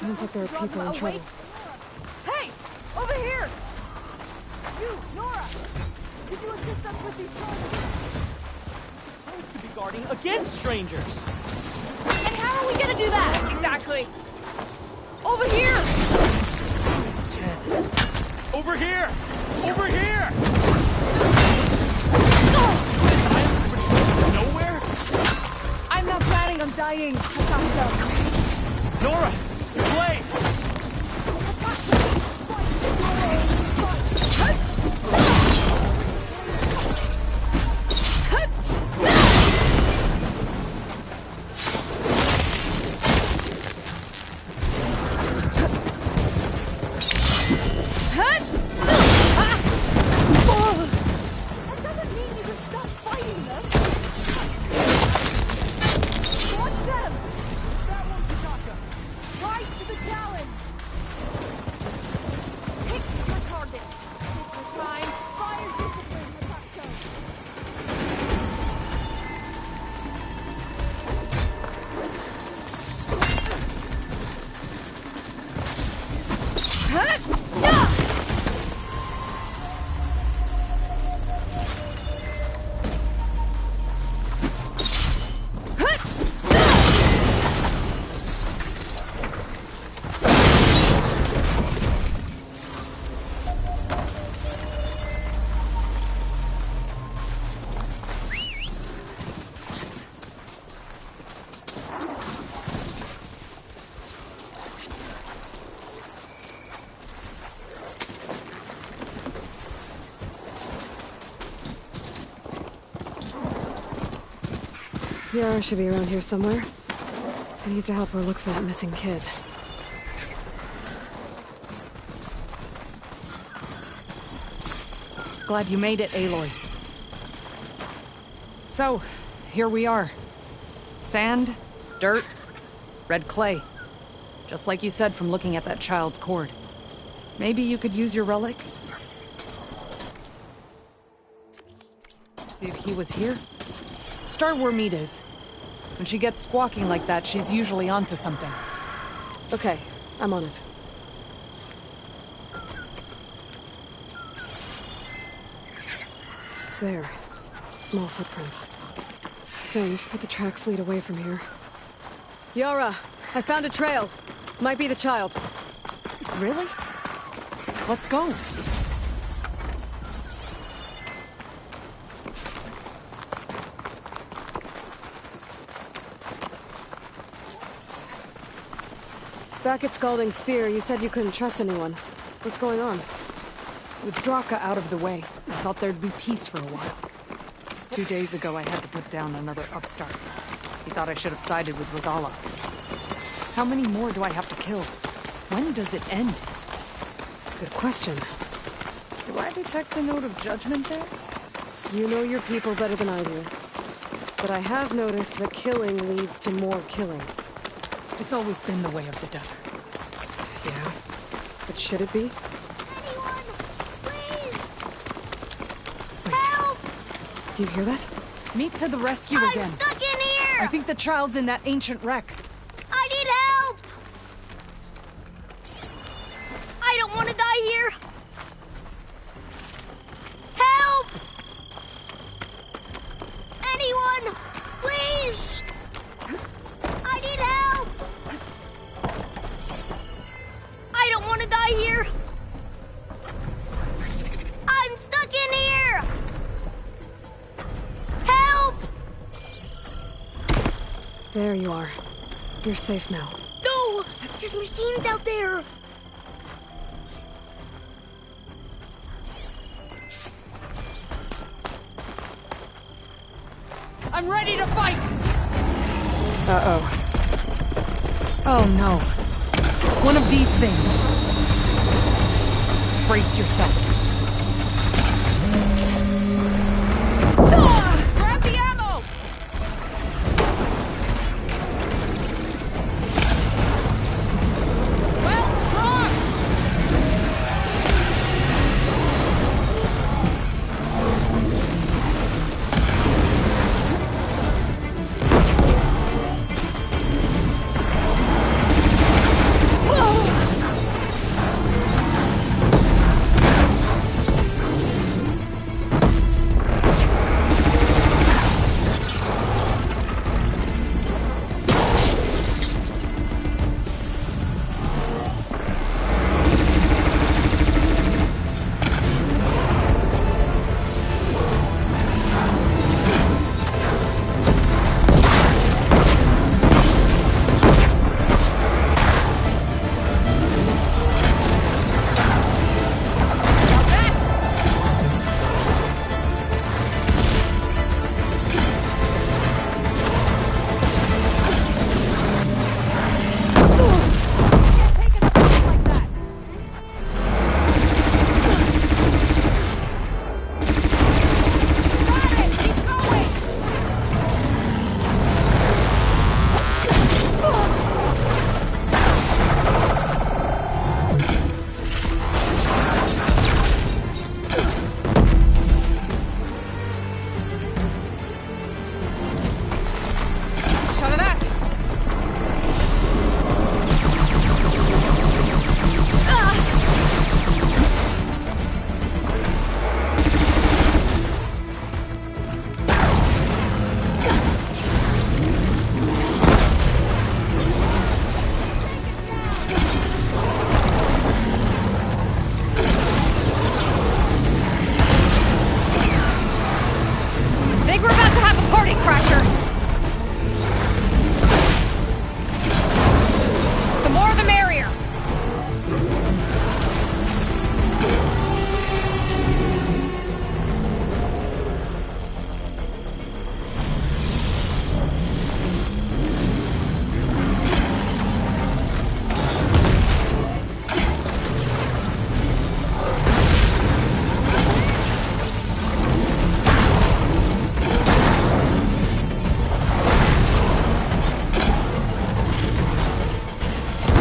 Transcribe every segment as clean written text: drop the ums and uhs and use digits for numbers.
Sounds like there are people in trouble. Hey! Over here! You, Nora! Could you assist us with these soldiers? Supposed to be guarding against strangers! And how are we gonna do that? Exactly! Over here! Over here! Over here! Nowhere? I'm not planning on dying, Takahito. Nora! Play! Yara should be around here somewhere. I need to help her look for that missing kid. Glad you made it, Aloy. So, here we are. Sand, dirt, red clay. Just like you said from looking at that child's cord. Maybe you could use your relic? See if he was here? Start where Meat is. When she gets squawking like that, she's usually onto something. Okay, I'm on it. There. Small footprints. Faint, but the tracks lead away from here. Yara! I found a trail! Might be the child. Really? Let's go. Back at Scalding Spear, you said you couldn't trust anyone. What's going on? With Draka out of the way, I thought there'd be peace for a while. 2 days ago, I had to put down another upstart. He thought I should have sided with Regala. How many more do I have to kill? When does it end? Good question. Do I detect a note of judgment there? You know your people better than I do. But I have noticed that killing leads to more killing. It's always been the way of the desert. Yeah? But should it be? Anyone, please! Wait. Help! Do you hear that? Meet to the rescue I'm again. stuck in here! I think the child's in that ancient wreck. I need help! I don't want to die here! Help! Anyone! Please! I need help! I don't want to die here! I'm stuck in here! Help! There you are. You're safe now. No! There's machines out there! I'm ready to fight! Uh-oh. Oh no. One of these things. Brace yourself. Grab the ammo! Well, strong! Shut it out! Think we're about to have a party crasher! The more the merrier!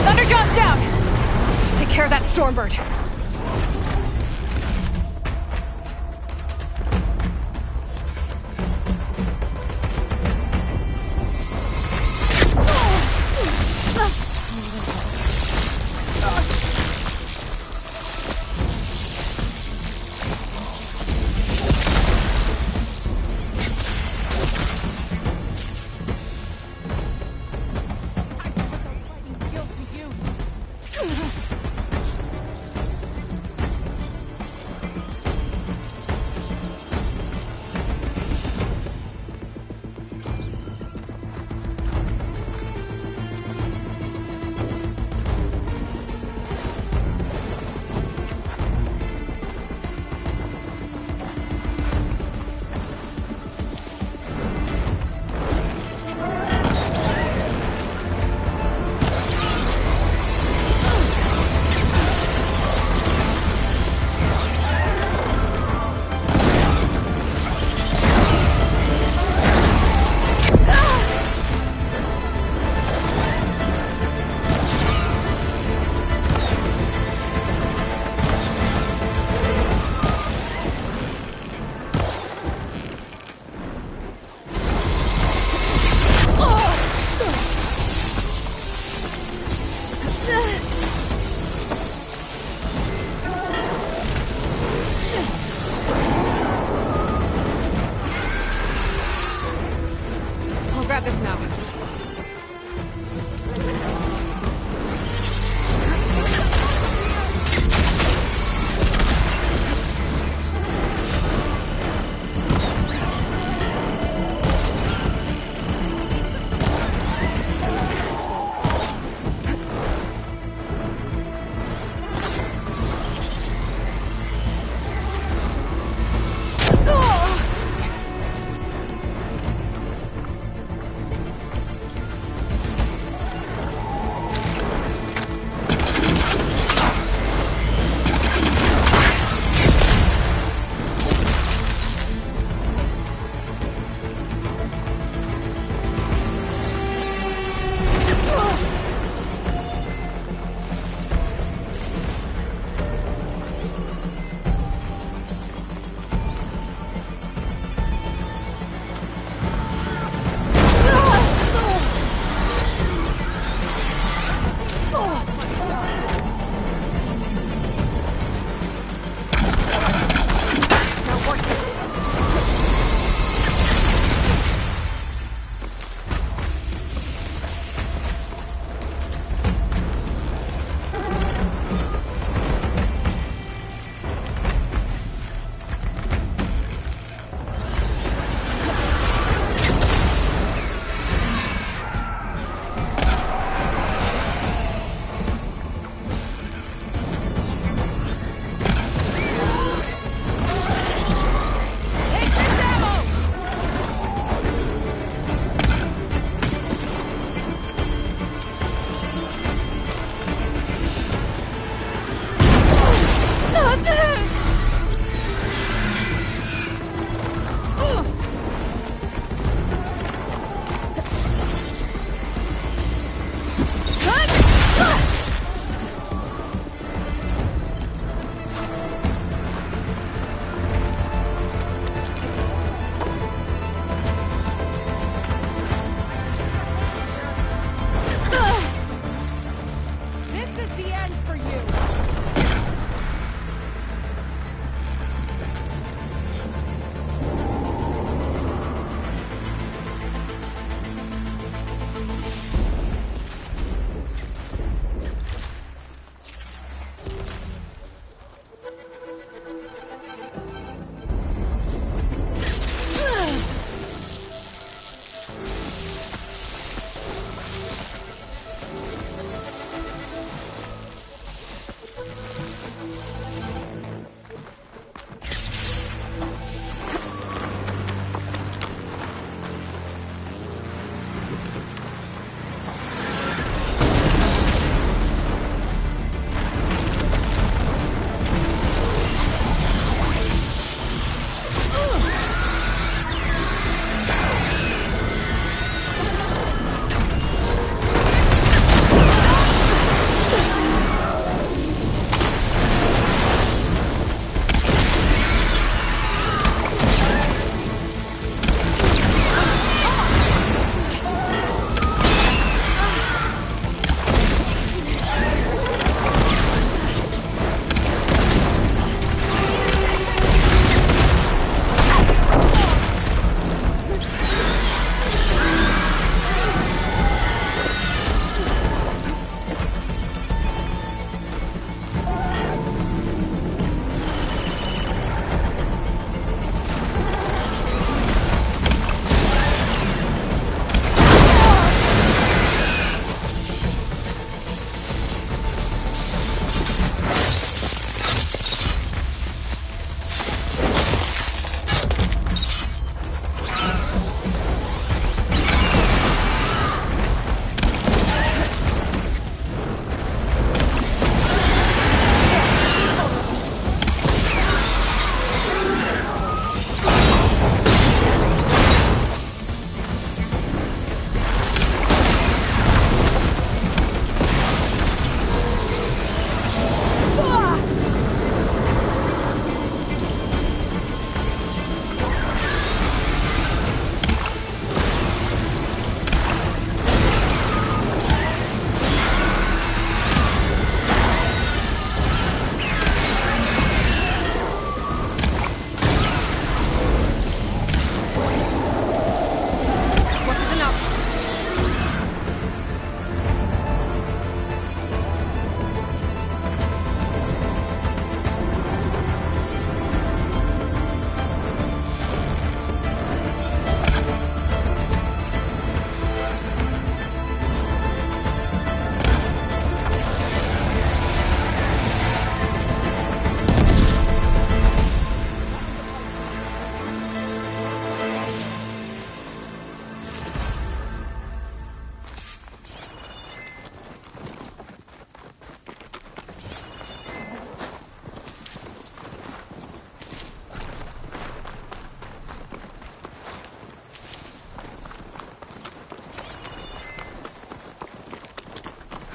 Thunderjaw's down! Take care of that Stormbird.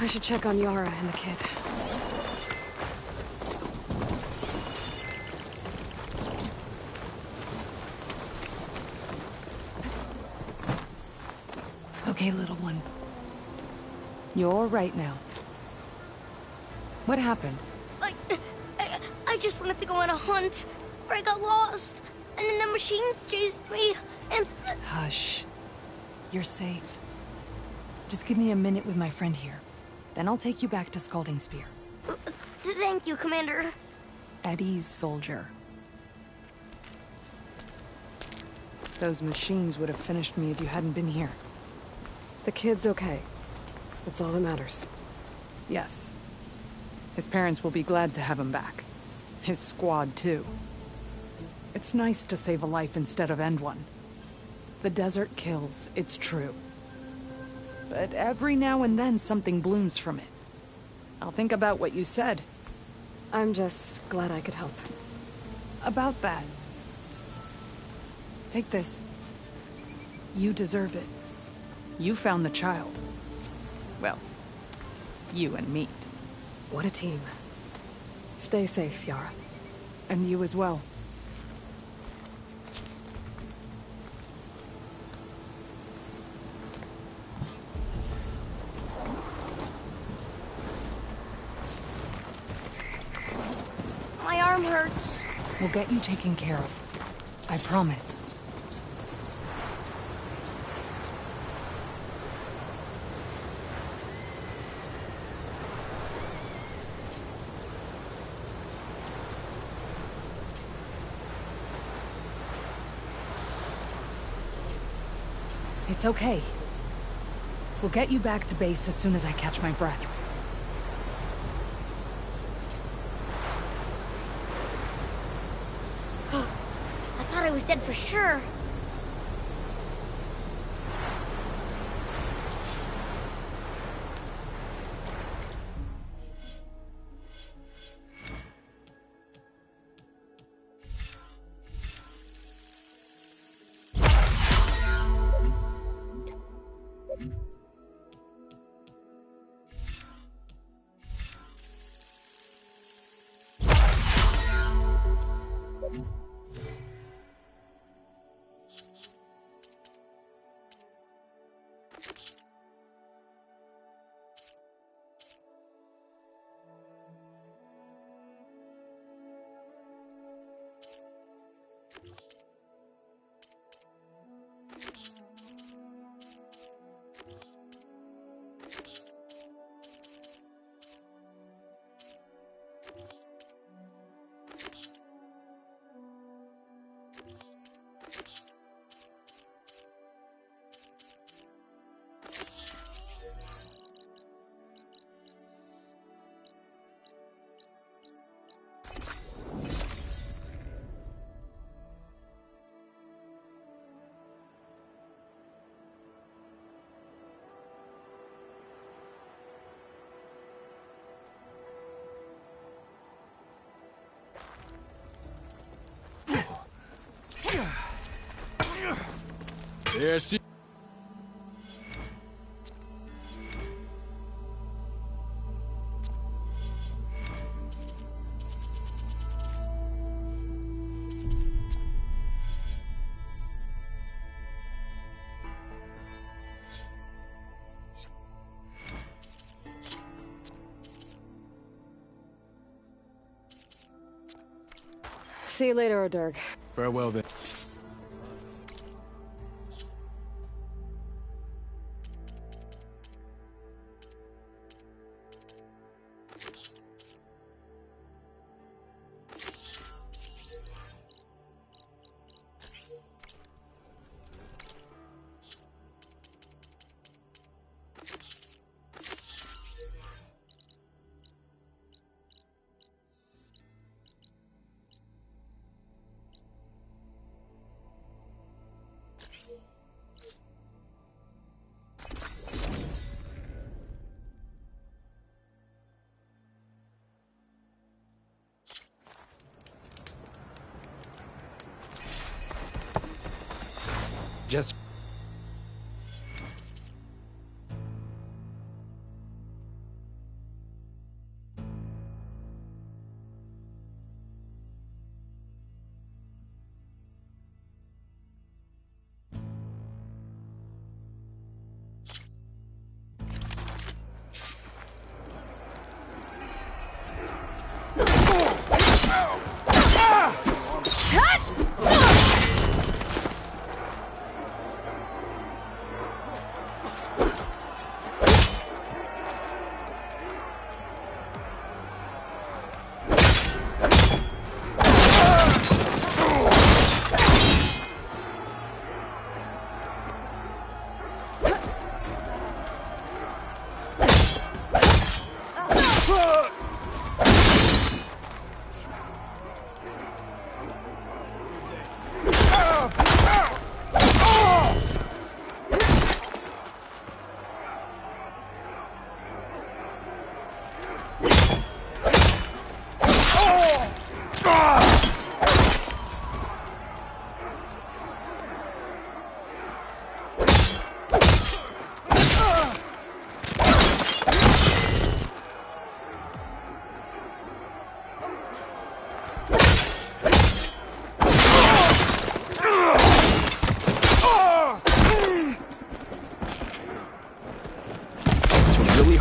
I should check on Yara and the kid. Okay, little one. You're all right now. What happened? I just wanted to go on a hunt, but I got lost, and then the machines chased me, and... Hush. You're safe. Just give me a minute with my friend here. Then I'll take you back to Scalding Spear. Thank you, Commander. At ease, soldier. Those machines would have finished me if you hadn't been here. The kid's okay. That's all that matters. Yes. His parents will be glad to have him back. His squad, too. It's nice to save a life instead of end one. The desert kills, it's true. But every now and then something blooms from it. I'll think about what you said. I'm just glad I could help. About that. Take this. You deserve it. You found the child. Well, you and me. What a team. Stay safe, Yara. And you as well. My arm hurts. We'll get you taken care of. I promise. It's okay. We'll get you back to base as soon as I catch my breath. I thought I was dead for sure. There she... See you later, O'Dirk. Farewell then. Just...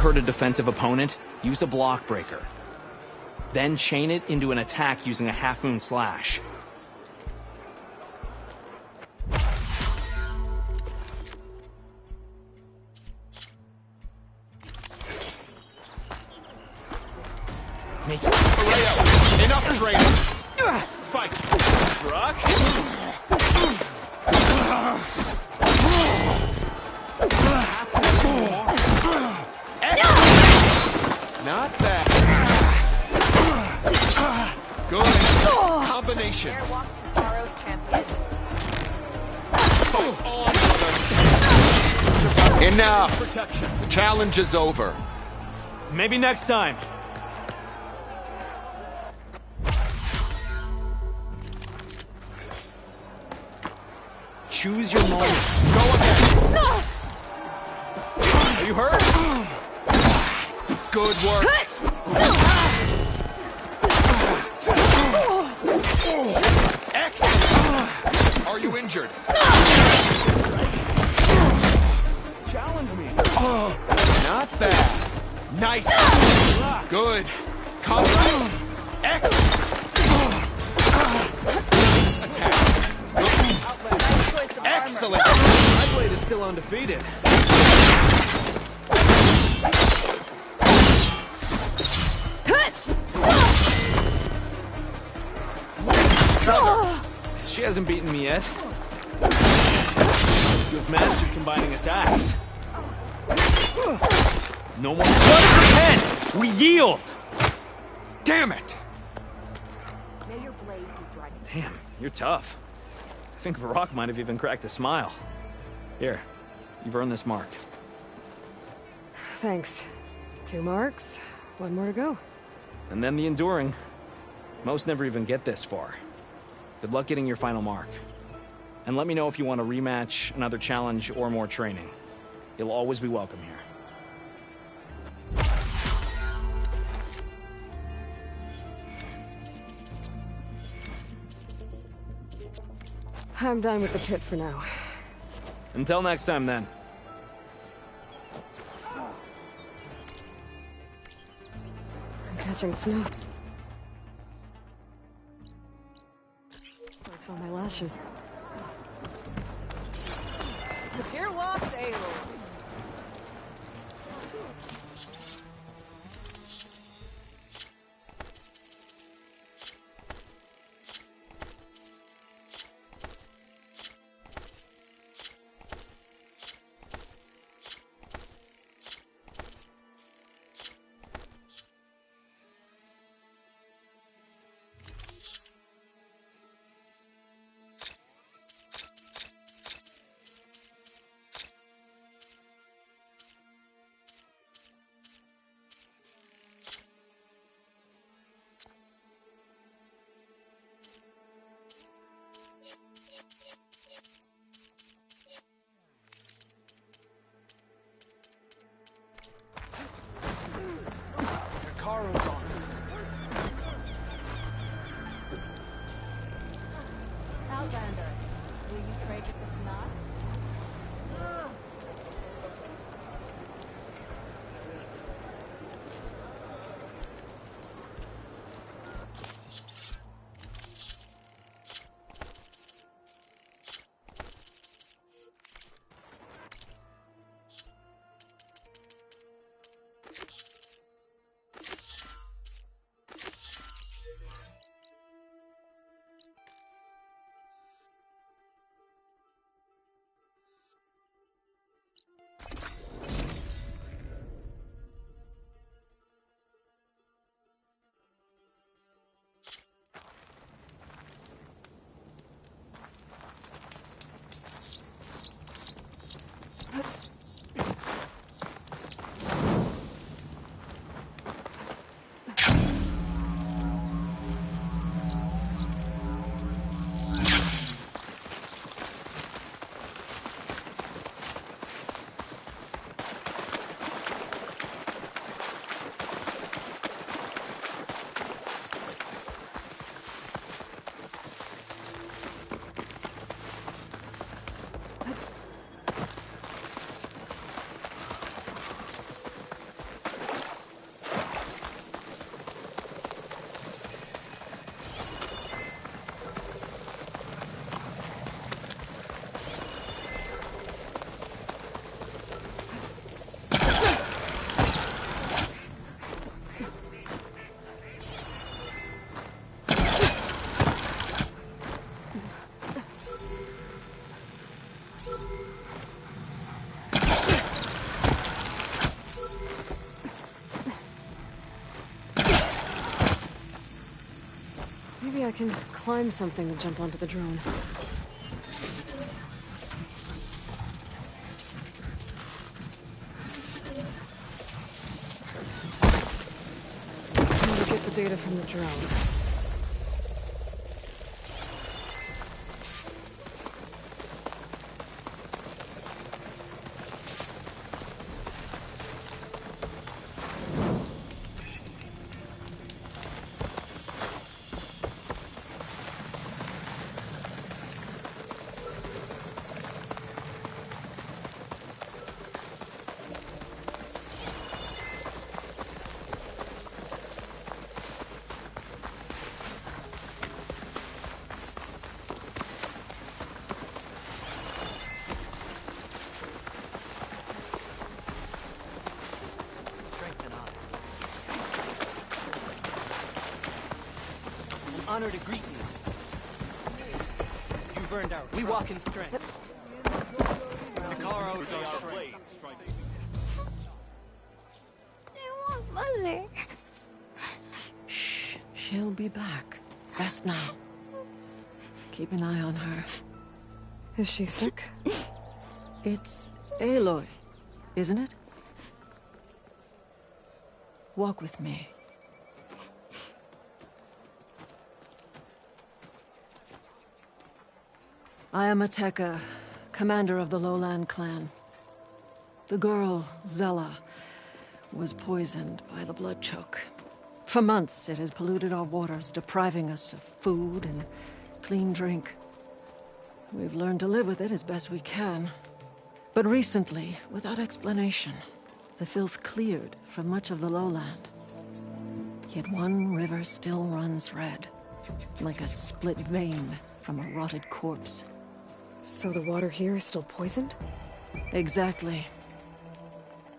Hurt a defensive opponent, use a block breaker. Then chain it into an attack using a half-moon slash. Make it. Arreo, enough training. Fight. Rock. Not bad. Good. Combination. Enough. Protection. The challenge is over. Maybe next time. Choose your moment. Go ahead. Are you hurt? Good work. Excellent. Are you injured? Challenge me. Not bad. Nice. Good. Come right. Excellent. Attack. Good. Excellent. My blade is still undefeated. She hasn't beaten me yet. You've mastered combining attacks. No more blood at the pen! We yield! Damn it. Damn, you're tough. I think Varrock might have even cracked a smile. Here, you've earned this mark. Thanks. 2 marks, 1 more to go. And then the enduring. Most never even get this far. Good luck getting your final mark. And let me know if you want a rematch, another challenge, or more training. You'll always be welcome here. I'm done with the pit for now. Until next time, then. I'm catching snow. Breaks all my lashes. Here walks Aloy. Outlander, will you break at the knot? Maybe I can climb something to jump onto the drone. Trying to get the data from the drone. Honor to greet you. You've earned our We walk in strength. Takaro is our strength. I want Mother. Shh. She'll be back. Rest now. Keep an eye on her. Is she sick? It's Aloy, isn't it? Walk with me. I am Ateka, commander of the Lowland clan. The girl, Zella, was poisoned by the blood choke. For months, it has polluted our waters, depriving us of food and clean drink. We've learned to live with it as best we can. But recently, without explanation, the filth cleared from much of the lowland. Yet one river still runs red, like a split vein from a rotted corpse. So the water here is still poisoned? Exactly.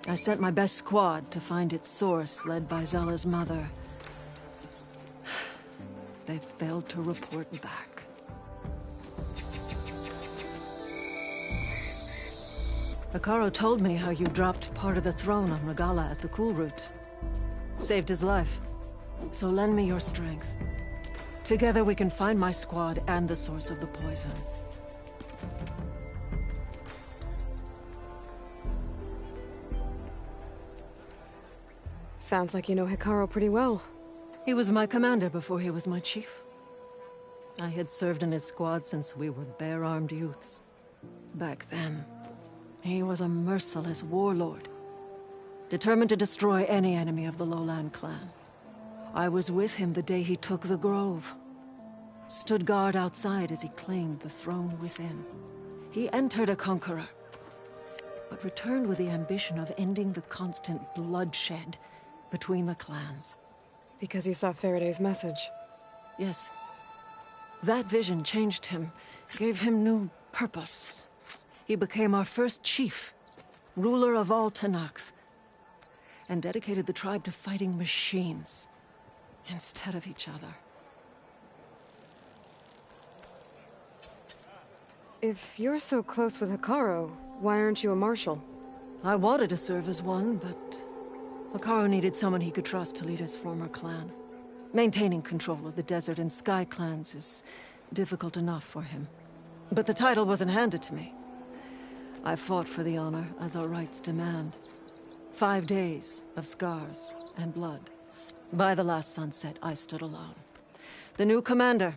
I sent my best squad to find its source, led by Zella's mother. They failed to report back. Akaro told me how you dropped part of the throne on Regala at the Cool Route. Saved his life. So lend me your strength. Together we can find my squad and the source of the poison. Sounds like you know Hikaru pretty well. He was my commander before he was my chief. I had served in his squad since we were bare-armed youths. Back then, he was a merciless warlord, determined to destroy any enemy of the Lowland clan. I was with him the day he took the Grove. Stood guard outside as he claimed the throne within. He entered a conqueror, but returned with the ambition of ending the constant bloodshed between the clans. Because he saw Faraday's message. Yes. That vision changed him, gave him new purpose. He became our first chief, ruler of all Tenakth, and dedicated the tribe to fighting machines instead of each other. If you're so close with Hikaru, why aren't you a marshal? I wanted to serve as one, but Hikaru needed someone he could trust to lead his former clan. Maintaining control of the desert and sky clans is difficult enough for him. But the title wasn't handed to me. I fought for the honor, as our rights demand. 5 days of scars and blood. By the last sunset, I stood alone. The new commander.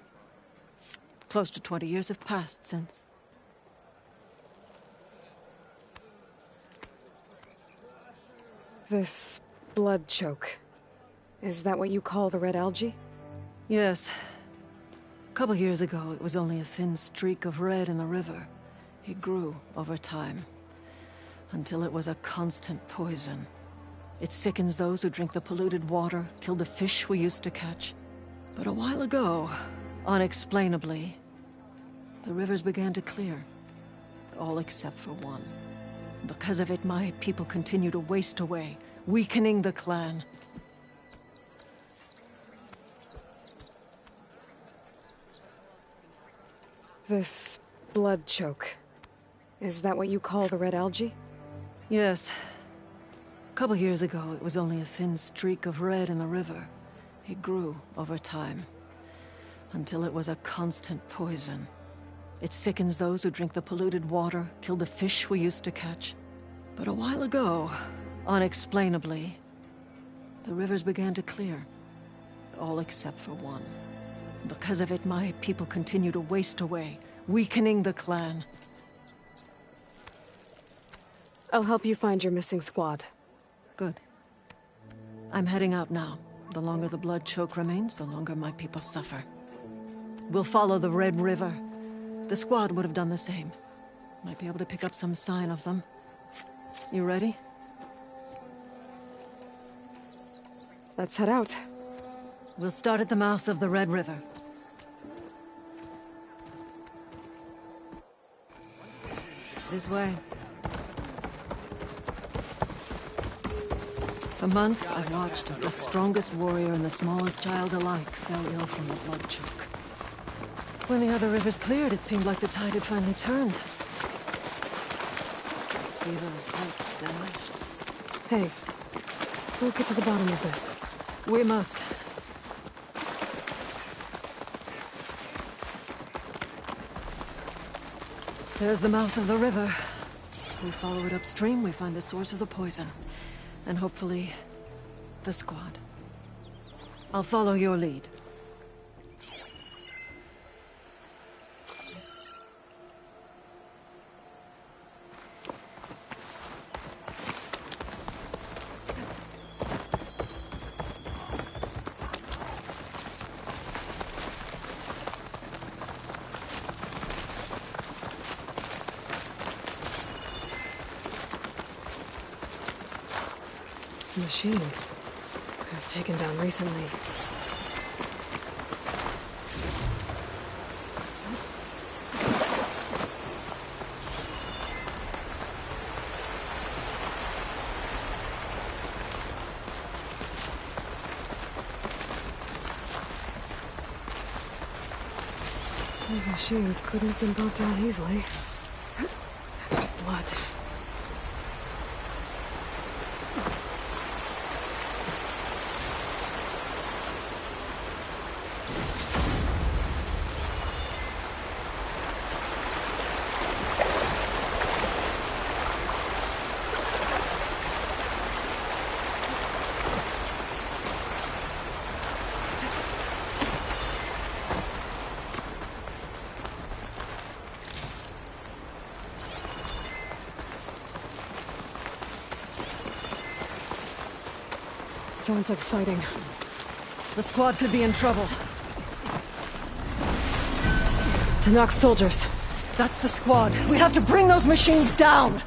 Close to 20 years have passed since. This blood choke. Is that what you call the red algae? Yes. A couple years ago, it was only a thin streak of red in the river. It grew over time, until it was a constant poison. It sickens those who drink the polluted water, killed the fish we used to catch. But a while ago, unexplainably, the rivers began to clear. All except for one. Because of it, my people continue to waste away, weakening the clan. This blood choke. Is that what you call the red algae? Yes. A couple years ago, it was only a thin streak of red in the river. It grew over time, until it was a constant poison. It sickens those who drink the polluted water, killed the fish we used to catch. But a while ago, unexplainably, the rivers began to clear. All except for one. Because of it, my people continue to waste away, weakening the clan. I'll help you find your missing squad. Good. I'm heading out now. The longer the blood choke remains, the longer my people suffer. We'll follow the Red River. The squad would have done the same. Might be able to pick up some sign of them. You ready? Let's head out. We'll start at the mouth of the Red River. This way. For months, I watched as the strongest warrior and the smallest child alike fell ill from the blood choke. When the other rivers cleared, it seemed like the tide had finally turned. See those hopes dashed? Hey, we'll get to the bottom of this. We must. There's the mouth of the river. If we follow it upstream, we find the source of the poison. And hopefully, the squad. I'll follow your lead. Machine. It was taken down recently. These machines couldn't have been brought down easily. There's blood. Sounds like fighting. The squad could be in trouble. To knock soldiers. That's the squad. We have to bring those machines down!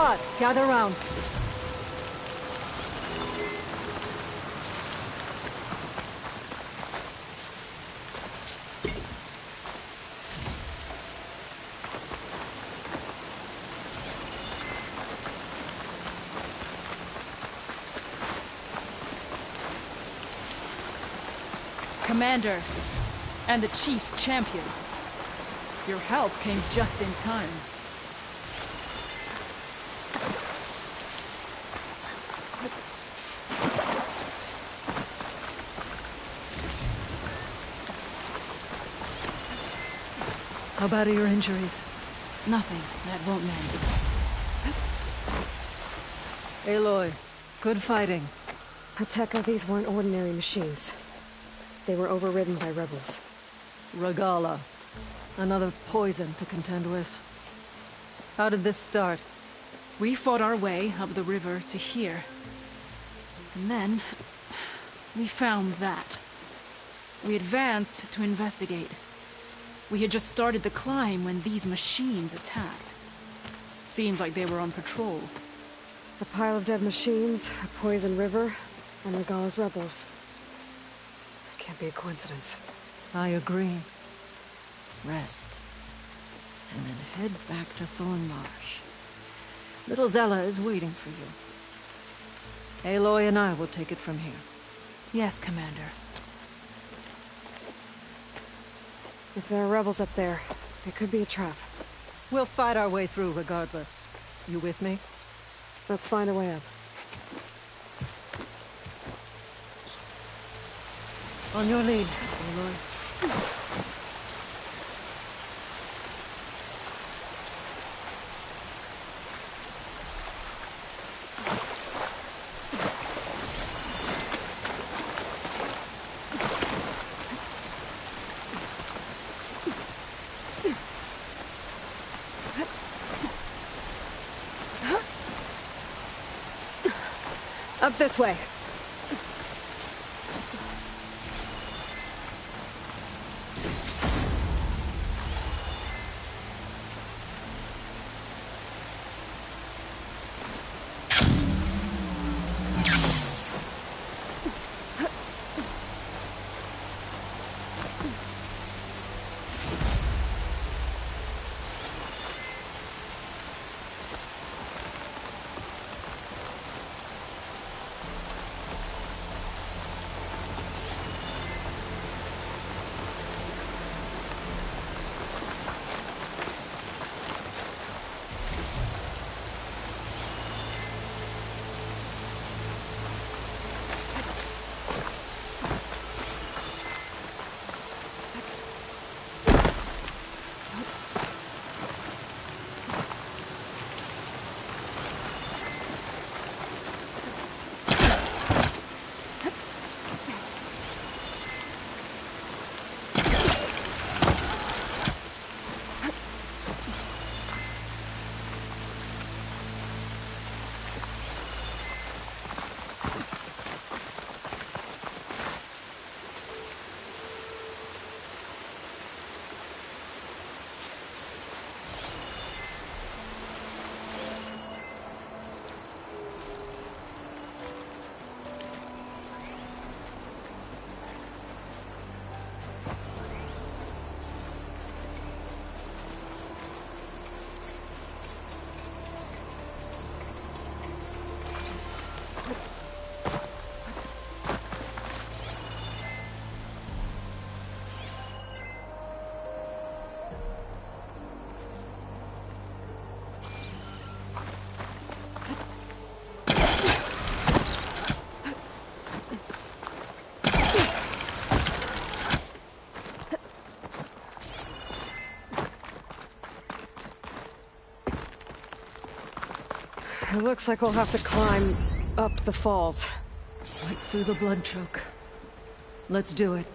squad, gather round. Commander, and the Chief's champion. Your help came just in time. How bad are your injuries? Nothing. That won't mend. Aloy, good fighting. Hateka, these weren't ordinary machines. They were overridden by rebels. Regala. Another poison to contend with. How did this start? We fought our way up the river to here. And then, we found that. We advanced to investigate. We had just started the climb when these machines attacked. Seemed like they were on patrol. A pile of dead machines, a poison river, and Regala's rebels. Can't be a coincidence. I agree. Rest. And then head back to Thornmarsh. Little Zella is waiting for you. Aloy and I will take it from here. Yes, Commander. If there are rebels up there, it could be a trap. We'll fight our way through regardless. You with me? Let's find a way up. On your lead, Aloy. Up this way. It looks like we'll have to climb up the falls. Right through the blood choke. Let's do it.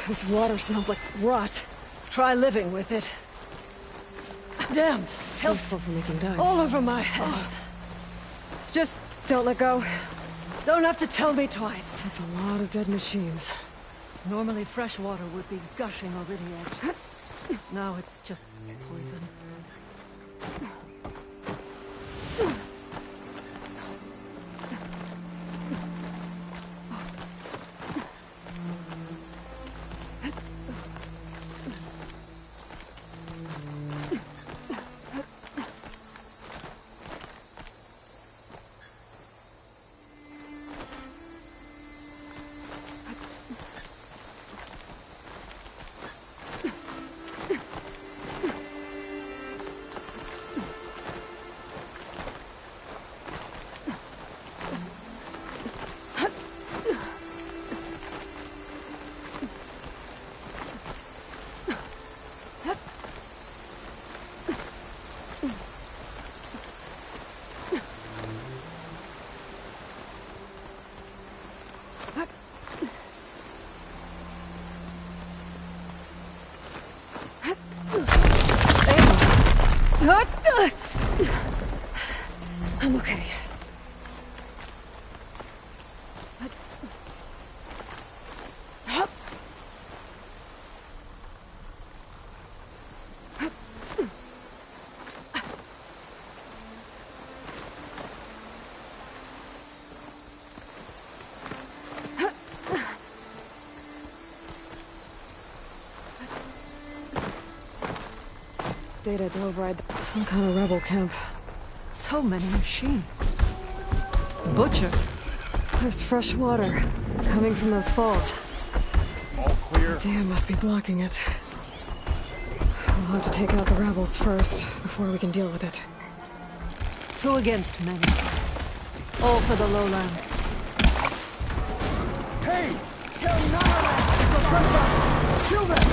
This water smells like rot. Try living with it. Damn! Useful for making dyes. All over my hands. Just don't let go. Don't have to tell me twice. That's a lot of dead machines. Normally fresh water would be gushing over the edge. Now it's just poison. I'm okay. Data to override some kind of rebel camp. So many machines. Butcher. There's fresh water coming from those falls. All clear. Dam must be blocking it. We'll have to take out the rebels first before we can deal with it. 2 against many. All for the lowland. Hey! Tell Nara! Kill them!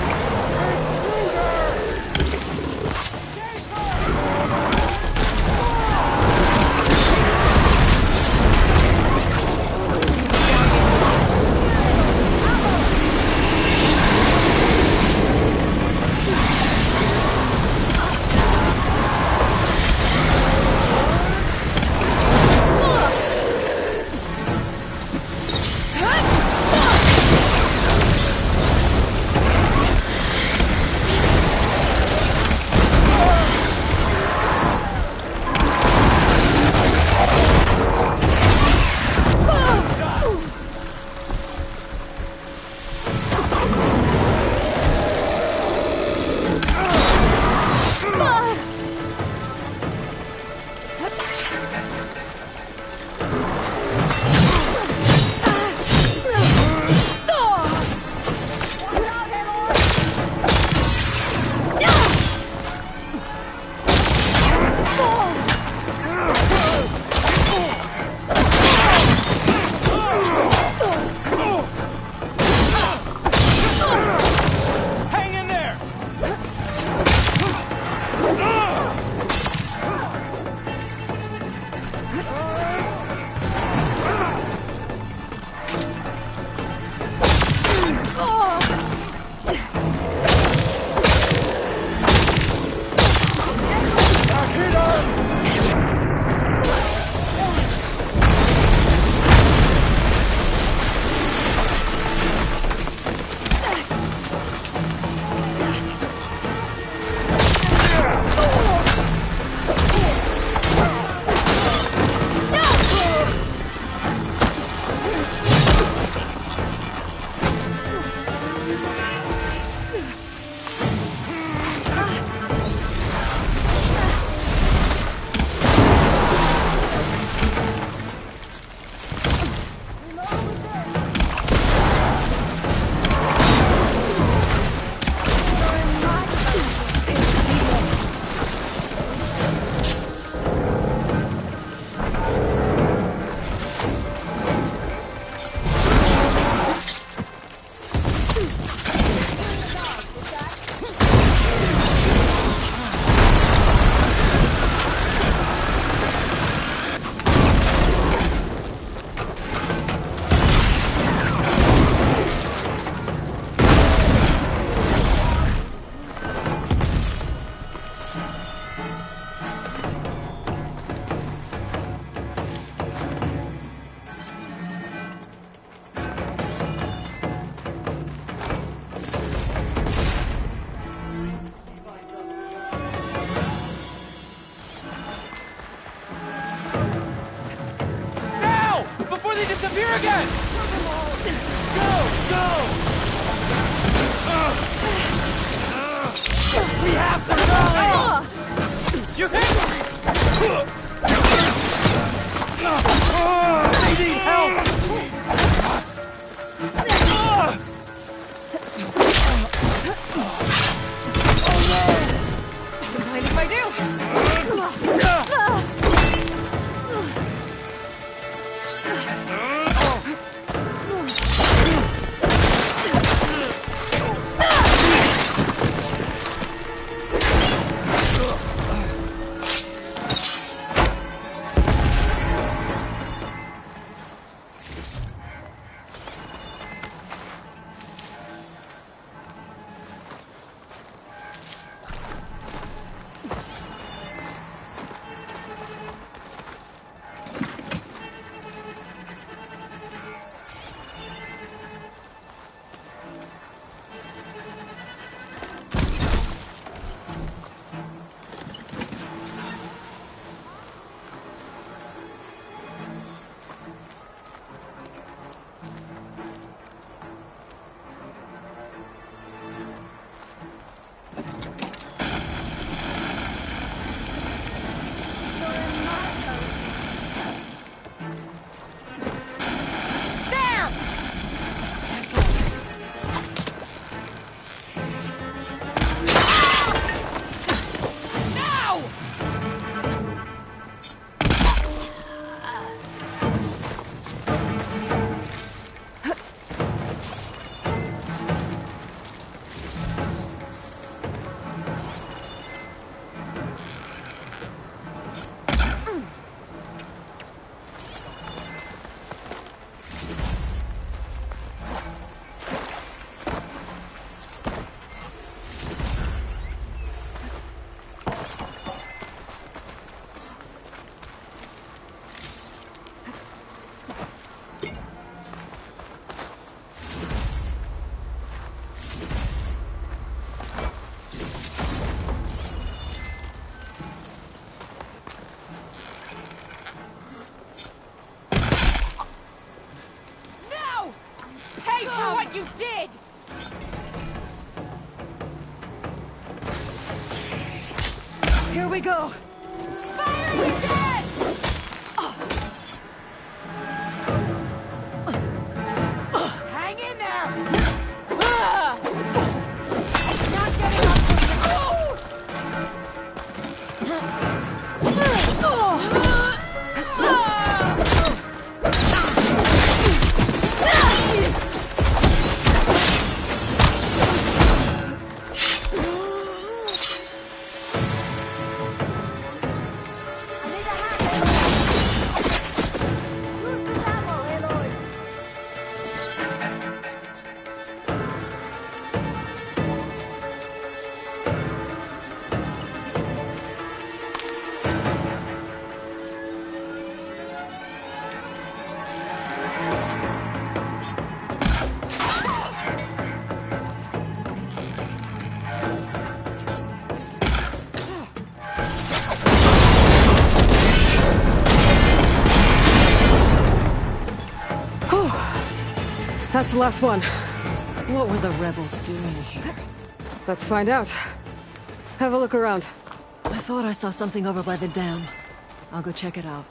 We have to go! You hit me! I need help! Mind if I do? You did! Here we go! Fire! You're dead! Hang in there! I'm not getting up That's the last one. What were the rebels doing here? Let's find out. Have a look around. I thought I saw something over by the dam. I'll go check it out.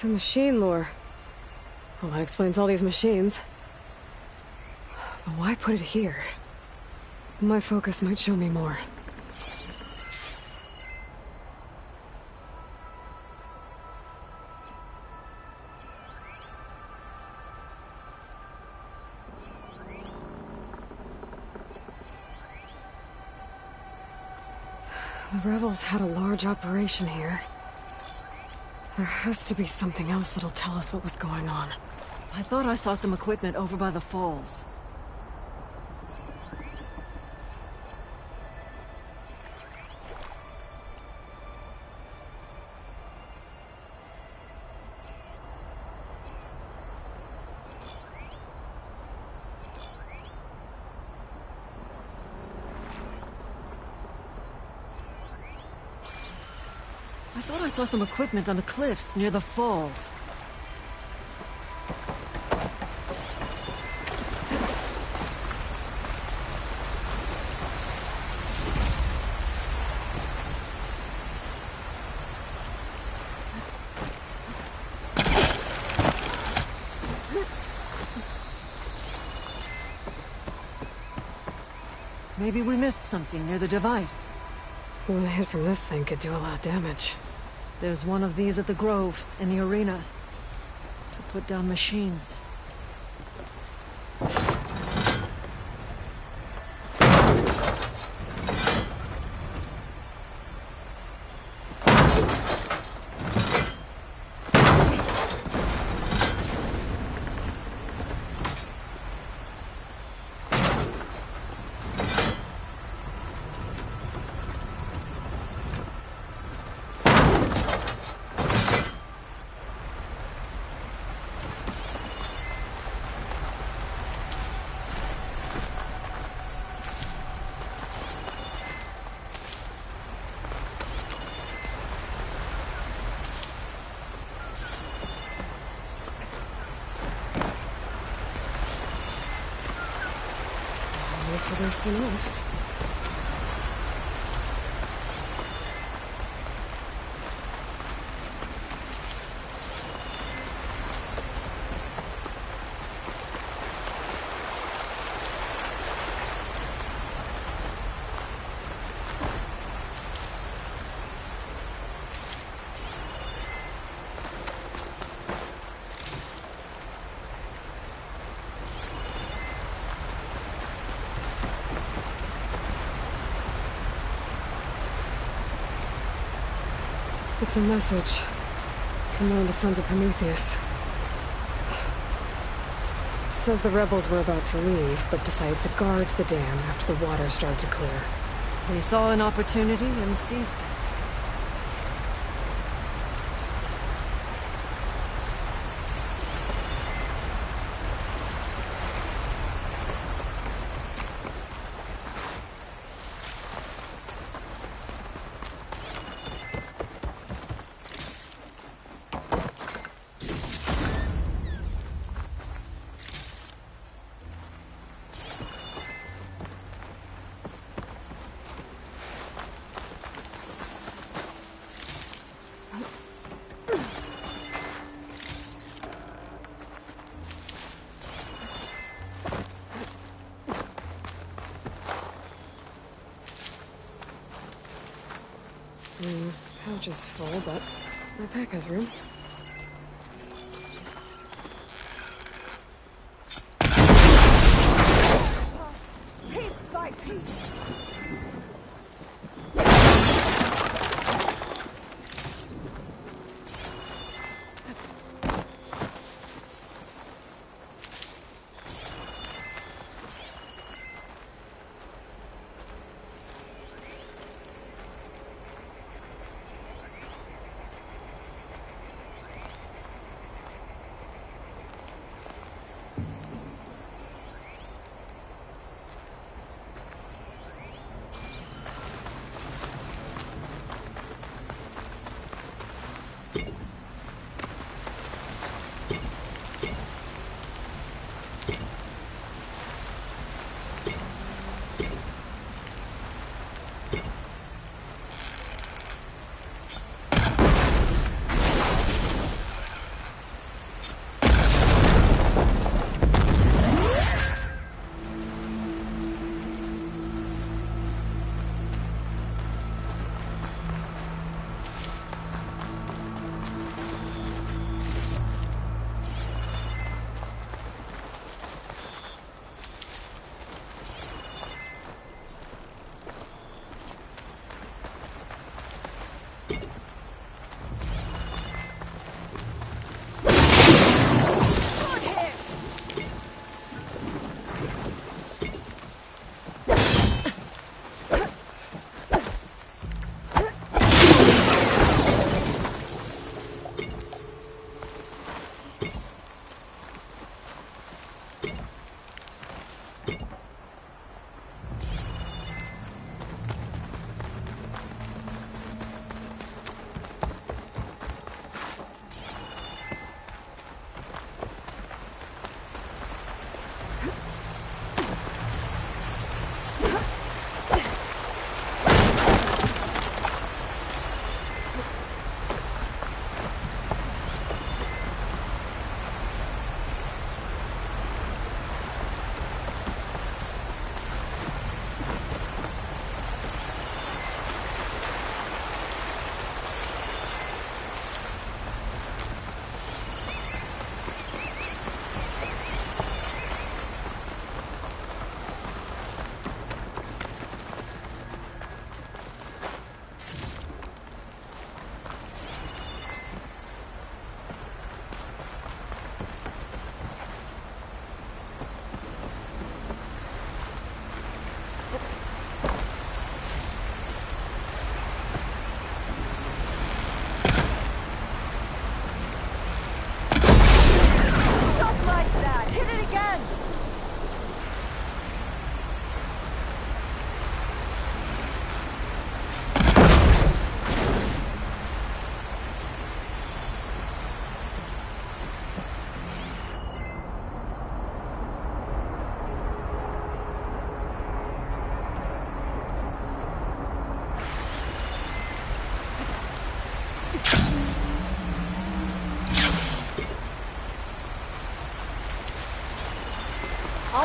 Some machine lore. Well, that explains all these machines. But why put it here? My focus might show me more. The rebels had a large operation here. There has to be something else that'll tell us what was going on. I thought I saw some equipment over by the falls. I thought I saw some equipment on the cliffs near the falls. Maybe we missed something near the device. One hit from this thing could do a lot of damage. There's one of these at the Grove, in the arena. To put down machines. This will be soon enough. It's a message from one of the Sons of Prometheus. It says the rebels were about to leave, but decided to guard the dam after the water started to clear. They saw an opportunity and seized it. Pouch is full, but my pack has room. Piece by piece.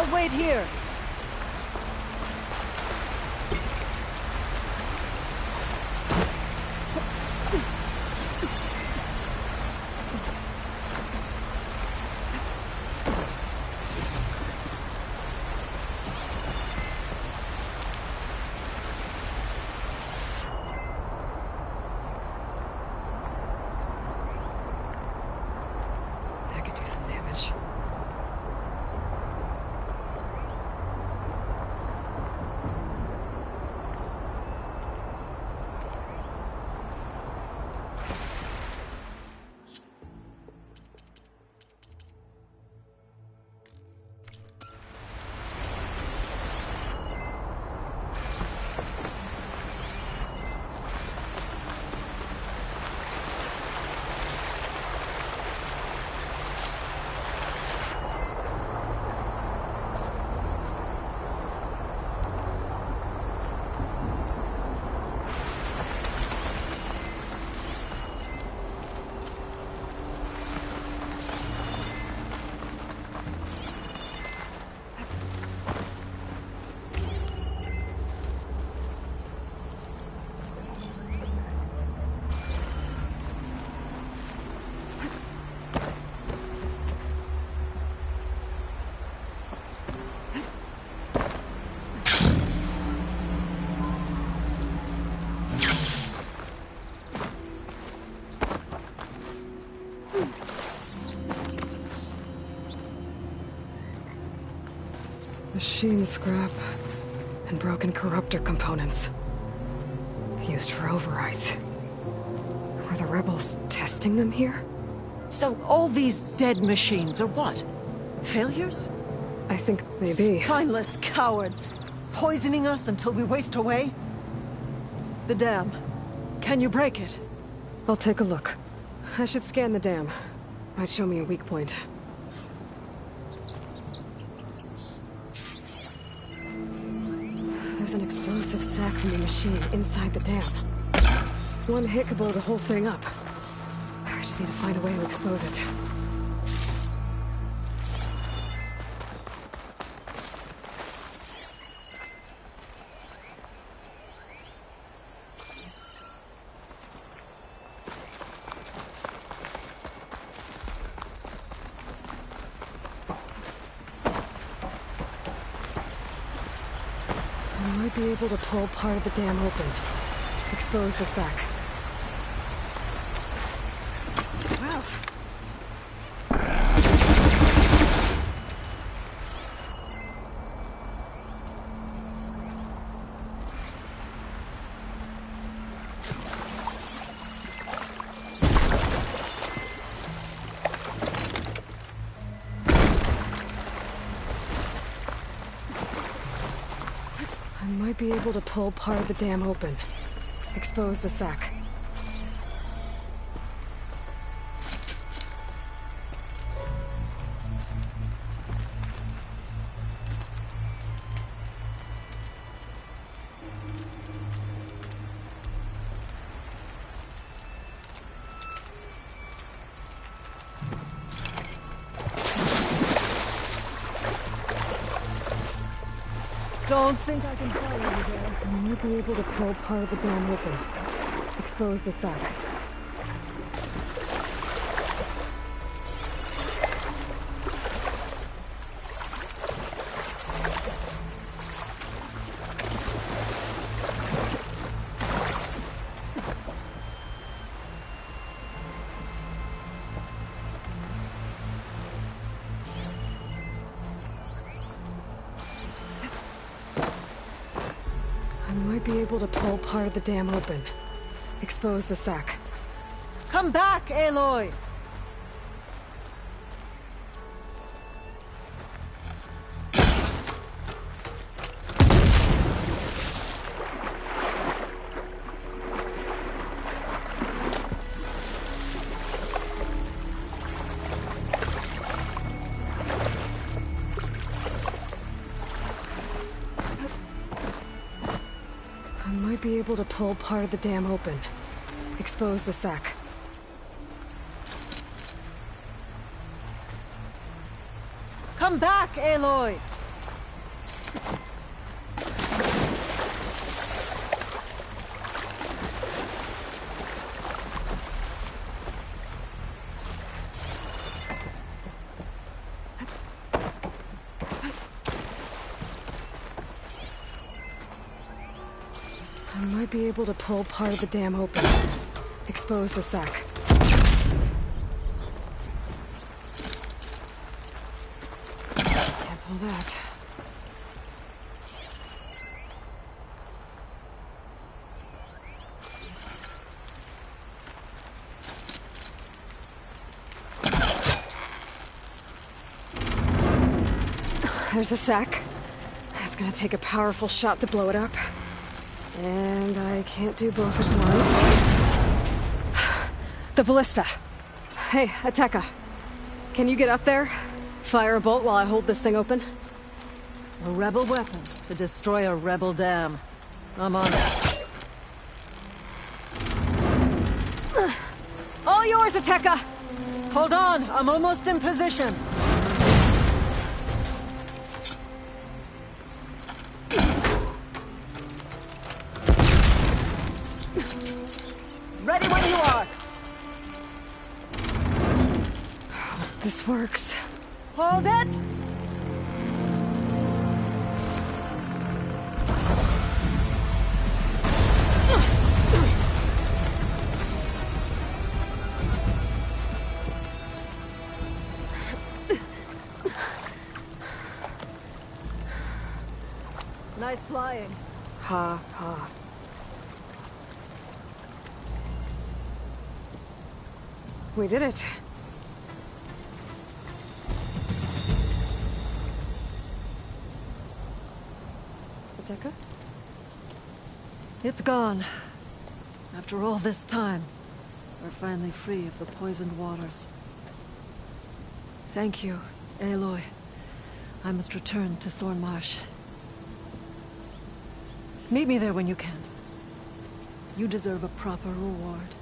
I'll wait here. That could do some damage. Machine scrap and broken corruptor components. Used for overrides. Were the rebels testing them here? So all these dead machines are what? Failures? I think maybe. Spineless cowards! Poisoning us until we waste away? The dam. Can you break it? I'll take a look. I should scan the dam. Might show me a weak point. There's an explosive sac from the machine inside the dam. One hit could blow the whole thing up. I just need to find a way to expose it. I might be able to pull part of the dam open. Expose the sac. Wow. I might be able to pull part of the dam open. Expose the sac. Don't think I can follow you there. I might be able to pull part of the dam open. Expose the sac. I might be able to pull part of the dam open. Expose the sac. Come back, Aloy! I might be able to pull part of the dam open. Expose the sac. Come back, Aloy! might be able to pull part of the dam open. Expose the sack. Can't pull that. There's the sack. It's gonna take a powerful shot to blow it up. And I can't do both at once. The ballista. Hey, Ateka. Can you get up there? Fire a bolt while I hold this thing open? A rebel weapon to destroy a rebel dam. I'm on it. All yours, Ateka! Hold on, I'm almost in position. Ready when you are. This works. Hold it. Nice flying. Ha, ha. We did it. Ateka? It's gone. After all this time, we're finally free of the poisoned waters. Thank you, Aloy. I must return to Thornmarsh. Meet me there when you can. You deserve a proper reward.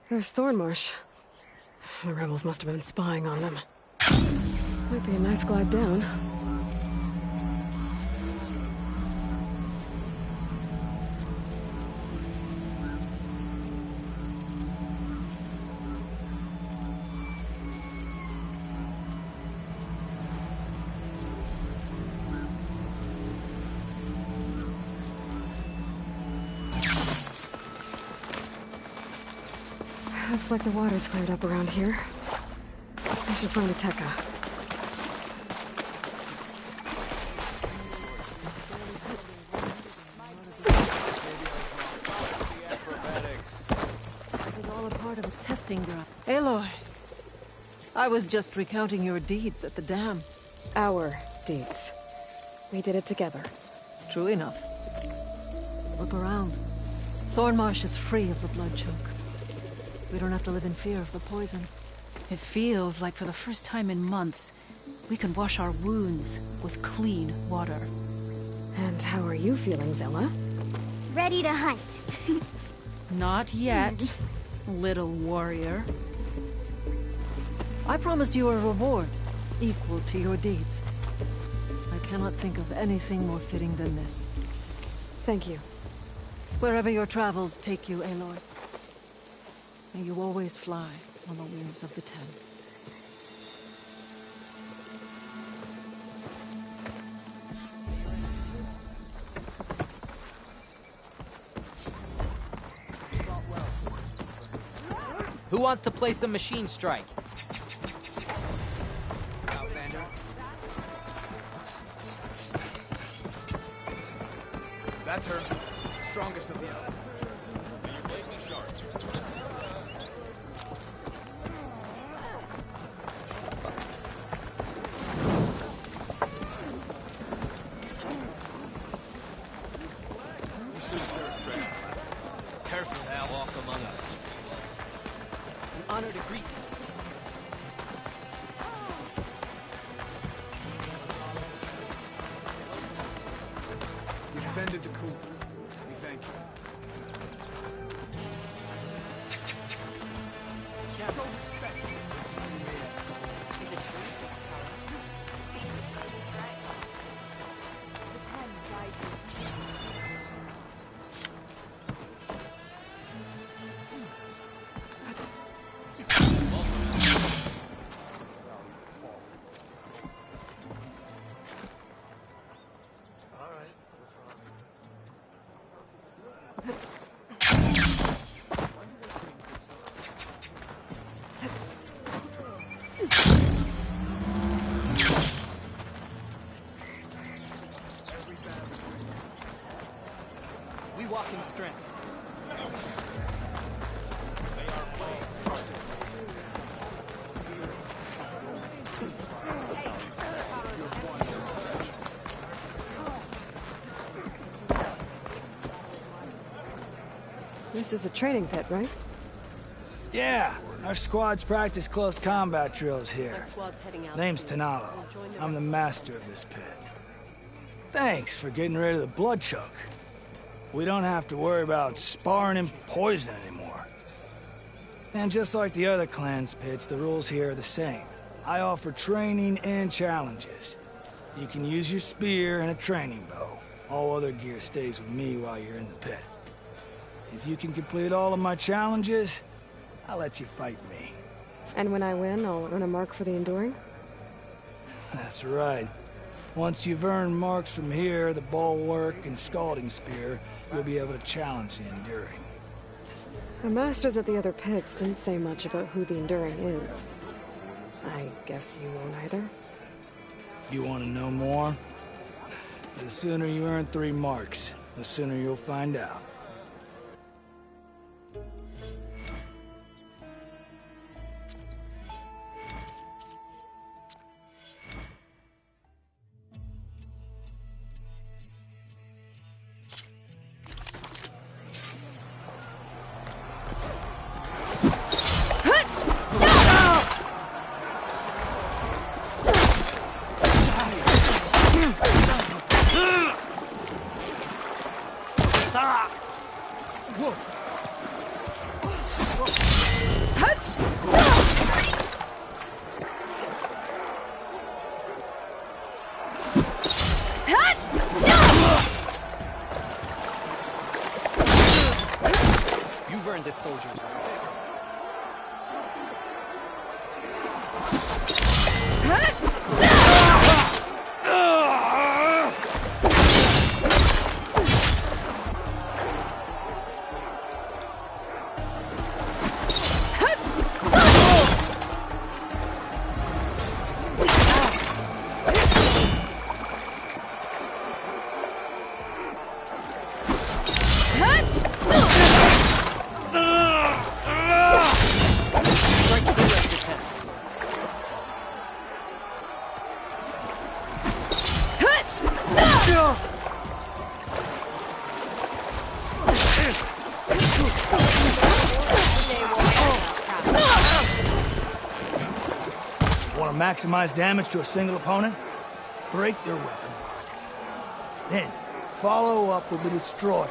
There's Thornmarsh. The rebels must have been spying on them. Might be a nice glide down. Looks like the water's cleared up around here. I should find Ateka. It was all a part of a testing ground. Aloy, I was just recounting your deeds at the dam. Our deeds. We did it together. True enough. Look around. Thornmarsh is free of the blood choke. We don't have to live in fear of the poison. It feels like for the first time in months, we can wash our wounds with clean water. And how are you feeling, Zella? Ready to hunt. Not yet, little warrior. I promised you a reward equal to your deeds. I cannot think of anything more fitting than this. Thank you. Wherever your travels take you, Aloy, may you always fly on the wings of the Ten. Who wants to play some machine strike? That's her. Strongest of the others. Careful now, walk among us. An honor to greet you. You defended the coup. We thank you. We walk in strength. This is a training pit, right? Yeah, our squads practice close combat drills here. Our squad's heading out Name's soon. Tanalo. We'll join the I'm the rest. master of this pit. Thanks for getting rid of the blood choke. We don't have to worry about sparring and poison anymore. And just like the other clan's pits, the rules here are the same. I offer training and challenges. You can use your spear and a training bow. All other gear stays with me while you're in the pit. If you can complete all of my challenges, I'll let you fight me. And when I win, I'll earn a mark for the Enduring? That's right. Once you've earned marks from here, the bulwark and scalding spear, you'll be able to challenge the Enduring. The masters at the other pits didn't say much about who the Enduring is. I guess you won't either? You want to know more? The sooner you earn 3 marks, the sooner you'll find out. You've earned this soldier's respect. Want to maximize damage to a single opponent? Break their weapon. Then, follow up with the destroyer.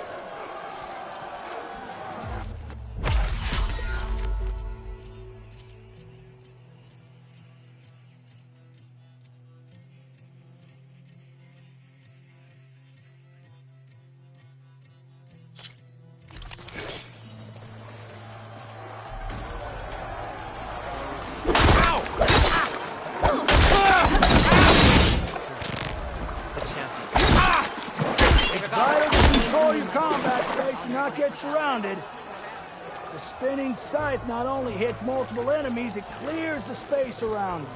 Vital to control your combat space and not get surrounded. The spinning scythe not only hits multiple enemies, it clears the space around you.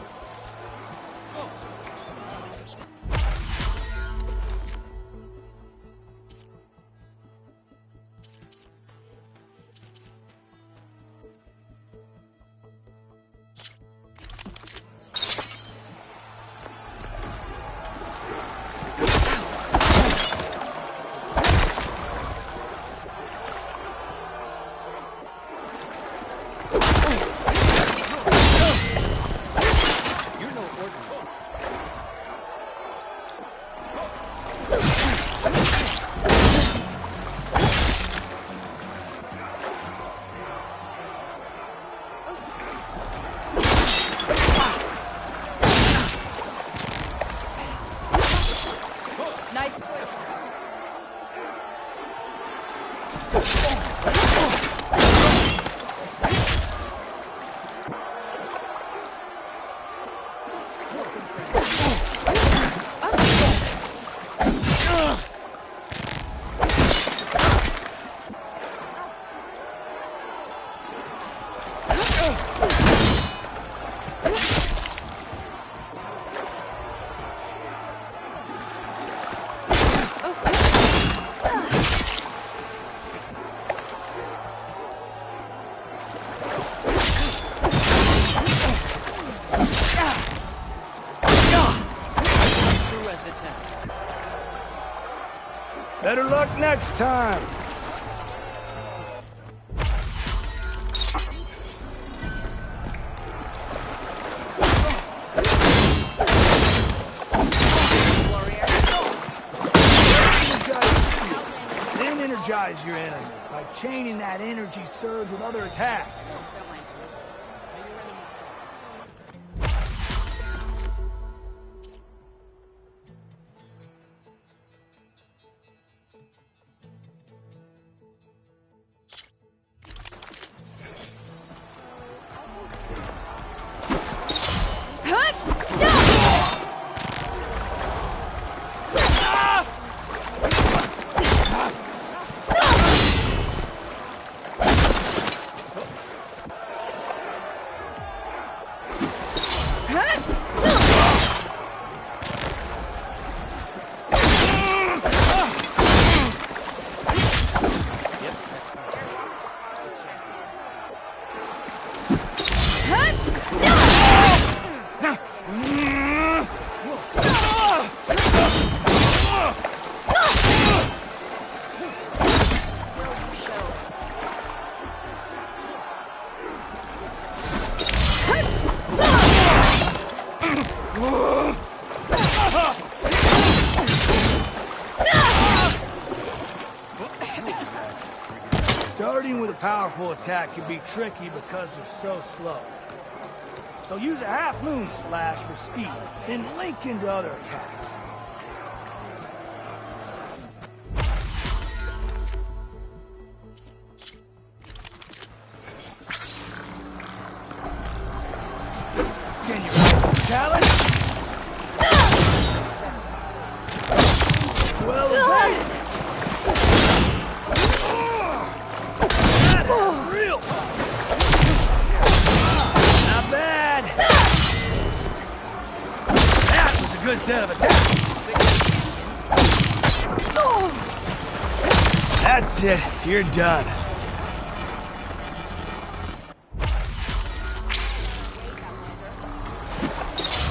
time. Then energize your enemy by chaining that energy surge with other attacks. Starting with a powerful attack can be tricky because they're so slow. So use a half-moon slash for speed, then link into other attacks. Can you rise to talent? Well, evaded. Real. Not bad. That was a good set of attacks. That's it. You're done.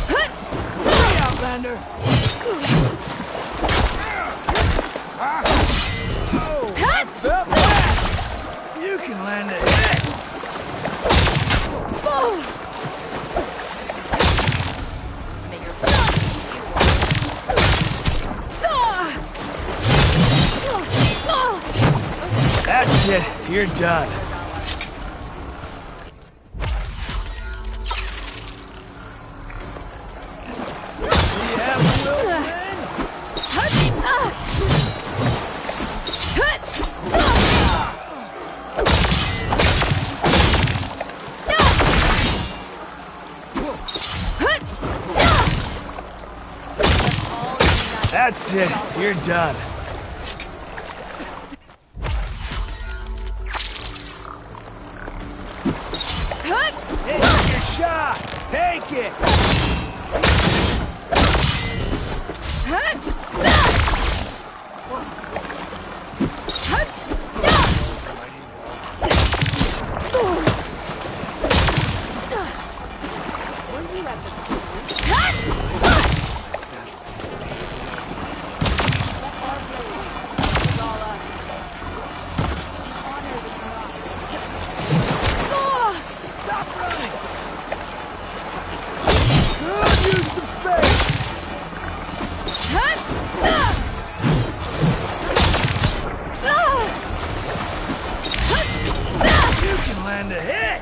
Hey, Outlander. Oh, I felt that. You can land a hit. That's it. You're done. Do you have a will win? That's it. You're done. It's your shot. Take it. Land a hit!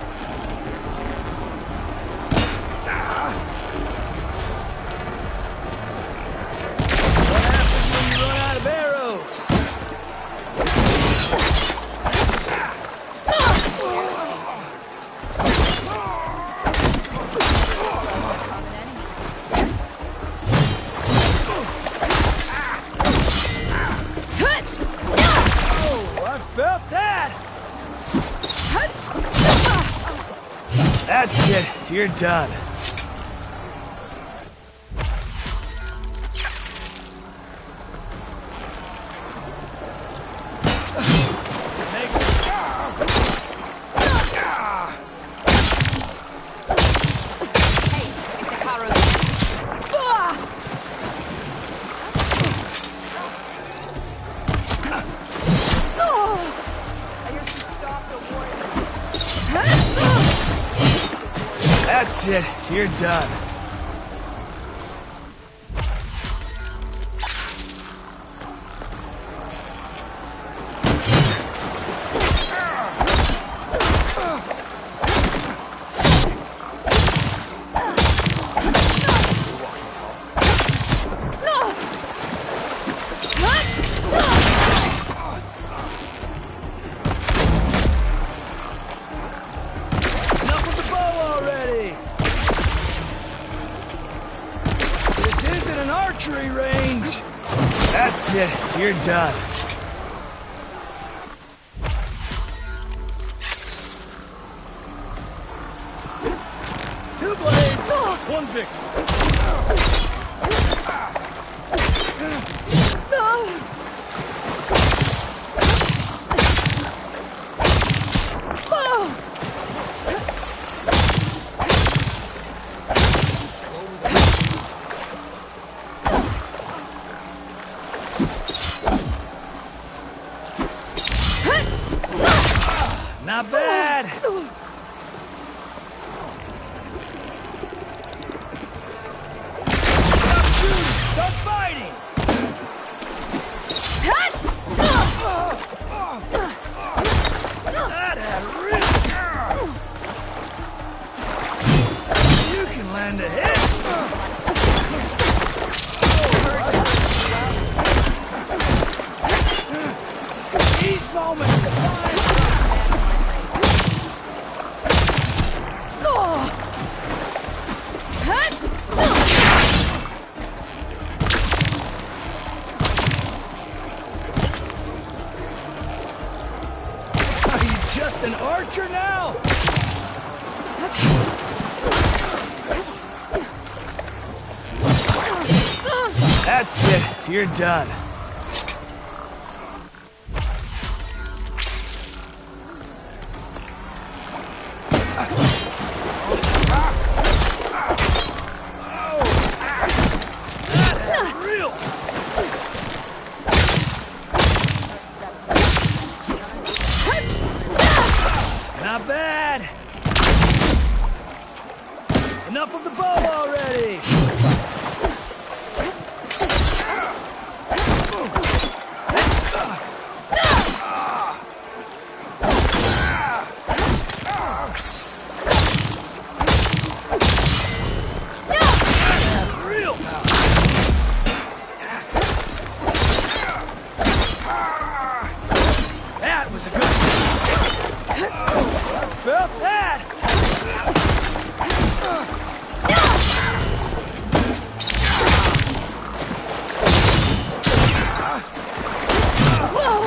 What happens when you run out of arrows? Oh, I felt that! That's it. You're done. That's it. You're done. Range. That's it. You're done. Two blades. One victim. Not bad. Stop shooting. Start fighting. That had rip. You can land a hit. These moments define. Just an archer now? That's it. You're done. Not bad. Enough of the bow already. Real power. That was a good felt that!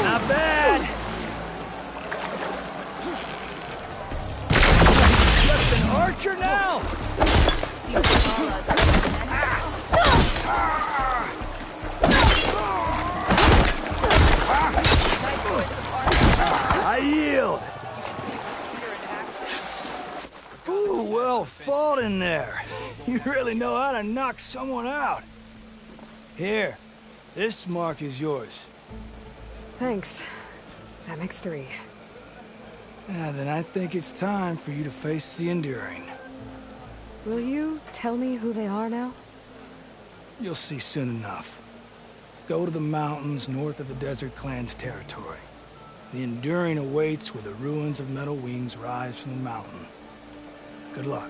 Not bad! Just an archer now? I yield! Ooh, well fought in there. You really know how to knock someone out. Here, this mark is yours. Thanks. That makes 3. Yeah, then I think it's time for you to face the Enduring. Will you tell me who they are now? You'll see soon enough. Go to the mountains north of the Desert Clan's territory. The Enduring awaits where the ruins of Metal Wings rise from the mountain. Good luck.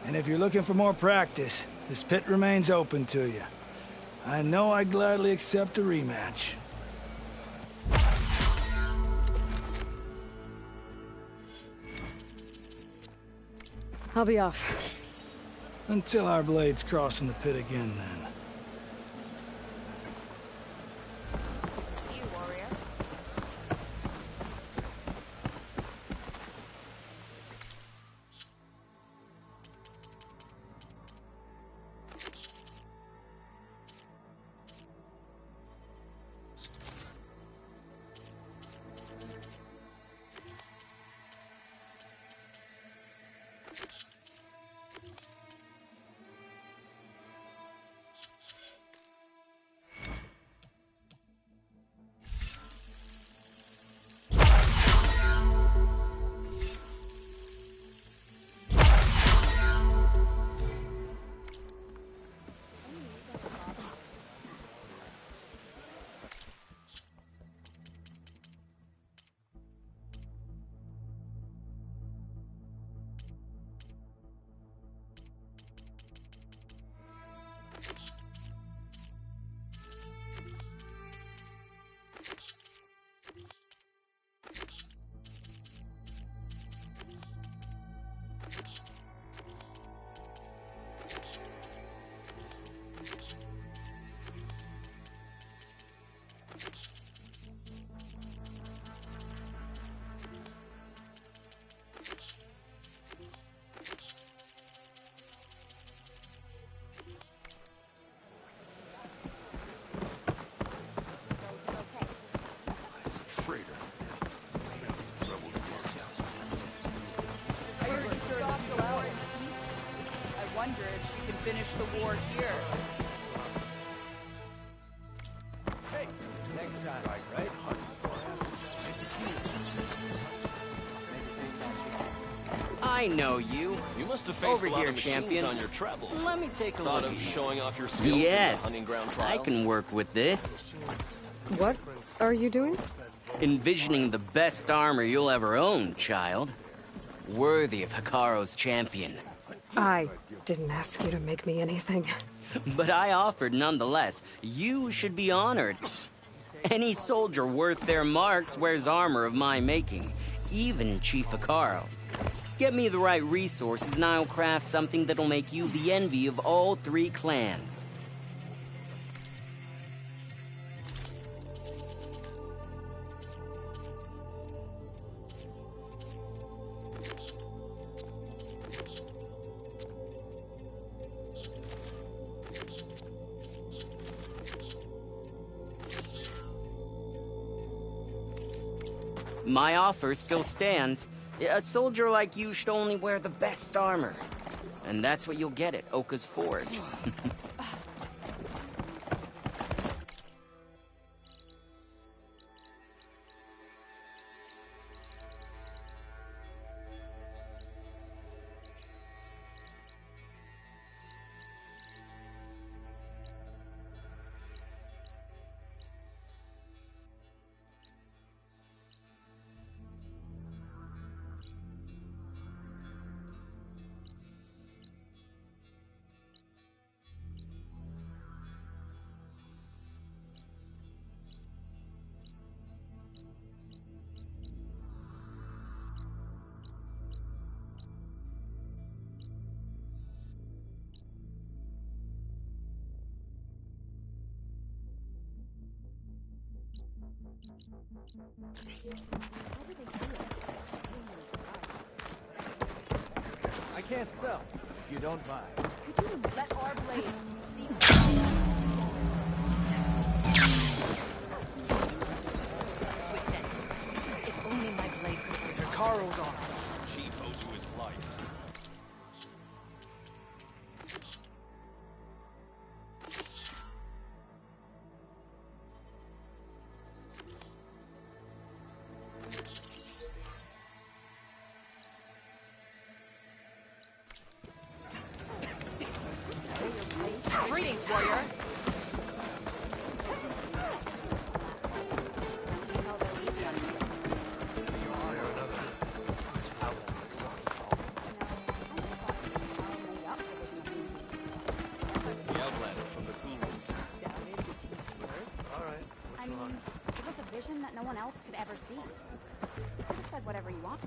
And if you're looking for more practice, this pit remains open to you. I know I'd gladly accept a rematch. I'll be off. Until our blades cross in the pit again, then. finish the war here. Hey, next time. Right? I know you. You must have faced Over a lot here, of machines champion. on your travels. Let me take a Thought look. of showing off your skills in the Yes, hunting ground trials? I can work with this. What are you doing? Envisioning the best armor you'll ever own, child. Worthy of Hikaru's champion. I didn't ask you to make me anything. But I offered nonetheless. You should be honored. Any soldier worth their marks wears armor of my making, even Chief Hikaru. Get me the right resources and I'll craft something that'll make you the envy of all 3 clans. My offer still stands. A soldier like you should only wear the best armor. And that's what you'll get at Oka's Forge. I can't sell, if you don't mind. Could you let our blade switch it? If only my blade could be Hikaru's on. Chief owes you his life. Greetings, warrior. The Outlander from the Cool Room. I mean, it was a vision that no one else could ever see. You could have said whatever you want.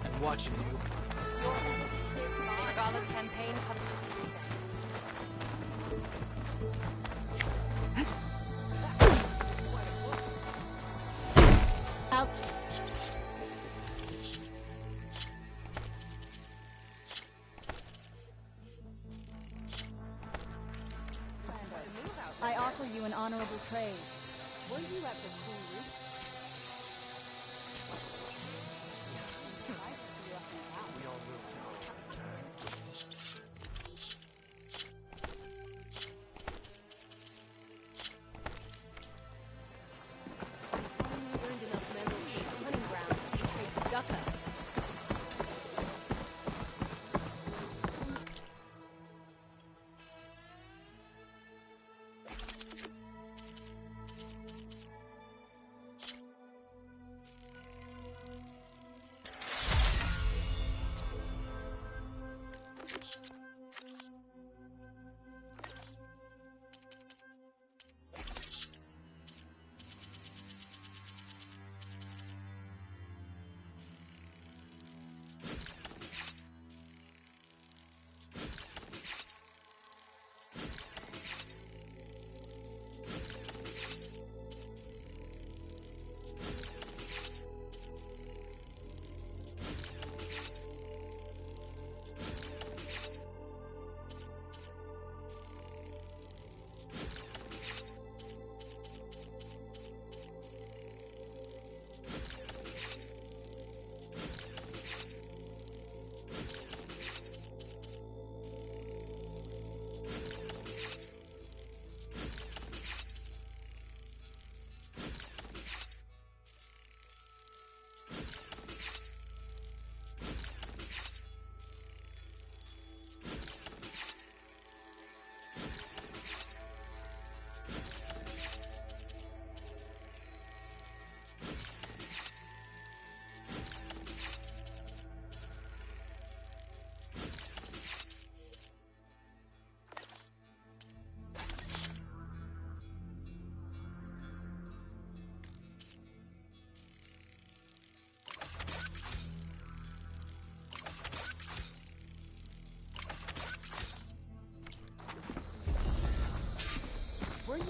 And watching you. The Regardless campaign comes Out. I offer you an honorable trade. Were you at the Cool Room?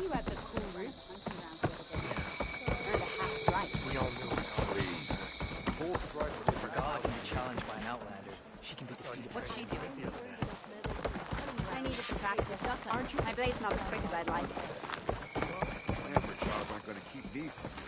you at the cool ranch hunting grounds the other day. Earned a half strike. We all knew it. Please. Full strike. Forgot I can be challenged by an outlander. She can be defeated. What's she doing? I needed to practice. My blade's not as quick as I'd like. Stanford jobs aren't going to keep me from you.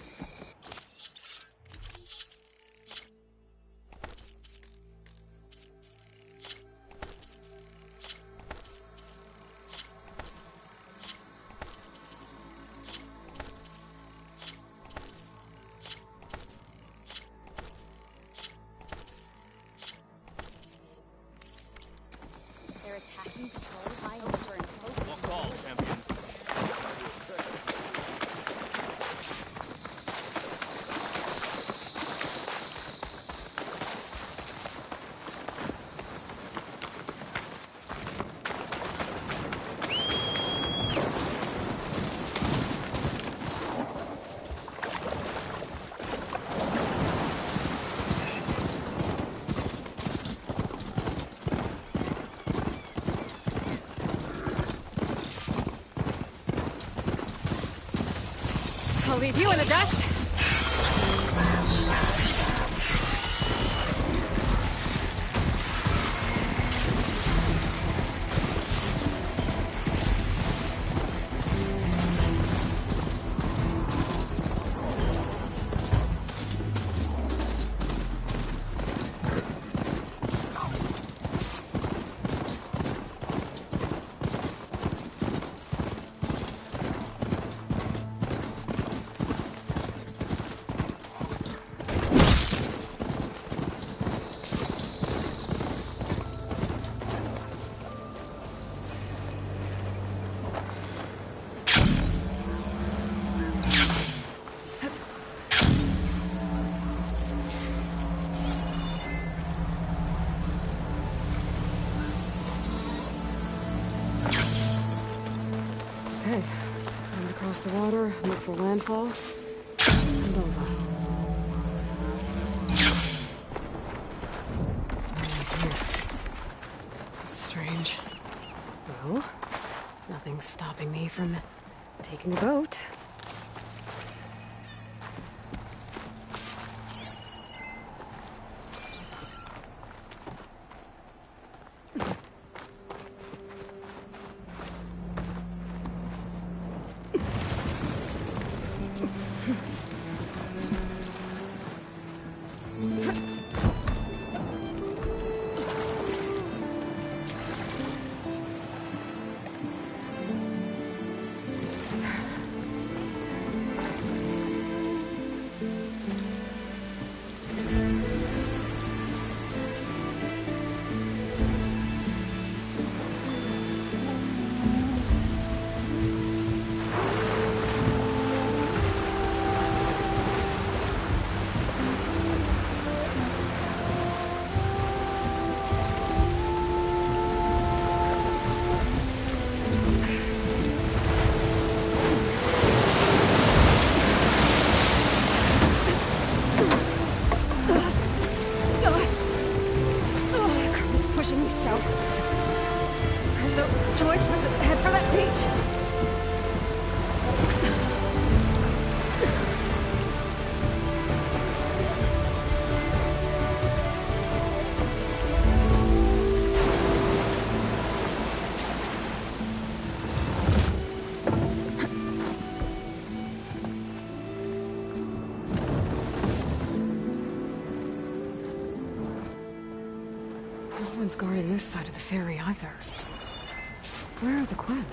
They're attacking patrols by over and close. What call, champion? I'll leave you in the dust. Okay, time to cross the water, look for landfall, and over. Here. That's strange. Well, nothing's stopping me from taking a boat. Pushing me south. There's no choice but to head for that beach. No one's guarding this side of the ferry either. Where are the Quinn?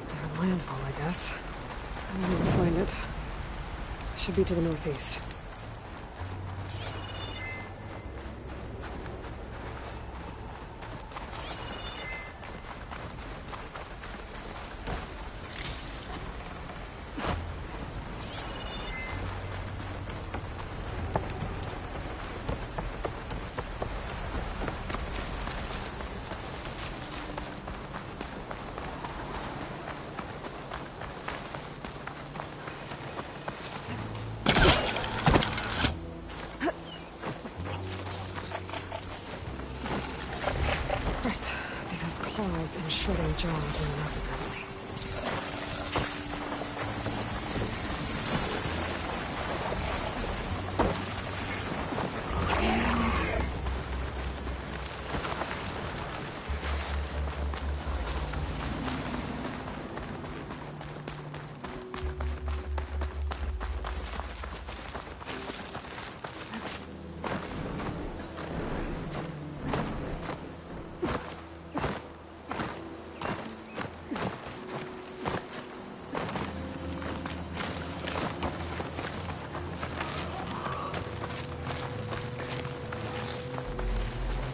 Their landfall, I guess. I don't even find it. Should be to the northeast. Claws and shredding jaws were enough apparently.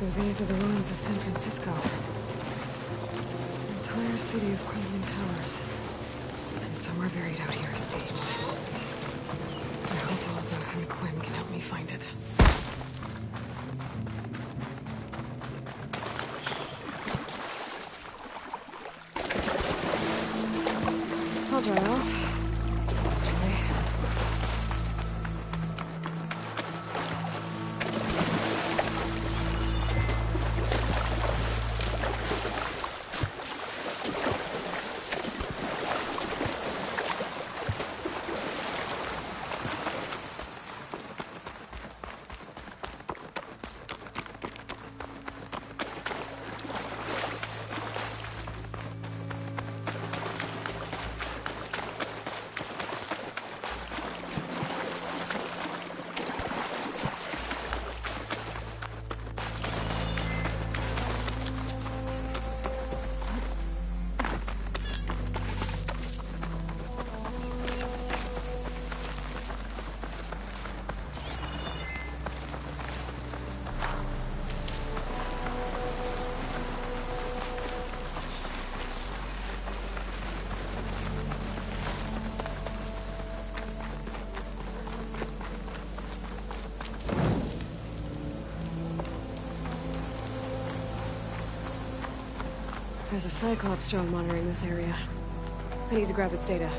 So these are the ruins of San Francisco. An entire city of crumbling towers. And somewhere buried out here is Thebes. I hope Alva and Quinn can help me find it. I'll dry off. Actually. There's a Cyclops drone monitoring this area. I need to grab its data.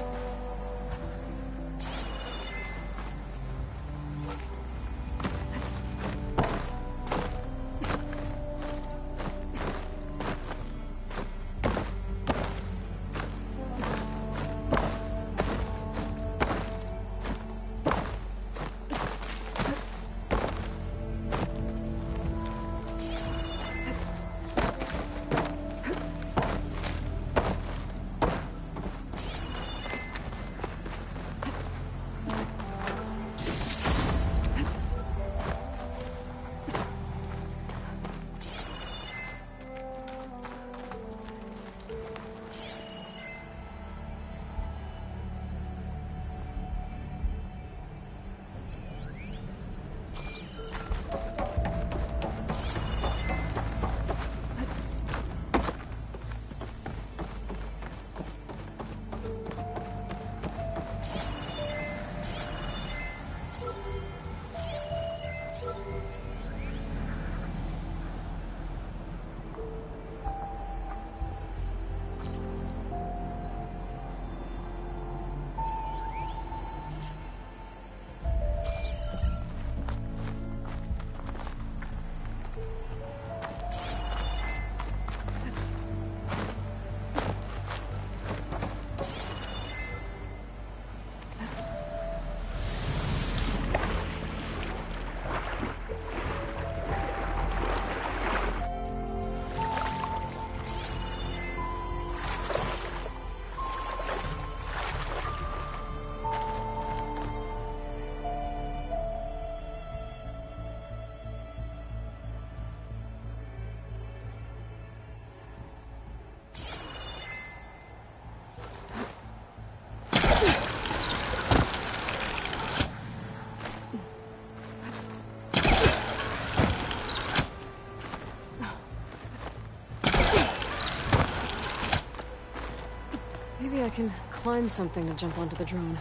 Maybe I can climb something to jump onto the drone.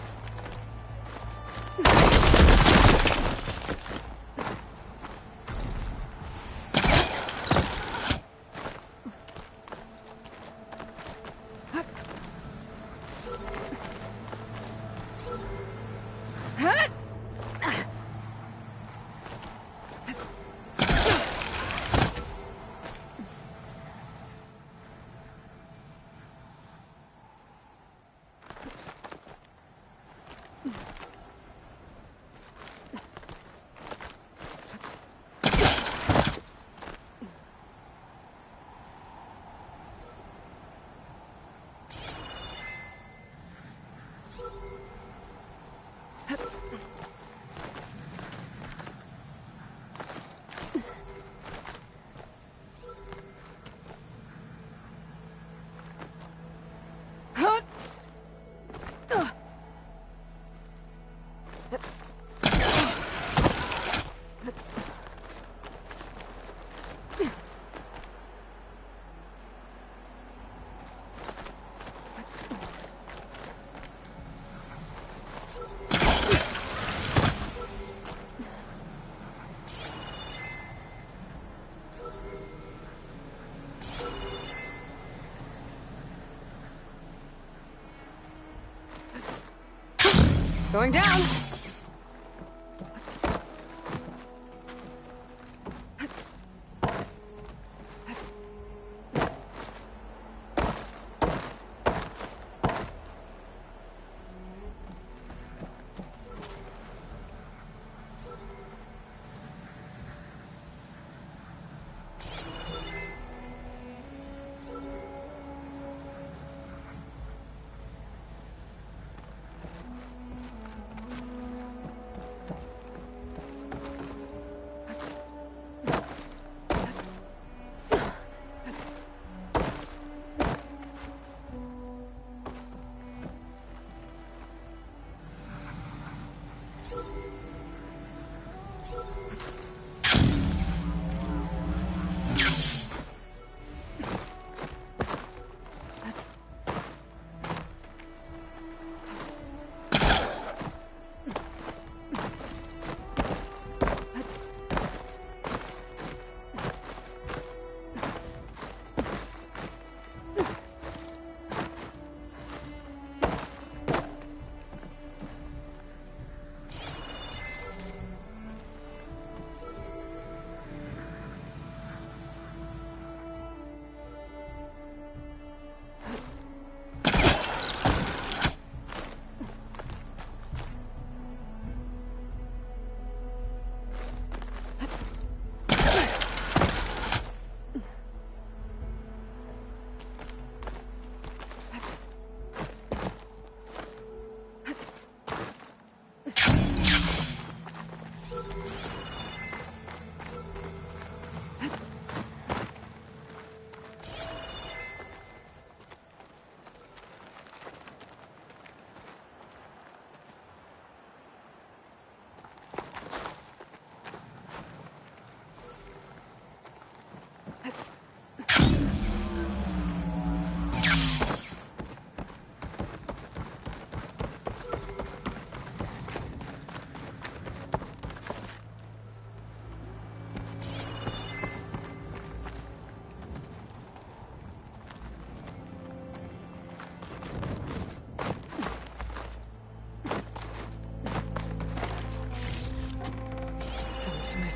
Going down!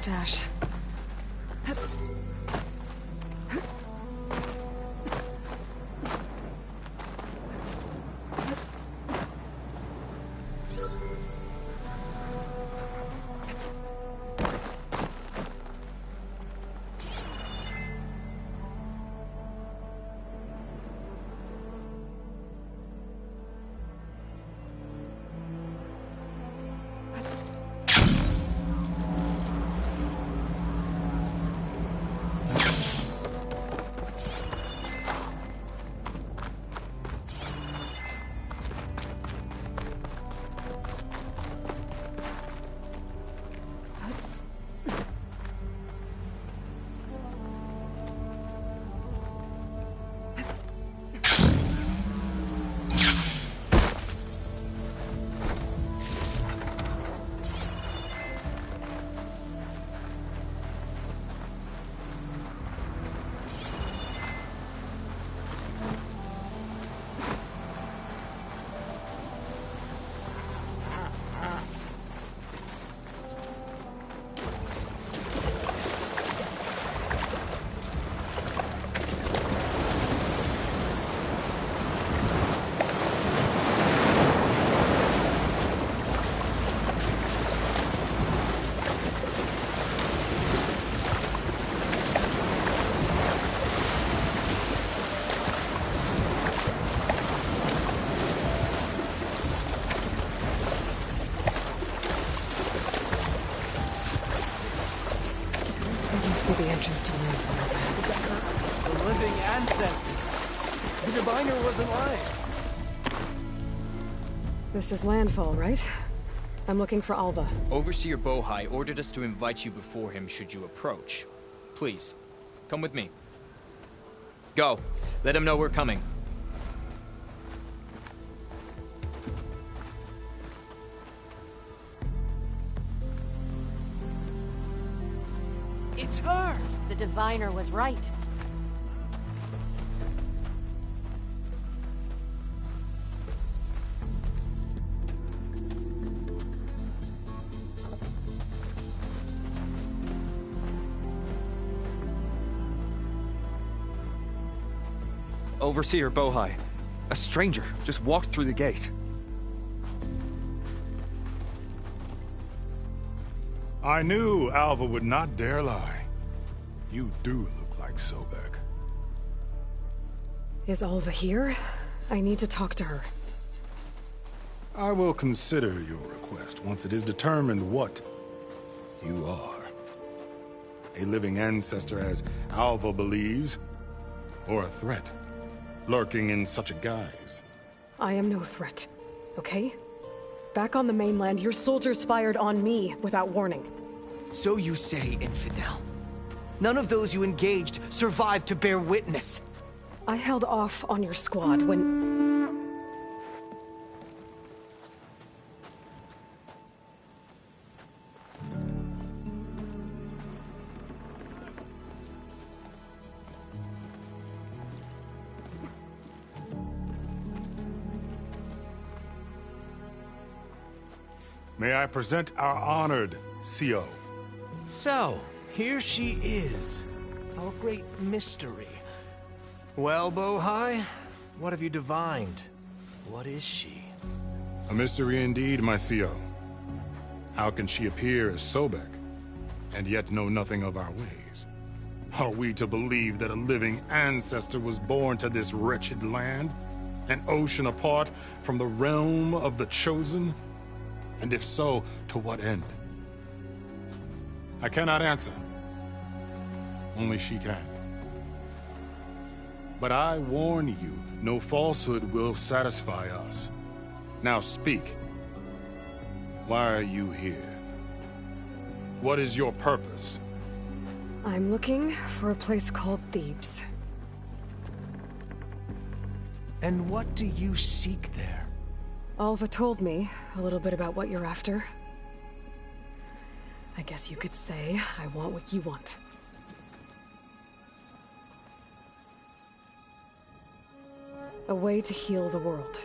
Stash. Must be the entrance to Landfall. The living ancestors. The diviner wasn't lying. This is Landfall, right? I'm looking for Alba. Overseer Bohai ordered us to invite you before him should you approach. Please, come with me. Go. Let him know we're coming. It's her! The diviner was right. Overseer Bohai. A stranger just walked through the gate. I knew Alva would not dare lie. You do look like Sobek. Is Alva here? I need to talk to her. I will consider your request once it is determined what you are. A living ancestor, as Alva believes, or a threat, lurking in such a guise. I am no threat, okay? Back on the mainland, your soldiers fired on me without warning. So you say, infidel. None of those you engaged survived to bear witness. I held off on your squad when... May I present our honored CO? So, here she is. Our great mystery. Well, Bohai, what have you divined? What is she? A mystery indeed, my CO. How can she appear as Sobek, and yet know nothing of our ways? Are we to believe that a living ancestor was born to this wretched land? An ocean apart from the realm of the Chosen? And if so, to what end? I cannot answer. Only she can. But I warn you, no falsehood will satisfy us. Now speak. Why are you here? What is your purpose? I'm looking for a place called Thebes. And what do you seek there? Alva told me a little bit about what you're after. I guess you could say I want what you want. A way to heal the world.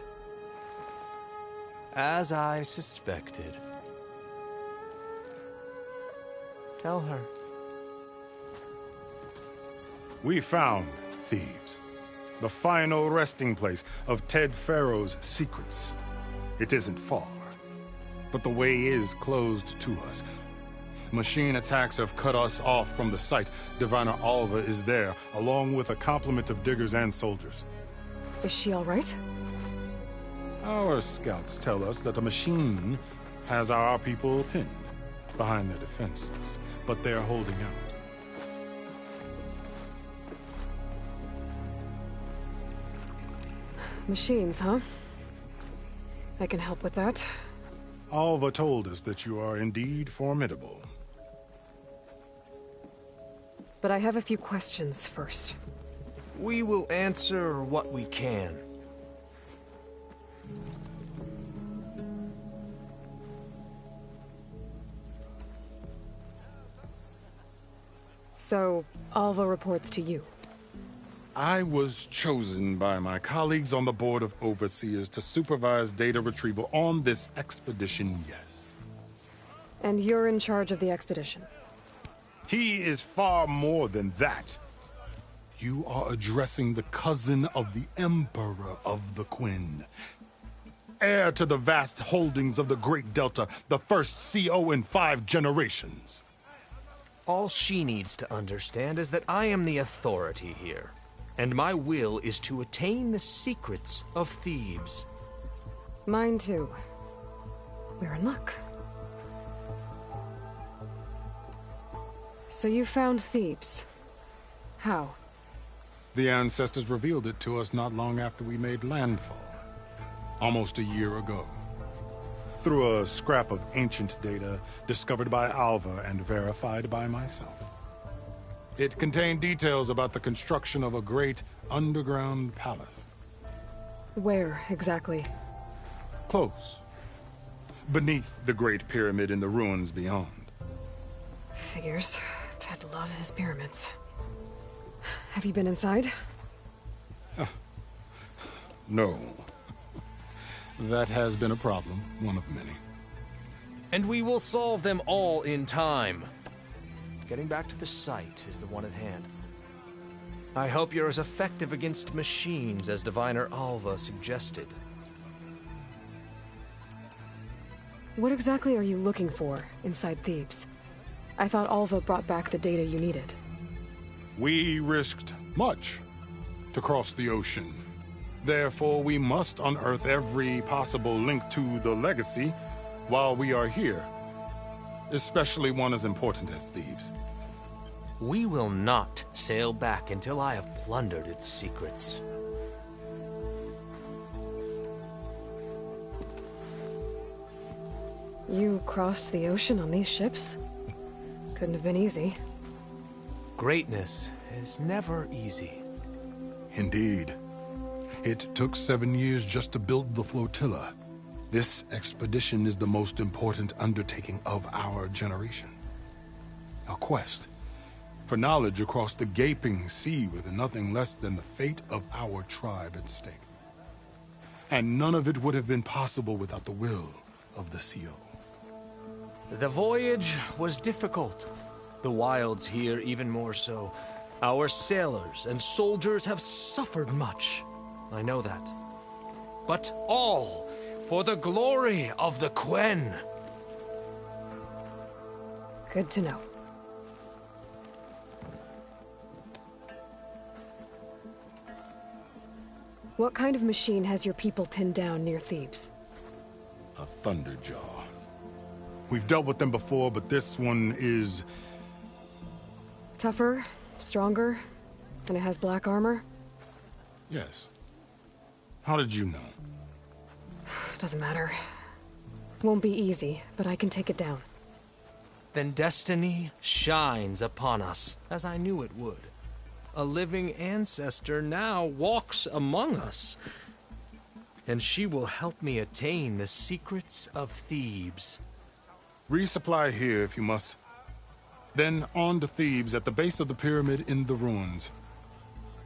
As I suspected. Tell her. We found Thebes, the final resting place of Ted Pharaoh's secrets. It isn't far, but the way is closed to us. Machine attacks have cut us off from the site. Diviner Alva is there, along with a complement of diggers and soldiers. Is she all right? Our scouts tell us that a machine has our people pinned behind their defenses, but they're holding out. Machines, huh? I can help with that. Alva told us that you are indeed formidable. But I have a few questions first. We will answer what we can. So, Alva reports to you. I was chosen by my colleagues on the Board of Overseers to supervise data retrieval on this expedition, yes. And you're in charge of the expedition? He is far more than that. You are addressing the cousin of the Emperor of the Quinn. Heir to the vast holdings of the Great Delta, the first CO in 5 generations. All she needs to understand is that I am the authority here. And my will is to attain the secrets of Thebes. Mine too. We're in luck. So you found Thebes. How? The ancestors revealed it to us not long after we made landfall. Almost a year ago. Through a scrap of ancient data discovered by Alva and verified by myself. It contained details about the construction of a great underground palace. Where, exactly? Close. Beneath the Great Pyramid in the ruins beyond. Figures. Ted loves his pyramids. Have you been inside? No. That has been a problem, one of many. And we will solve them all in time. Getting back to the site is the one at hand. I hope you're as effective against machines as Diviner Alva suggested. What exactly are you looking for inside Thebes? I thought Alva brought back the data you needed. We risked much to cross the ocean. Therefore, we must unearth every possible link to the legacy while we are here, especially one as important as Thebes. We will not sail back until I have plundered its secrets. You crossed the ocean on these ships? Couldn't have been easy. Greatness is never easy. Indeed. It took 7 years just to build the flotilla. This expedition is the most important undertaking of our generation. A quest for knowledge across the gaping sea with nothing less than the fate of our tribe at stake. And none of it would have been possible without the will of the CO. The voyage was difficult. The wilds here even more so. Our sailors and soldiers have suffered much. I know that. But all for the glory of the Quen. Good to know. What kind of machine has your people pinned down near Thebes? A Thunderjaw. We've dealt with them before, but this one is... Tougher, stronger, and it has black armor? Yes. How did you know? Doesn't matter. Won't be easy, but I can take it down. Then destiny shines upon us, as I knew it would. A living ancestor now walks among us. And she will help me attain the secrets of Thebes. Resupply here if you must. Then on to Thebes at the base of the pyramid in the ruins.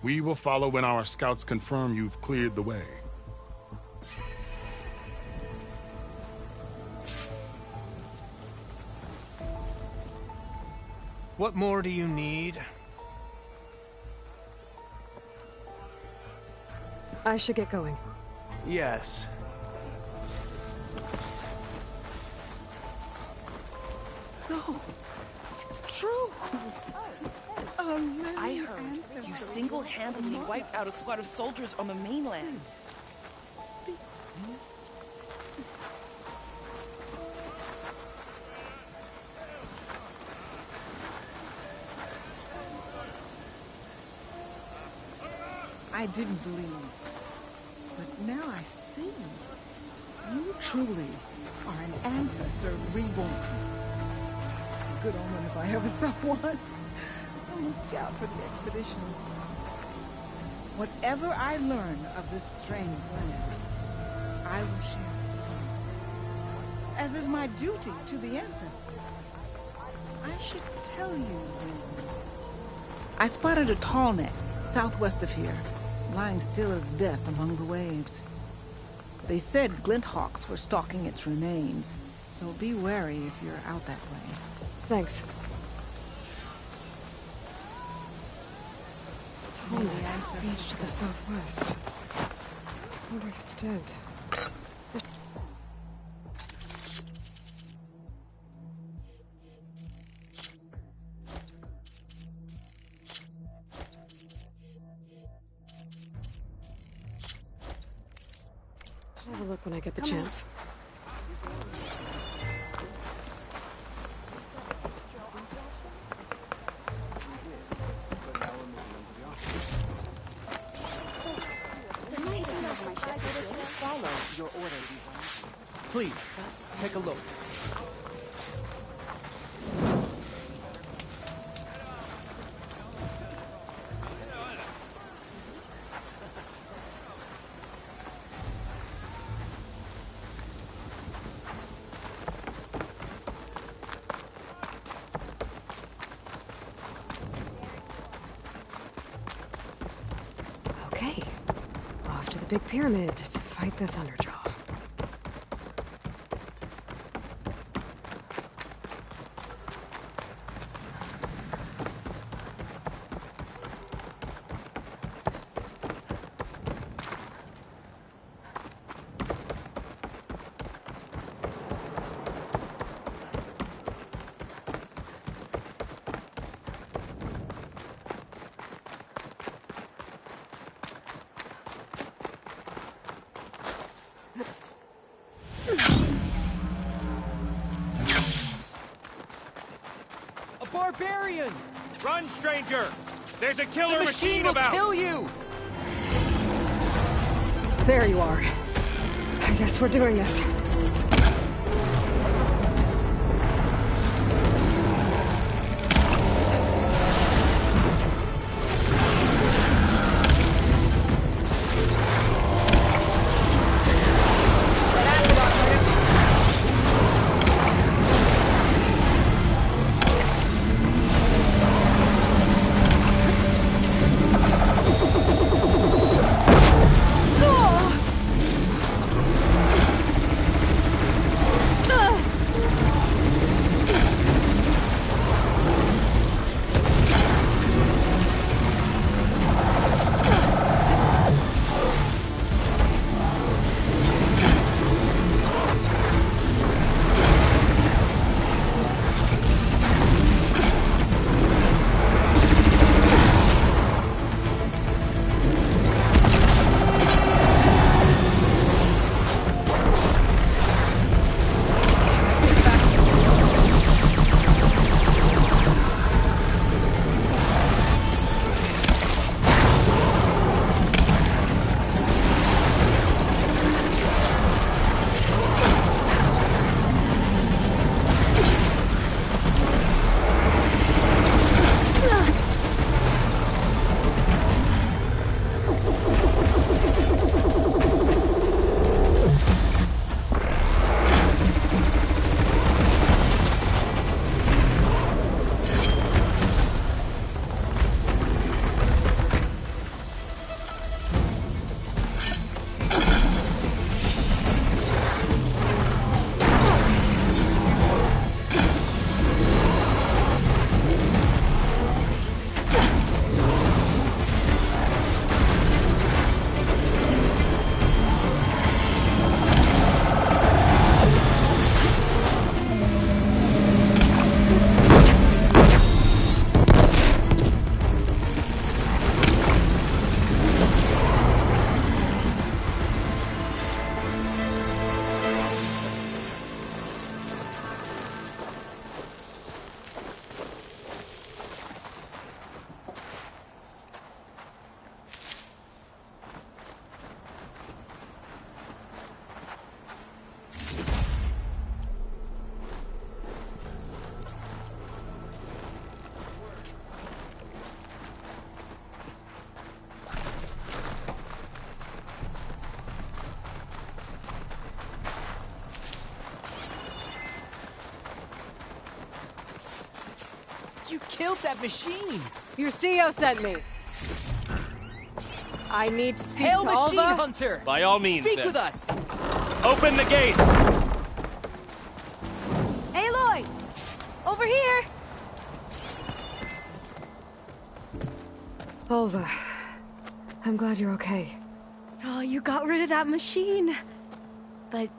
We will follow when our scouts confirm you've cleared the way. What more do you need? I should get going. Yes. No, it's true. I heard you single-handedly wiped out a squad of soldiers on the mainland. I didn't believe, but now I see. You truly are an ancestor reborn. A good omen if I ever saw one. I'm a scout for the expedition. Whatever I learn of this strange land, I will share it. As is my duty to the ancestors. I should tell you. I spotted a tall neck southwest of here, lying still as death among the waves. They said Glinthawks were stalking its remains, so be wary if you're out that way. Thanks. Tallneck, beach to the southwest. I wonder if it's dead. I'll have a look when I get the chance. Follow your orders. Please, take a look. Okay. Off to the big pyramid to fight the Thunderjaw. barbarian! Run, stranger! There's a killer The machine will about! kill you! There you are. I guess we're doing this. You killed that machine! Your CEO sent me. I need to speak Hail to Machine Alva. Hunter! By all means, Speak then. with us! Open the gates! Aloy! Over here! Alva, I'm glad you're okay. Oh, you got rid of that machine. But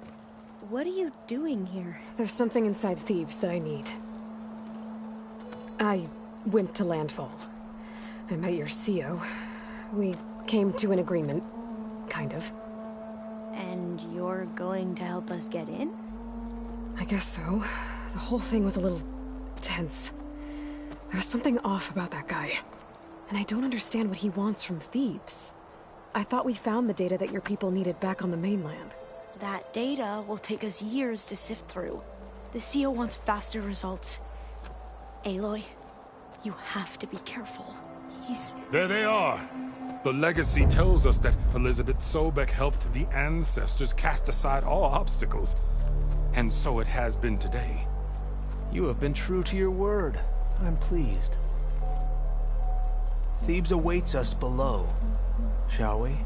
what are you doing here? There's something inside Thebes that I need. I went to landfall. I met your CEO. We came to an agreement, kind of. And you're going to help us get in? I guess so. The whole thing was a little tense. There was something off about that guy. And I don't understand what he wants from Thebes. I thought we found the data that your people needed back on the mainland. That data will take us years to sift through. The CEO wants faster results. Aloy, you have to be careful. He's... There they are. The legacy tells us that Elizabeth Sobek helped the ancestors cast aside all obstacles. And so it has been today. You have been true to your word. I'm pleased. Thebes awaits us below, shall we?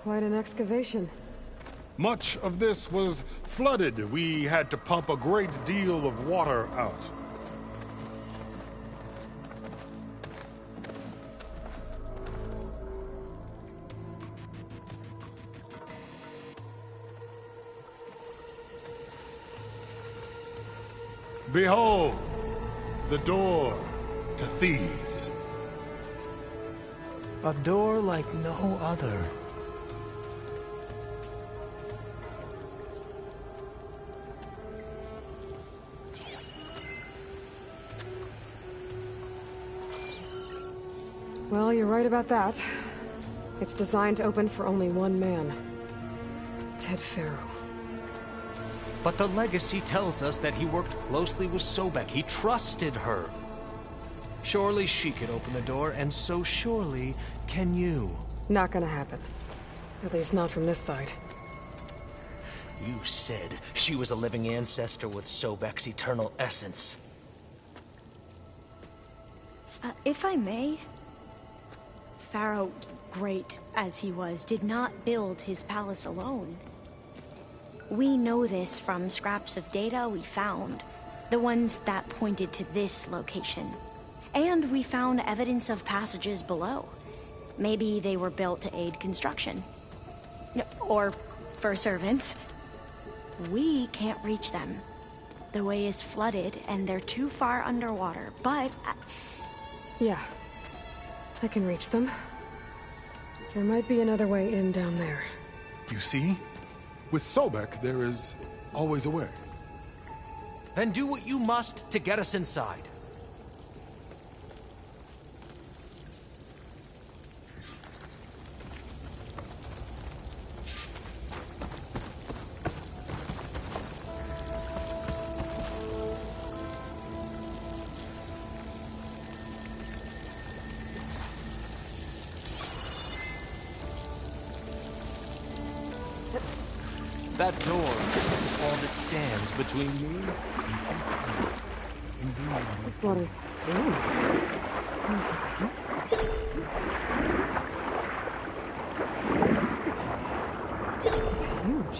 Quite an excavation. Much of this was flooded. We had to pump a great deal of water out. Behold, the door to Thebes. A door like no other. Well, you're right about that. It's designed to open for only one man. Ted Farrow. But the legacy tells us that he worked closely with Sobek. He trusted her. Surely she could open the door, and so surely can you. Not gonna happen. At least not from this side. You said she was a living ancestor with Sobek's eternal essence. If I may, Pharaoh, great as he was, did not build his palace alone. We know this from scraps of data we found, the ones that pointed to this location. And we found evidence of passages below. Maybe they were built to aid construction. Or for servants. We can't reach them. The way is flooded and they're too far underwater, but... Yeah. I can reach them. There might be another way in down there. You see? With Sobek, there is always a way. Then do what you must to get us inside. That door is all that stands between me and you. This water's warm. Smells like desert. It's huge.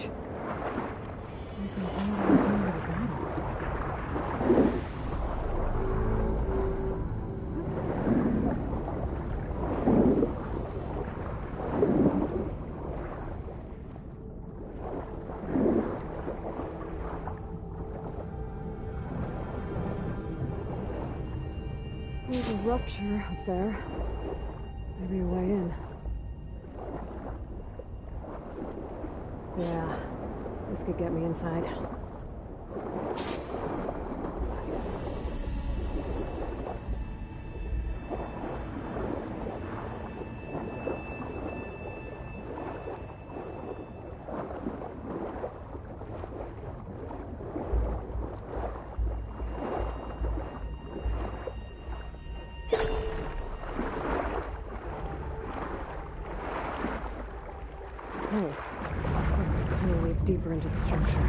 It goes all the way down to the bottom. There's a rupture up there. Maybe a way in. Yeah, this could get me inside. Oh, looks like this tunnel leads deeper into the structure.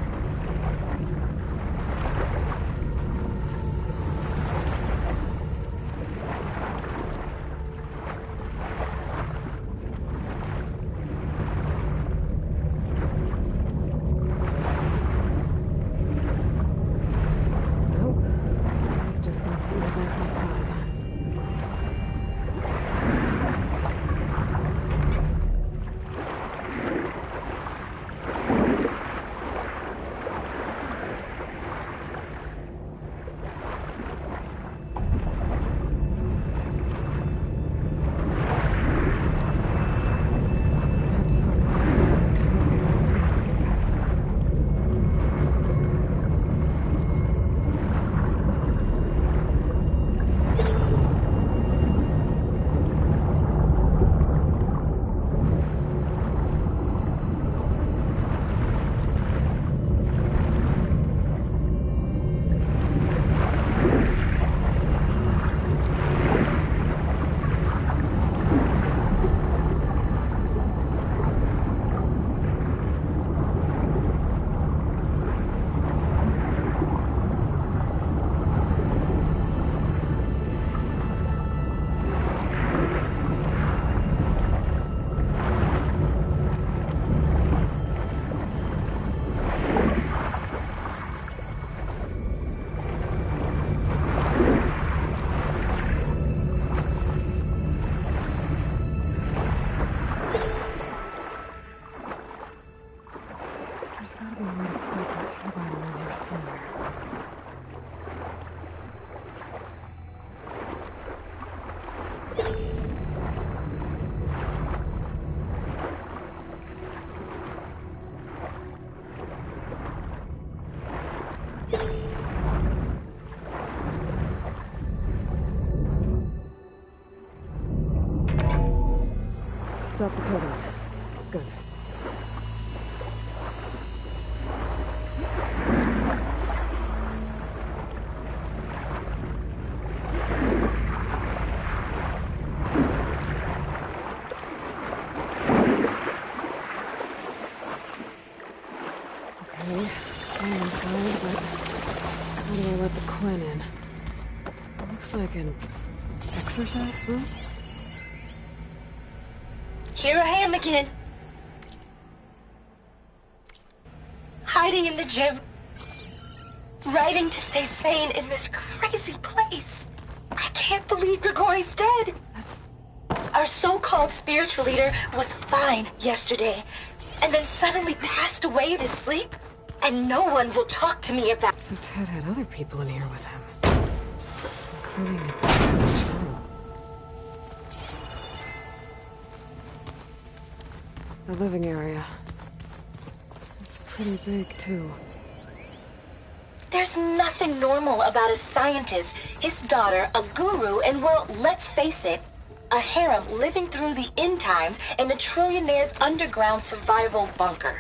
Nope. This is just gonna take me back inside. There's gotta be a way to stop that turbine around here somewhere. got the turtle. Good. Okay, I'm inside, but how do I let the Quinn in? Looks like an exercise room? Here I am again. Hiding in the gym. Writing to stay sane in this crazy place. I can't believe Grigori's dead. Our so-called spiritual leader was fine yesterday, and then suddenly passed away in his sleep, and no one will talk to me about— So Ted had other people in here with him, including a teenage girl. The living area. It's pretty big, too. There's nothing normal about a scientist, his daughter, a guru, and well, let's face it, a harem living through the end times in a trillionaire's underground survival bunker.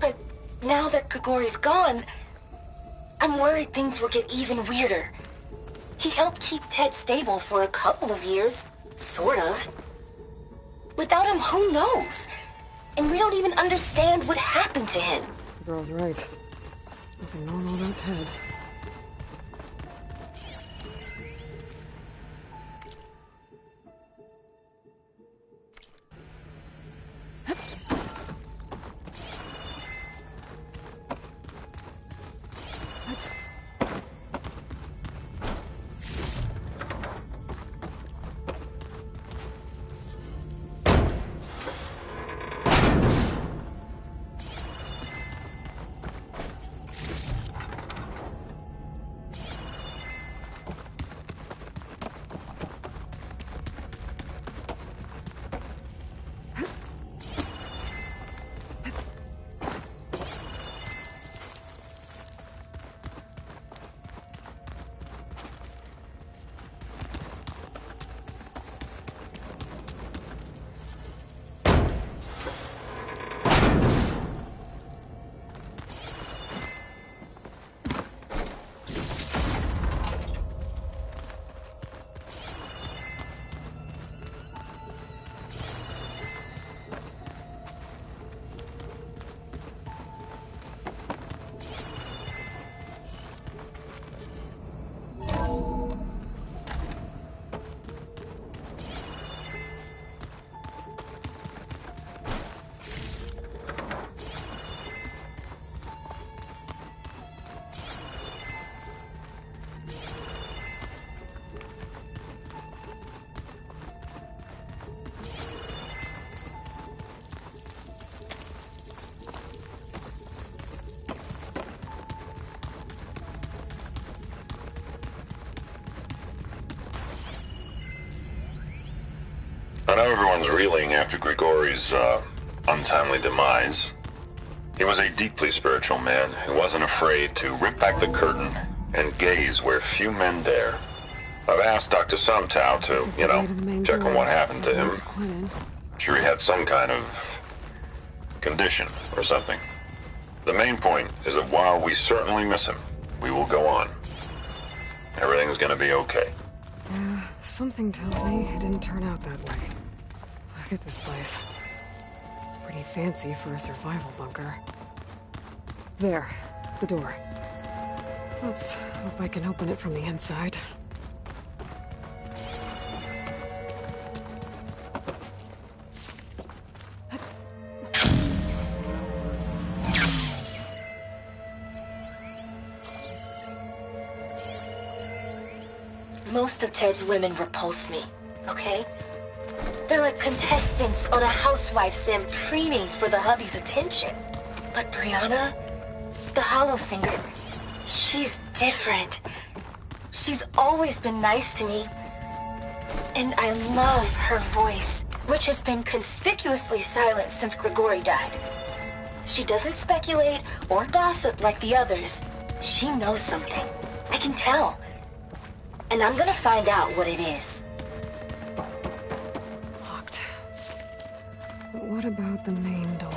But now that Grigori's gone, I'm worried things will get even weirder. He helped keep Ted stable for a couple of years, sort of. Without him, who knows? And we don't even understand what happened to him. The girl's right. Nothing normal about Ted. I know everyone's reeling after Grigori's, untimely demise. He was a deeply spiritual man who wasn't afraid to rip back the curtain and gaze where few men dare. I've asked Dr. Sumtow to, check on what happened to him. I'm sure he had some kind of condition or something. The main point is that while we certainly miss him, we will go on. Everything's gonna be okay. Yeah, something tells me it didn't turn out that way. Look at this place. It's pretty fancy for a survival bunker. There, the door. Let's hope I can open it from the inside. Most of Ted's women repulse me, okay? They're like contestants on a housewife sim preening for the hubby's attention. But Brianna, the hollow singer, she's different. She's always been nice to me. And I love her voice, which has been conspicuously silent since Grigori died. She doesn't speculate or gossip like the others. She knows something. I can tell. And I'm gonna find out what it is. Locked. What about the main door?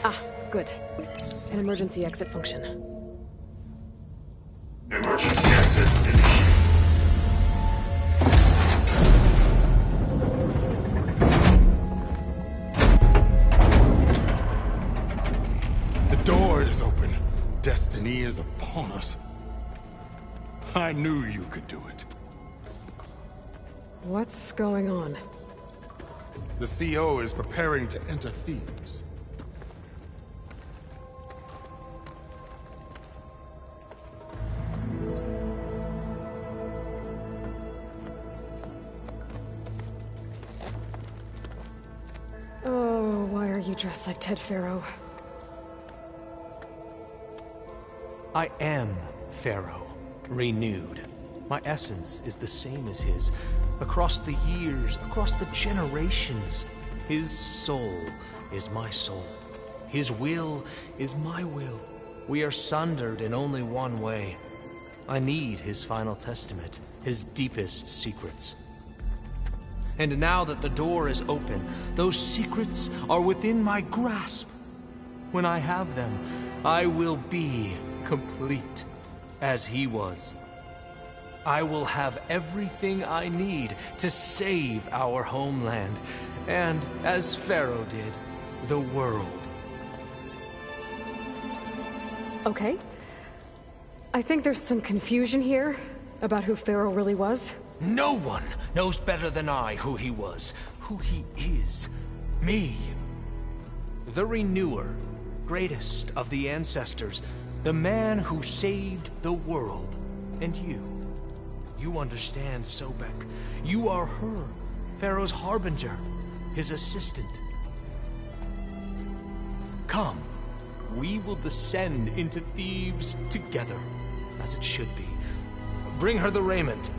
Ah, good. An emergency exit function. Emergency exit initiated. The door is open. Destiny is upon us. I knew you could do it. What's going on? The CO is preparing to enter Thebes. Oh, why are you dressed like Ted Pharaoh? I am Pharaoh, renewed. My essence is the same as his. Across the years, across the generations, his soul is my soul. His will is my will. We are sundered in only one way. I need his final testament, his deepest secrets. And now that the door is open, those secrets are within my grasp. When I have them, I will be complete, as he was. I will have everything I need to save our homeland, and, as Pharaoh did, the world. Okay. I think there's some confusion here about who Pharaoh really was. No one knows better than I who he was, who he is. Me. The Renewer, greatest of the ancestors, the man who saved the world. And you. You understand, Sobek. You are her, Pharaoh's harbinger, his assistant. Come, we will descend into Thebes together, as it should be. Bring her the raiment.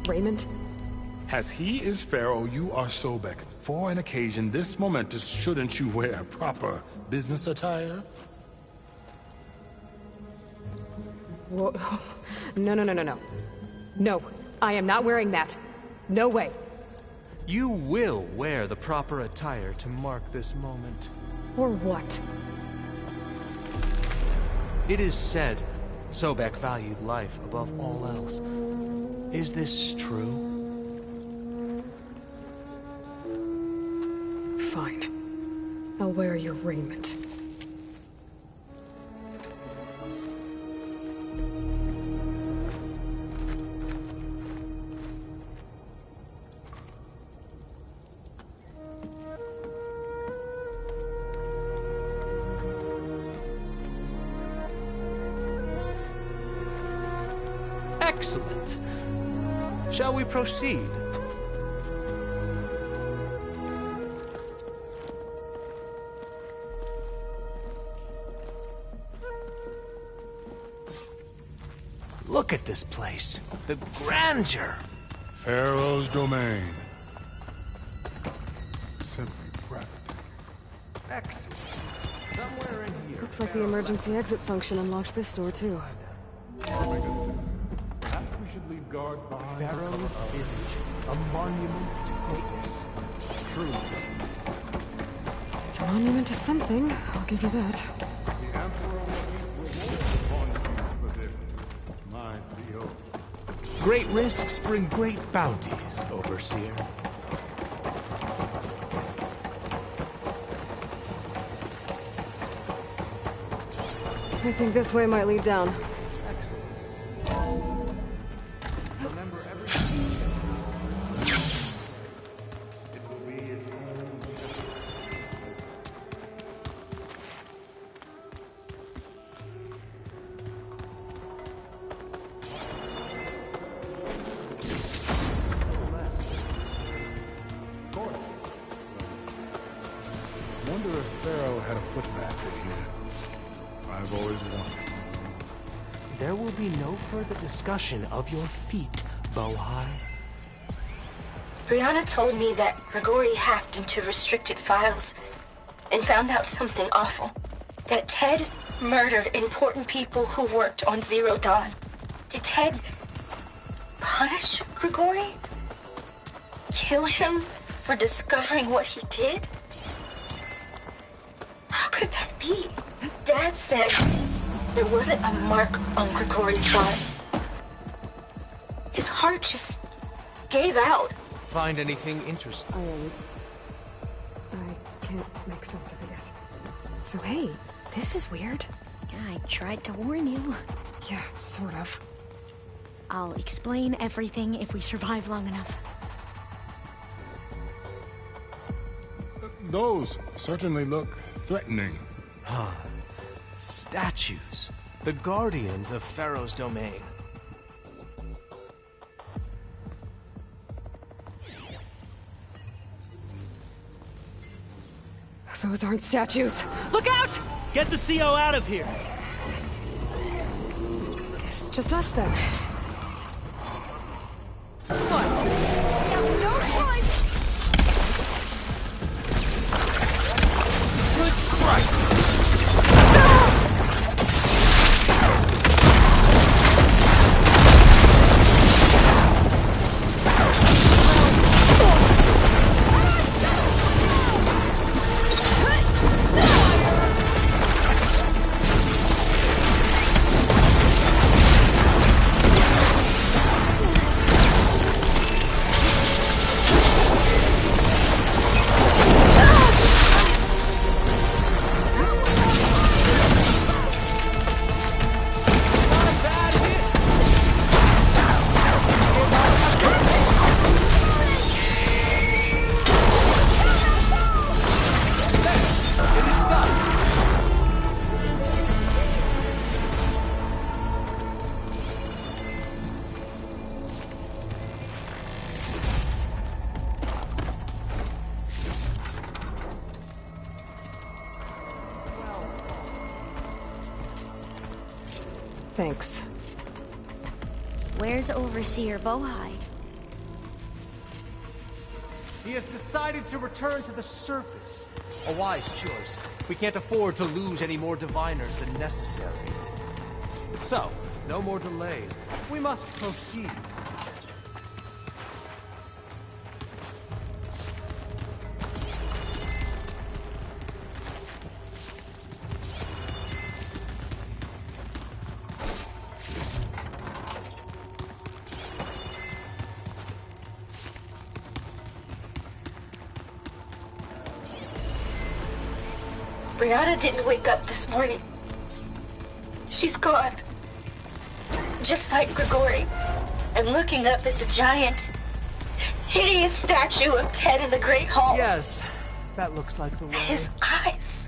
Raiment? As he is Pharaoh, you are Sobek. For an occasion this momentous, shouldn't you wear proper business attire? Whoa. No. No, I am not wearing that. No way. You will wear the proper attire to mark this moment. Or what? It is said Sobek valued life above all else. Is this true? Fine. I'll wear your raiment. Excellent. Shall we proceed? Look at this place. The grandeur. Pharaoh's domain. Simply breath. Excellent. Somewhere in here. Looks like the emergency exit function unlocked this door too. Perhaps we should leave guards behind. Pharaoh's visage, a monument to greatness. Truly. It's a monument to something, I'll give you that. The Emperor will reward upon you for this, my CO. Great risks bring great bounties, Overseer. I think this way might lead down. Remember everything. It will be its own. Wonder if Pharaoh had a footpath in here. I've always wondered. There will be no further discussion of your feet, Bohai. Brianna told me that Grigori hacked into restricted files and found out something awful. That Ted murdered important people who worked on Zero Dawn. Did Ted punish Grigori? Kill him for discovering what he did? How could that be? Dad said there wasn't a mark on Grigori's body. His heart just gave out. Find anything interesting? I can't make sense of it yet. So hey, this is weird. Yeah, I tried to warn you. Yeah, sort of. I'll explain everything if we survive long enough. Those certainly look threatening. Huh. Statues. The guardians of Pharaoh's domain. Those aren't statues. Look out! Get the CO out of here! Guess it's just us then. What? We have no choice! Good strike! Thanks. Where's Overseer Bohai? He has decided to return to the surface. A wise choice. We can't afford to lose any more diviners than necessary. So, no more delays. We must proceed. Brianna didn't wake up this morning. She's gone. Just like Grigori. I'm looking up at the giant, hideous statue of Ted in the Great Hall. Yes, that looks like the way. His eyes.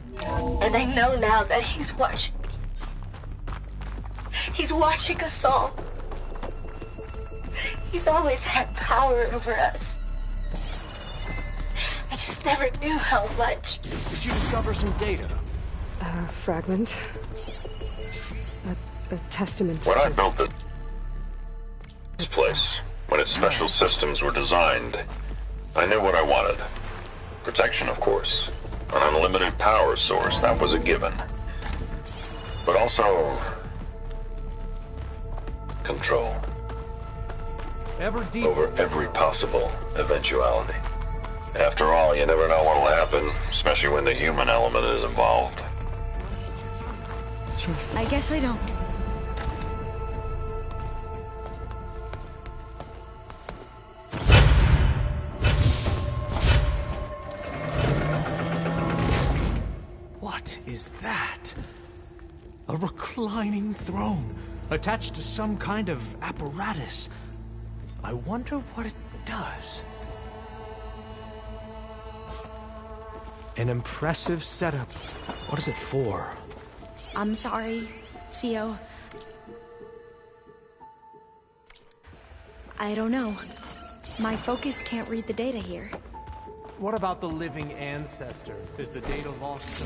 And I know now that he's watching me. He's watching us all. He's always had power over us. I just never knew how much. Did you discover some data? A fragment. A testament When to... I built this place, when its special systems were designed, I knew what I wanted. Protection, of course. An unlimited power source, that was a given. But also... control. Ever deeper. Over every possible eventuality. After all, you never know what'll happen, especially when the human element is involved. I guess I don't. What is that? A reclining throne, attached to some kind of apparatus. I wonder what it does. An impressive setup. What is it for? I'm sorry, CO. I don't know. My focus can't read the data here. What about the living ancestor? Is the data lost?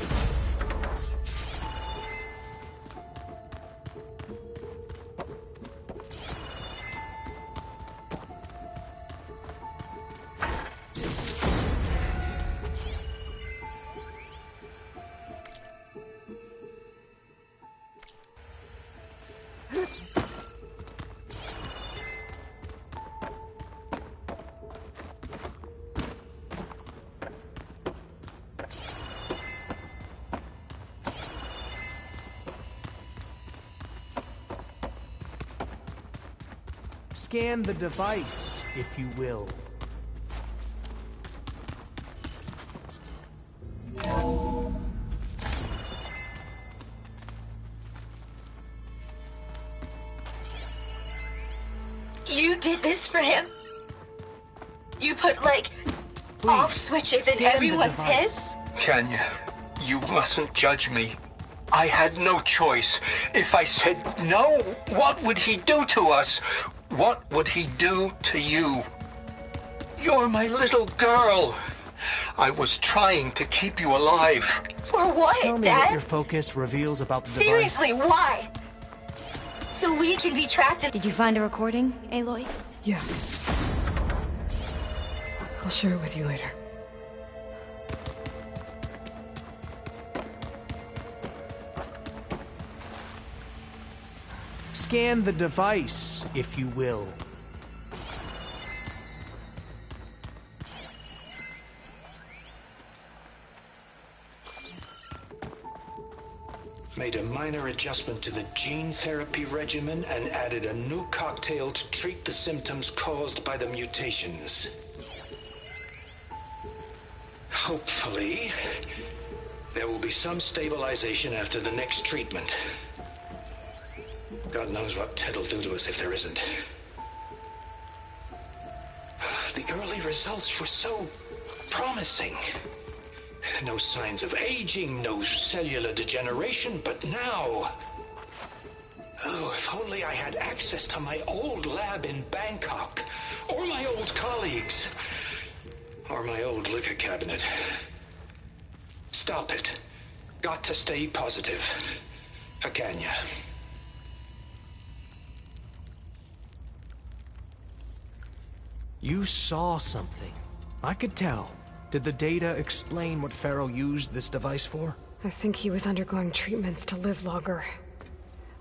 Scan the device, if you will. You did this for him? You put, like, off switches in everyone's heads? Kenya, you mustn't judge me. I had no choice. If I said no, what would he do to us? What would he do to you? You're my little girl. I was trying to keep you alive. For what, Tell me Dad? what your focus reveals about the device. Seriously, why? So we can be trapped in— Did you find a recording, Aloy? Yeah. I'll share it with you later. Scan the device, if you will. Made a minor adjustment to the gene therapy regimen and added a new cocktail to treat the symptoms caused by the mutations. Hopefully, there will be some stabilization after the next treatment. God knows what Ted will do to us if there isn't. The early results were so promising. No signs of aging, no cellular degeneration, but now... Oh, if only I had access to my old lab in Bangkok, or my old colleagues, or my old liquor cabinet. Stop it. Got to stay positive. For Kenya. You saw something. I could tell. Did the data explain what Pharaoh used this device for? I think he was undergoing treatments to live longer.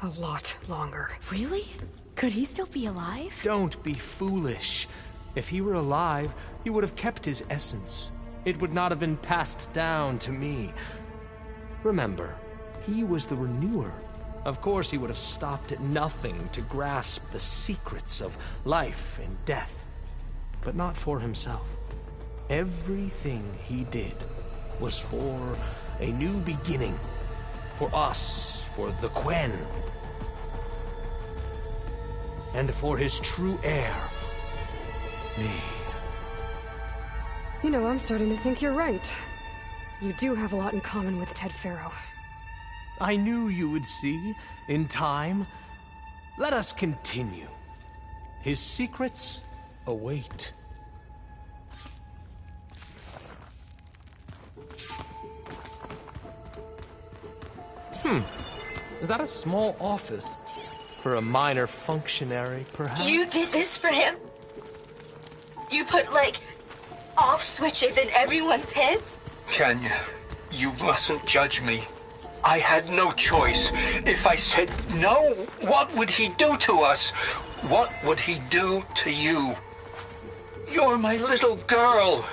A lot longer. Really? Could he still be alive? Don't be foolish. If he were alive, he would have kept his essence. It would not have been passed down to me. Remember, he was the renewer. Of course he would have stopped at nothing to grasp the secrets of life and death. But not for himself. Everything he did was for a new beginning. For us, for the Quen. And for his true heir, me. You know, I'm starting to think you're right. You do have a lot in common with Ted Pharaoh. I knew you would see, in time. Let us continue. His secrets await. Is that a small office? For a minor functionary, perhaps? You did this for him? You put, like, off switches in everyone's heads? Kenya, you mustn't judge me. I had no choice. If I said no, what would he do to us? What would he do to you? You're my little girl.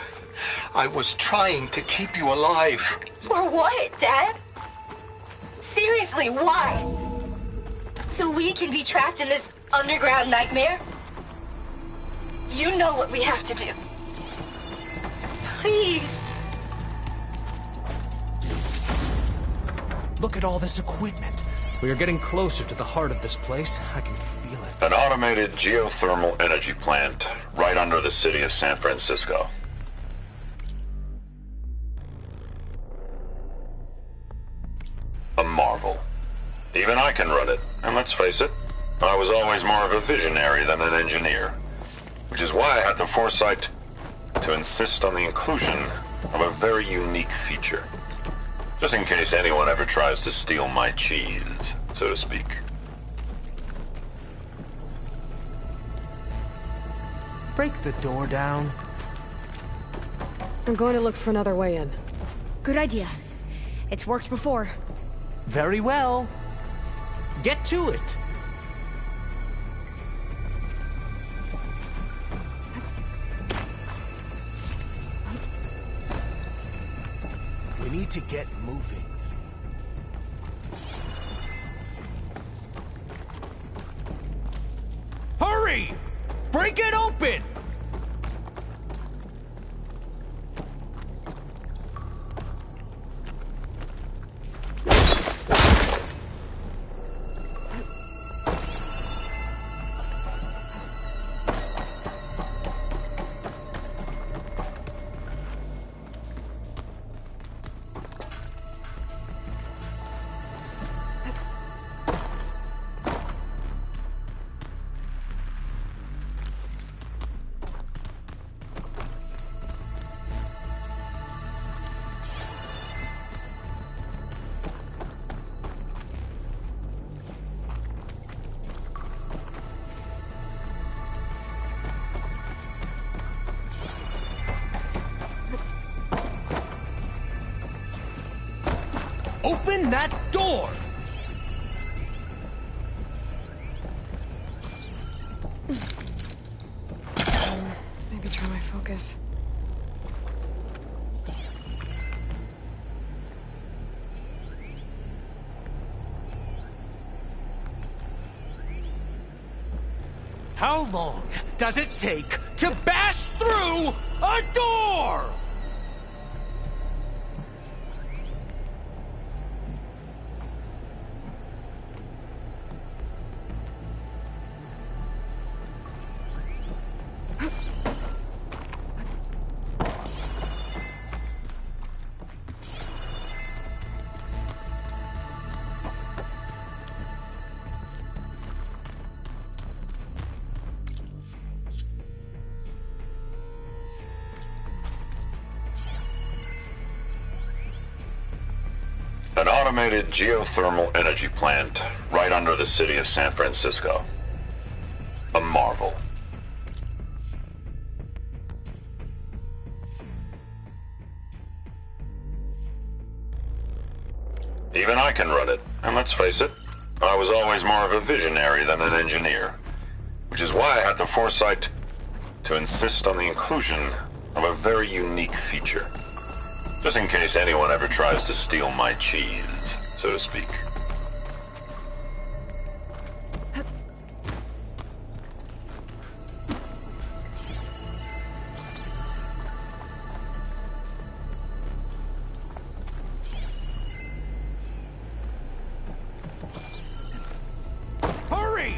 I was trying to keep you alive. For what, Dad? Seriously, why? So we can be trapped in this underground nightmare? You know what we have to do. Please. Look at all this equipment. We are getting closer to the heart of this place. I can feel it. An automated geothermal energy plant right under the city of San Francisco. A marvel. Even I can run it, and let's face it, I was always more of a visionary than an engineer. Which is why I had the foresight to insist on the inclusion of a very unique feature. Just in case anyone ever tries to steal my cheese, so to speak. Break the door down. I'm going to look for another way in. Good idea. It's worked before. Very well. Get to it. We need to get moving. Hurry! Break it open! Open that door! Maybe try my focus. How long does it take to bash through a door? An automated geothermal energy plant right under the city of San Francisco. A marvel. Even I can run it, and let's face it, I was always more of a visionary than an engineer, which is why I had the foresight to insist on the inclusion of a very unique feature. Just in case anyone ever tries to steal my cheese, so to speak. Hurry!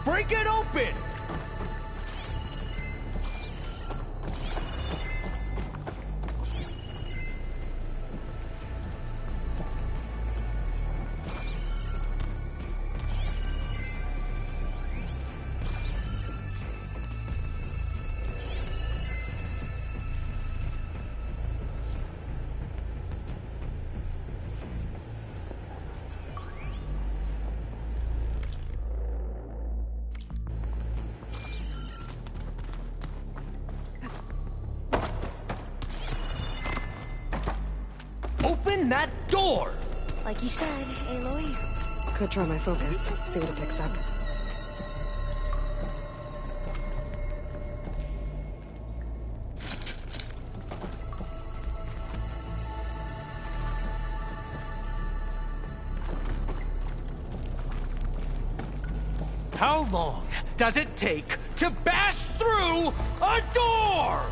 Break it open! Open that door! Like you said, Aloy. Could try my focus, see what it picks up. How long does it take to bash through a door?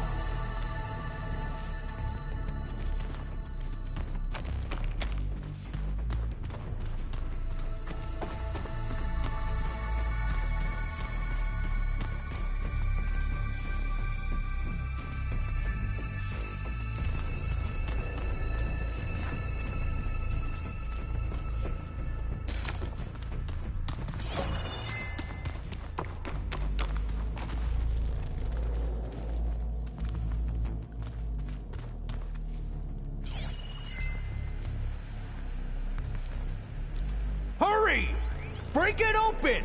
Hurry! Break it open!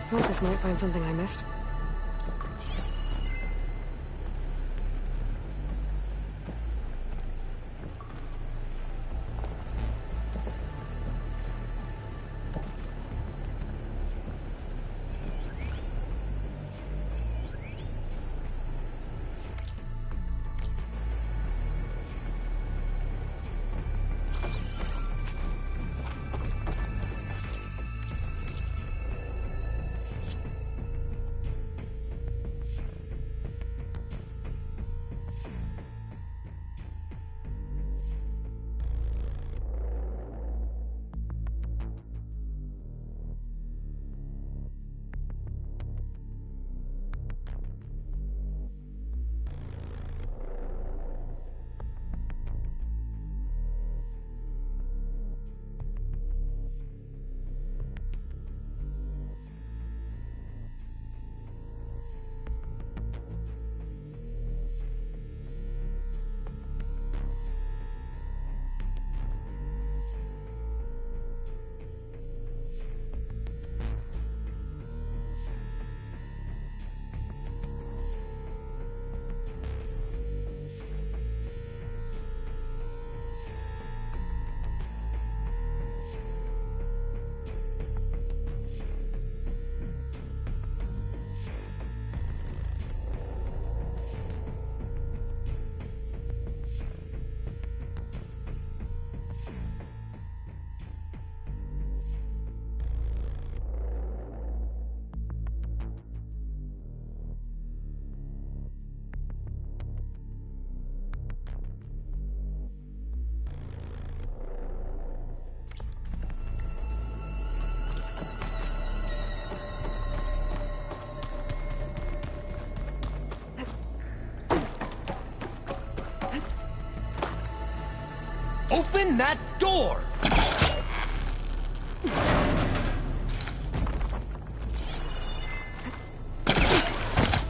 Focus might find something I missed. Open that door!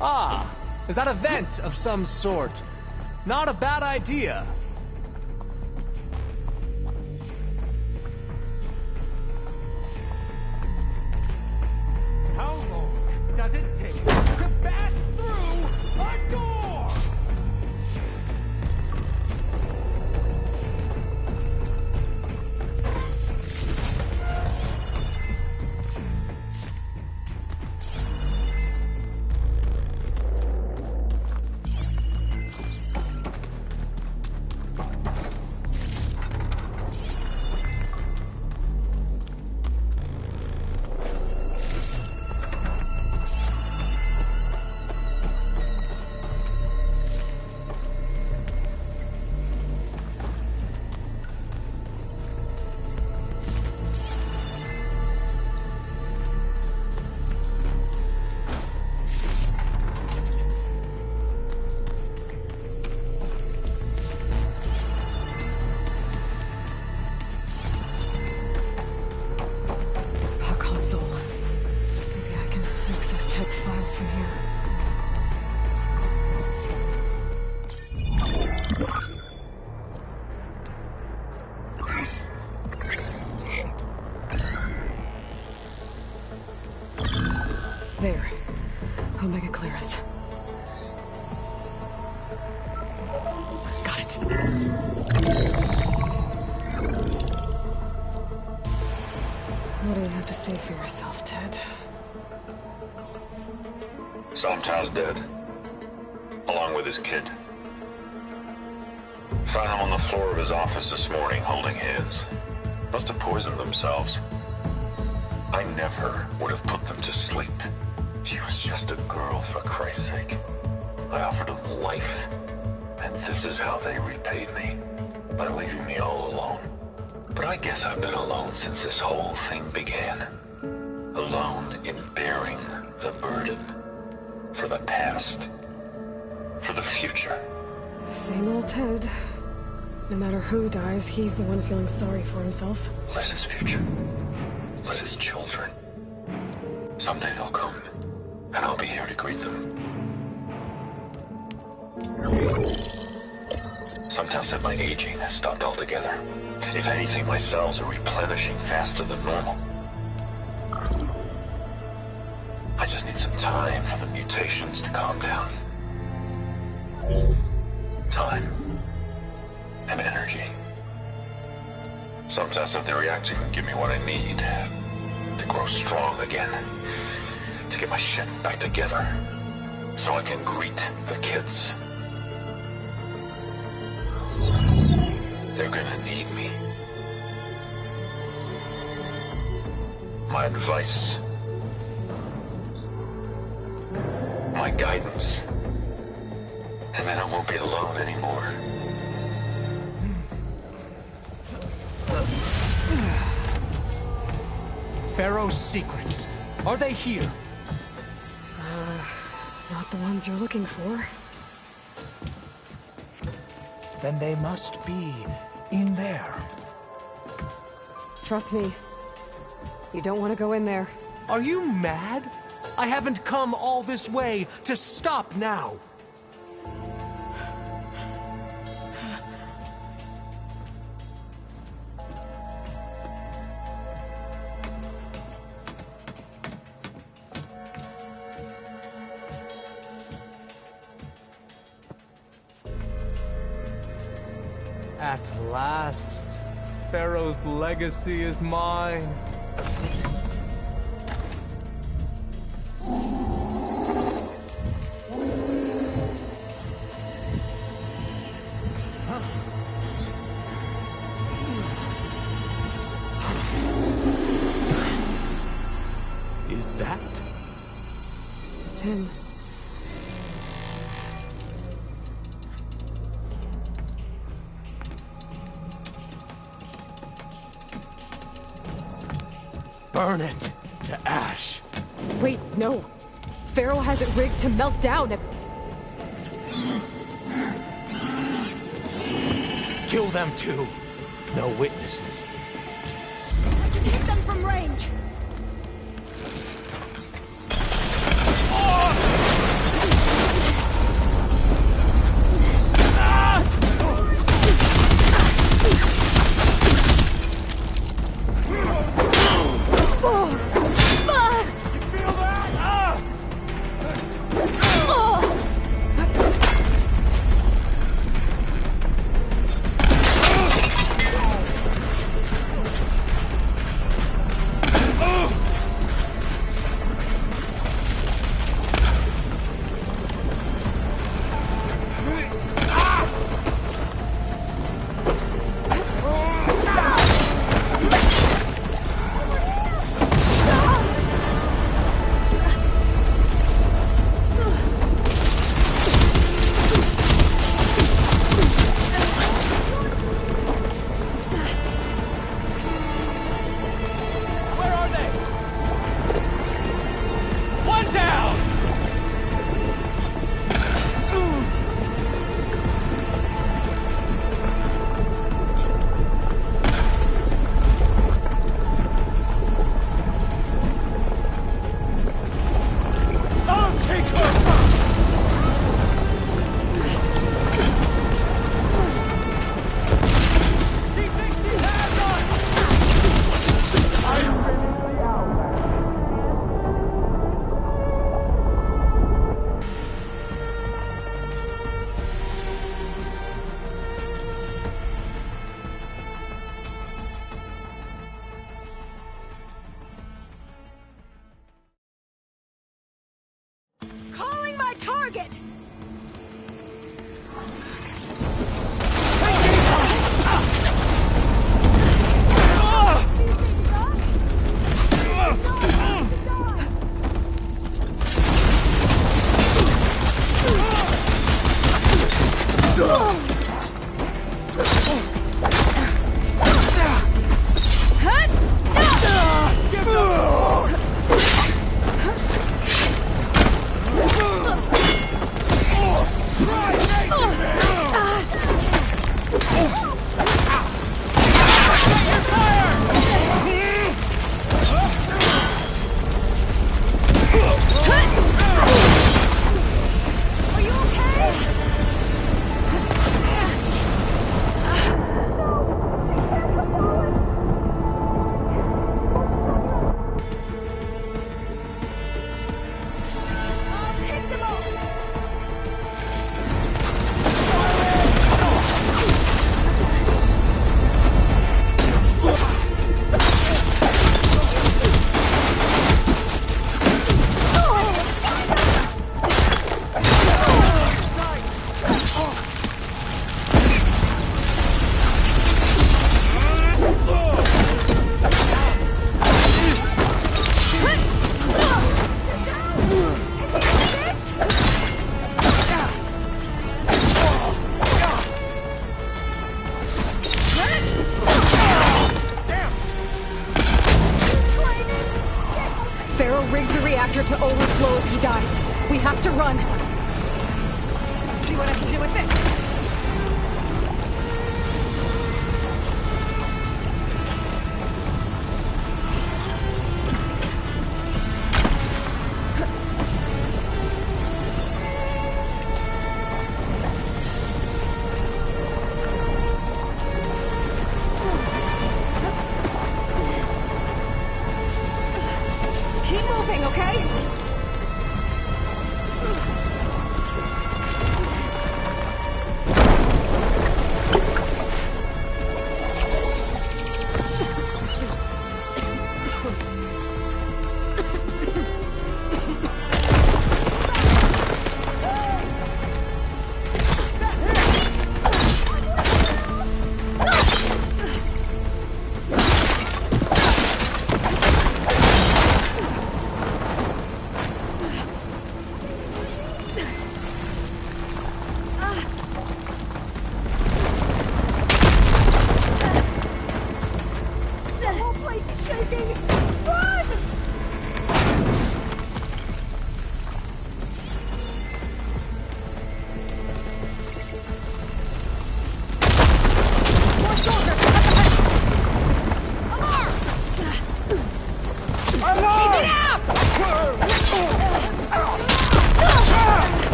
Ah, is that a vent of some sort? Not a bad idea. How long does it take to bash through a door? Maybe I can access Ted's files from here. There. Omega clearance. Got it. What do you have to say for yourself, Ted? Somtow's dead. Along with his kid. Found him on the floor of his office this morning, holding hands. Must have poisoned themselves. I never would have put them to sleep. She was just a girl, for Christ's sake. I offered them life. And this is how they repaid me. By leaving me all alone. But I guess I've been alone since this whole thing began. Alone in bearing the burden. For the past. For the future. Same old Ted. No matter who dies, he's the one feeling sorry for himself. Liz's future. Liz's children. Someday they'll come. And I'll be here to greet them. Sometimes said my aging has stopped altogether. If anything, my cells are replenishing faster than normal. I just need some time for the mutations to calm down. Time. And energy. Sometimes said the reactor can give me what I need to grow strong again. To get my shit back together. So I can greet the kids. They're gonna need me. My advice. My guidance. And then I won't be alone anymore. Pharaoh's secrets. Are they here? Not the ones you're looking for. Then they must be in there. Trust me. You don't want to go in there. Are you mad? I haven't come all this way to stop now. At last, Pharaoh's legacy is mine. Is that? It's him. Burn it to ash. Wait, no. Pharaoh has it rigged to melt down. Kill them too. No witnesses. I can hit them from range. Calling my target! Pharaoh rigged the reactor to overflow if he dies. We have to run. Let's see what I can do with this. Keep moving, okay?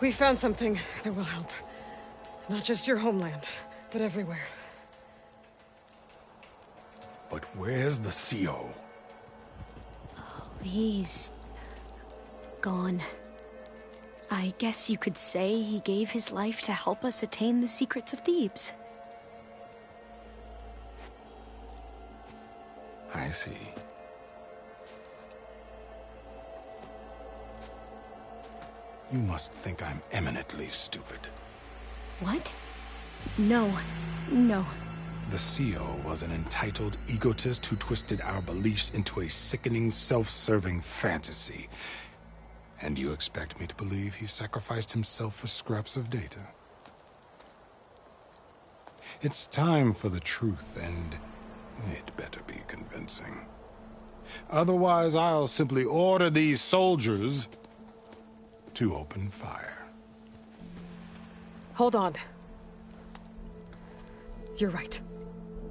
We found something that will help. Not just your homeland, but everywhere. But where's the CO? He's gone. I guess you could say he gave his life to help us attain the secrets of Thebes. I see. You must think I'm eminently stupid. What? No. No. The CO was an entitled egotist who twisted our beliefs into a sickening, self-serving fantasy. And you expect me to believe he sacrificed himself for scraps of data? It's time for the truth, and it better be convincing. Otherwise, I'll simply order these soldiers to open fire. Hold on. You're right.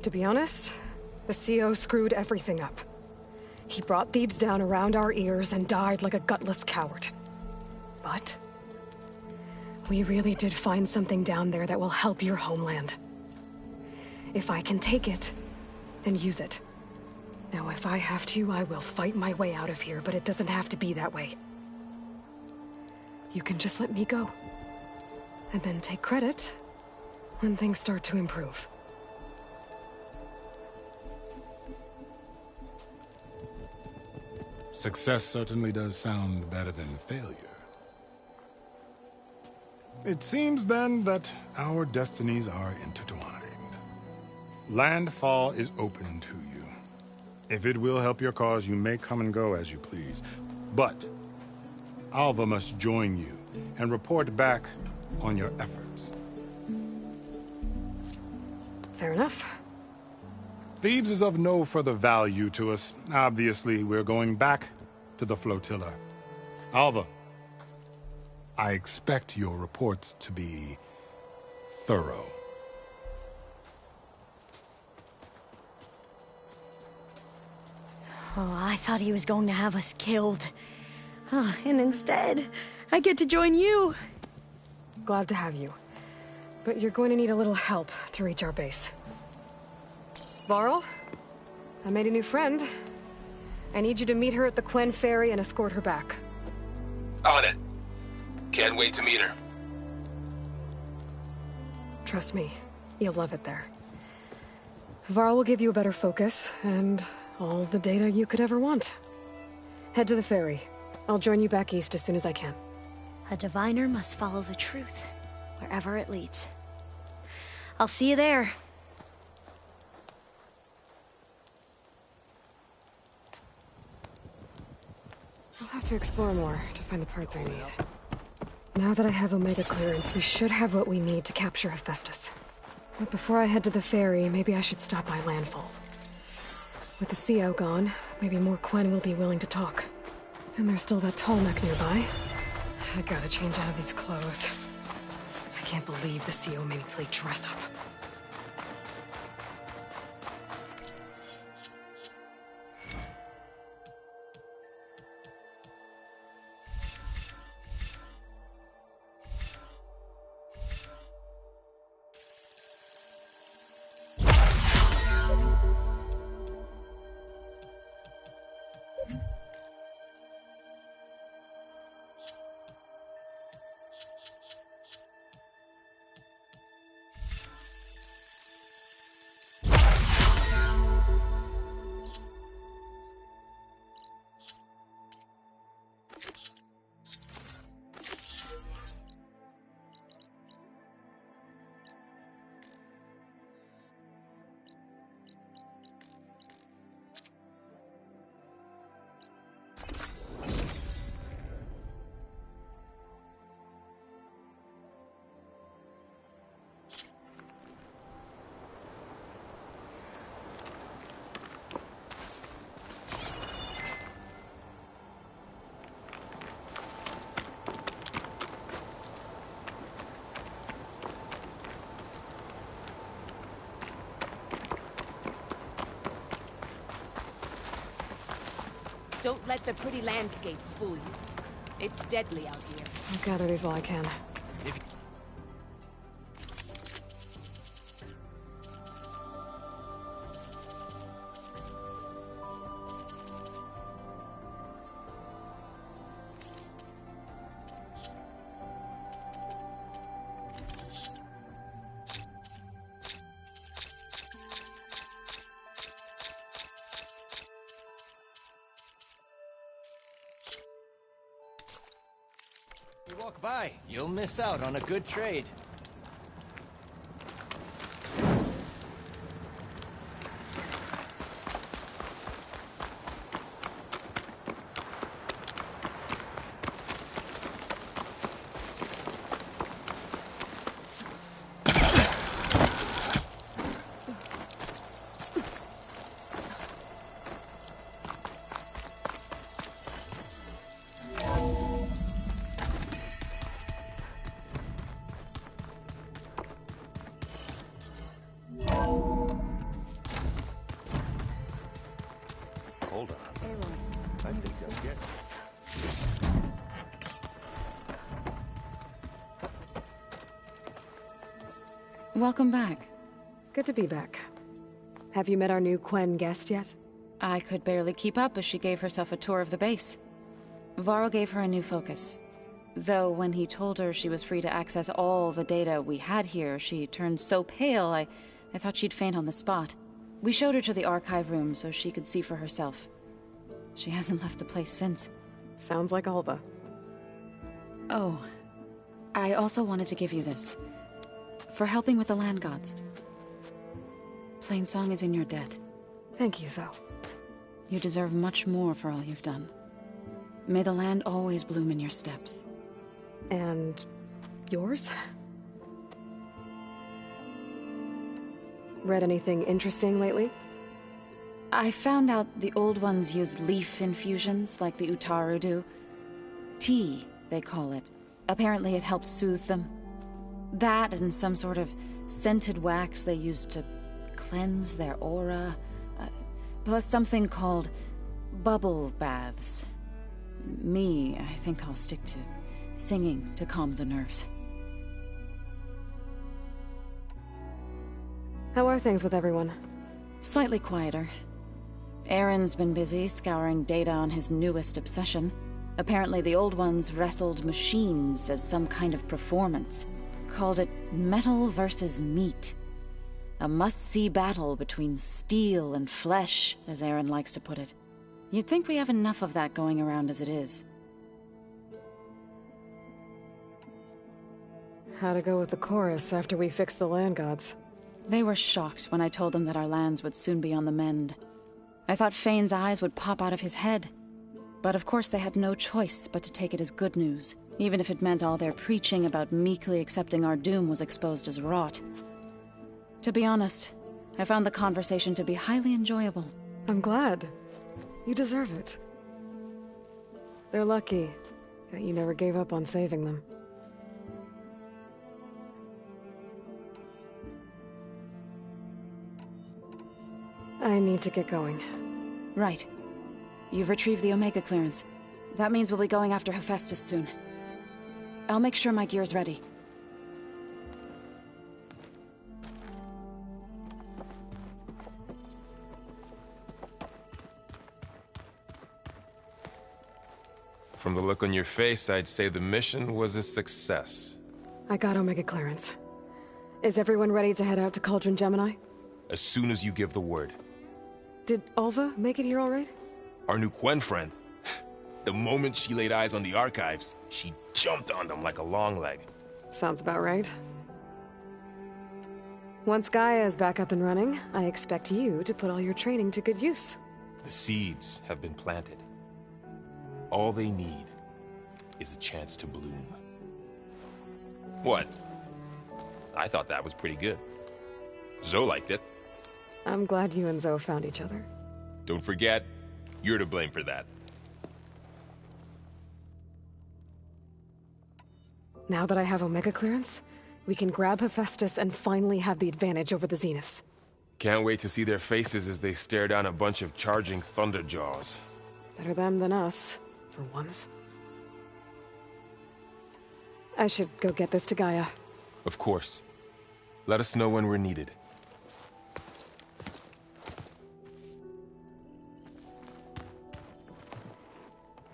To be honest, the CO screwed everything up. He brought Thebes down around our ears and died like a gutless coward. But we really did find something down there that will help your homeland. If I can take it and use it. Now, if I have to, I will fight my way out of here, but it doesn't have to be that way. You can just let me go. And then take credit when things start to improve. Success certainly does sound better than failure. It seems then that our destinies are intertwined. Landfall is open to you. If it will help your cause, you may come and go as you please. But Alva must join you and report back on your efforts. Fair enough. Thebes is of no further value to us. Obviously, we're going back to the flotilla. Alva, I expect your reports to be thorough. Oh, I thought he was going to have us killed. Oh, and instead, I get to join you. Glad to have you. But you're going to need a little help to reach our base. Varl, I made a new friend. I need you to meet her at the Quen Ferry and escort her back. On it. Can't wait to meet her. Trust me, you'll love it there. Varl will give you a better focus, and all the data you could ever want. Head to the ferry. I'll join you back east as soon as I can. A diviner must follow the truth, wherever it leads. I'll see you there. I'll have to explore more to find the parts I need. Now that I have Omega clearance, we should have what we need to capture Hephaestus. But before I head to the ferry, maybe I should stop by Landfall. With the CO gone, maybe more Quen will be willing to talk. And there's still that tall neck nearby. I gotta change out of these clothes. I can't believe the CO made me play dress up. Don't let the pretty landscapes fool you. It's deadly out here. I'll gather these while I can. You walk by, you'll miss out on a good trade. Hold on. I think I'll get it. Welcome back. Good to be back. Have you met our new Quen guest yet? I could barely keep up as she gave herself a tour of the base. Varl gave her a new focus. Though when he told her she was free to access all the data we had here, she turned so pale I thought she'd faint on the spot. We showed her to the archive room so she could see for herself. She hasn't left the place since. Sounds like Alva. Oh, I also wanted to give you this. For helping with the land gods. Plainsong is in your debt. Thank you, Zoe. You deserve much more for all you've done. May the land always bloom in your steps. And yours? Read anything interesting lately? I found out the old ones use leaf infusions like the Utaru do. Tea, they call it. Apparently it helped soothe them. That and some sort of scented wax they used to cleanse their aura. Plus something called bubble baths. Me, I think I'll stick to singing to calm the nerves. How are things with everyone? Slightly quieter. Aaron's been busy scouring data on his newest obsession. Apparently the old ones wrestled machines as some kind of performance. Called it metal versus meat. A must-see battle between steel and flesh, as Aaron likes to put it. You'd think we have enough of that going around as it is. How'd it go with the chorus after we fixed the land gods? They were shocked when I told them that our lands would soon be on the mend. I thought Fane's eyes would pop out of his head. But of course they had no choice but to take it as good news, even if it meant all their preaching about meekly accepting our doom was exposed as rot. To be honest, I found the conversation to be highly enjoyable. I'm glad. You deserve it. They're lucky that you never gave up on saving them. I need to get going. Right. You've retrieved the Omega clearance. That means we'll be going after Hephaestus soon. I'll make sure my gear's ready. From the look on your face, I'd say the mission was a success. I got Omega clearance. Is everyone ready to head out to Cauldron Gemini? As soon as you give the word. Did Alva make it here all right? Our new Quen friend. The moment she laid eyes on the archives, she jumped on them like a long leg. Sounds about right. Once Gaia is back up and running, I expect you to put all your training to good use. The seeds have been planted. All they need is a chance to bloom. What? I thought that was pretty good. Zoe liked it. I'm glad you and Zoe found each other. Don't forget, you're to blame for that. Now that I have Omega clearance, we can grab Hephaestus and finally have the advantage over the Zeniths. Can't wait to see their faces as they stare down a bunch of charging Thunderjaws. Better them than us, for once. I should go get this to Gaia. Of course. Let us know when we're needed.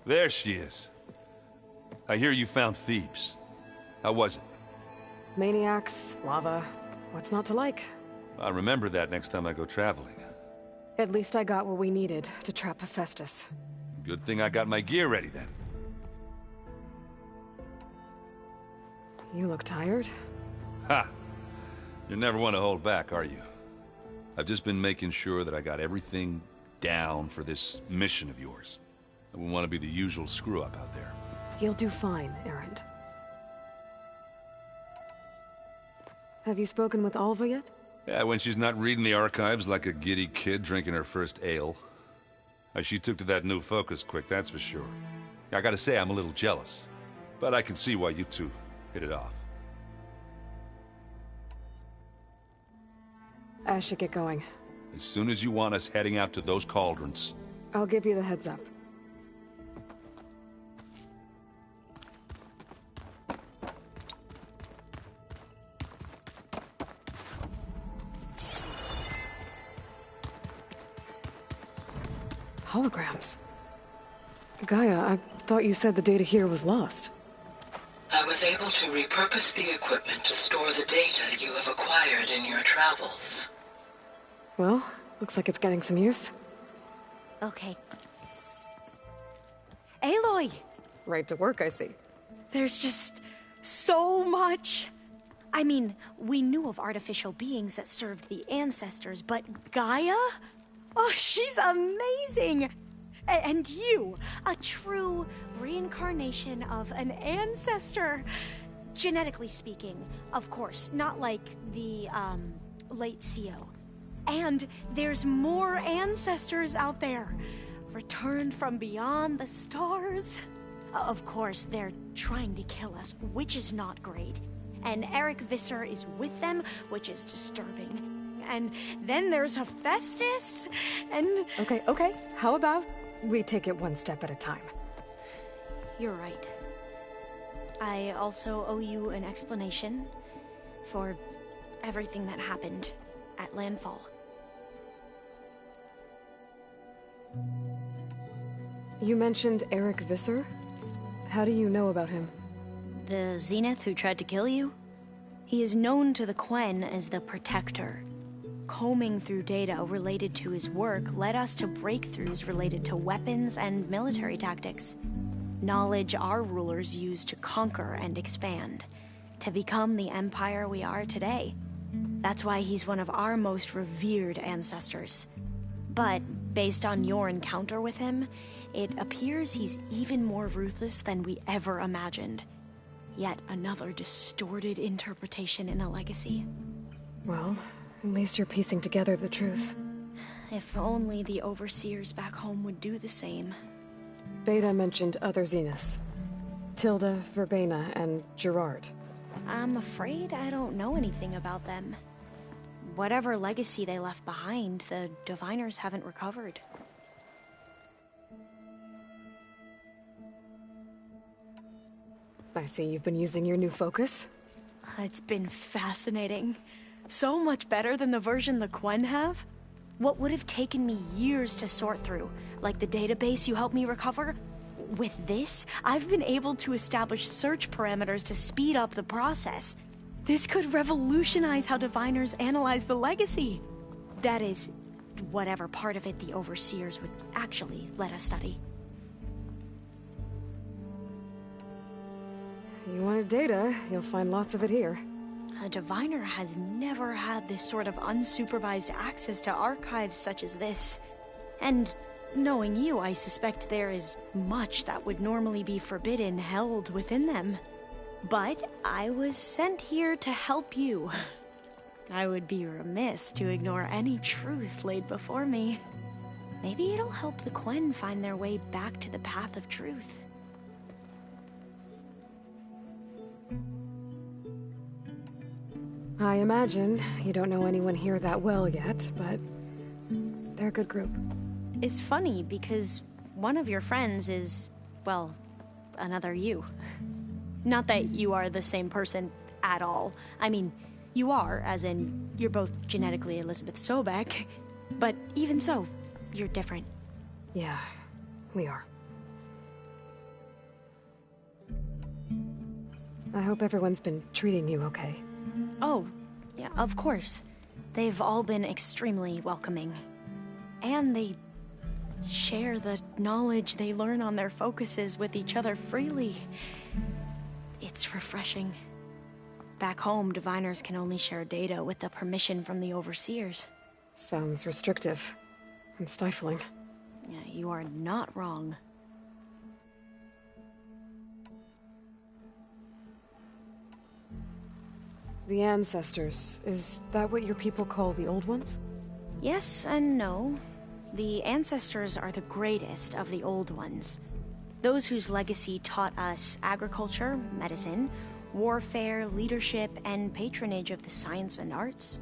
There she is. I hear you found Thebes. How was it? Maniacs, lava. What's not to like? I'll remember that next time I go traveling. At least I got what we needed to trap Hephaestus. Good thing I got my gear ready then. You look tired. Ha! You never want to hold back, are you? I've just been making sure that I got everything down for this mission of yours. I wouldn't want to be the usual screw-up out there. You'll do fine, Errant. Have you spoken with Alva yet? Yeah, when she's not reading the archives like a giddy kid drinking her first ale. She took to that new focus quick, that's for sure. I gotta say, I'm a little jealous. But I can see why you two hit it off. I should get going. As soon as you want us heading out to those cauldrons. I'll give you the heads up. Holograms. Gaia, I thought you said the data here was lost. I was able to repurpose the equipment to store the data you have acquired in your travels. Well, looks like it's getting some use. Okay. Aloy! Right to work, I see. There's just so much. I mean, we knew of artificial beings that served the ancestors, but Gaia? Oh, she's amazing! And you, a true reincarnation of an ancestor. Genetically speaking, of course, not like the, late CO. And there's more ancestors out there, returned from beyond the stars. Of course, they're trying to kill us, which is not great. And Eric Visser is with them, which is disturbing. And then there's Hephaestus, and... Okay. How about we take it one step at a time? You're right. I also owe you an explanation for everything that happened at Landfall. You mentioned Eric Visser? How do you know about him? The Zenith who tried to kill you? He is known to the Quen as the Protector. Combing through data related to his work led us to breakthroughs related to weapons and military tactics. Knowledge our rulers used to conquer and expand, to become the empire we are today. That's why he's one of our most revered ancestors. But, based on your encounter with him, it appears he's even more ruthless than we ever imagined. Yet another distorted interpretation in the legacy. Well, at least you're piecing together the truth. If only the overseers back home would do the same. Beta mentioned other Zeniths. Tilda, Verbena, and Gerard. I'm afraid I don't know anything about them. Whatever legacy they left behind, the Diviners haven't recovered. I see you've been using your new focus. It's been fascinating. So much better than the version the Quen have. What would have taken me years to sort through, like the database you helped me recover, with this, I've been able to establish search parameters to speed up the process. This could revolutionize how Diviners analyze the legacy. That is, whatever part of it the Overseers would actually let us study. You wanted data, you'll find lots of it here. A Diviner has never had this sort of unsupervised access to archives such as this. And knowing you, I suspect there is much that would normally be forbidden held within them. But I was sent here to help you. I would be remiss to ignore any truth laid before me. Maybe it'll help the Quen find their way back to the path of truth. I imagine you don't know anyone here that well yet, but they're a good group. It's funny because one of your friends is, well, another you. Not that you are the same person at all. I mean, you are, as in, you're both genetically Elizabeth Sobek, but even so, you're different. Yeah, we are. I hope everyone's been treating you okay. Oh, yeah, of course. They've all been extremely welcoming. And they share the knowledge they learn on their focuses with each other freely. It's refreshing. Back home, diviners can only share data with the permission from the overseers. Sounds restrictive and stifling. Yeah, you are not wrong. The ancestors, is that what your people call the old ones? Yes and no. The ancestors are the greatest of the old ones. Those whose legacy taught us agriculture, medicine, warfare, leadership, and patronage of the science and arts.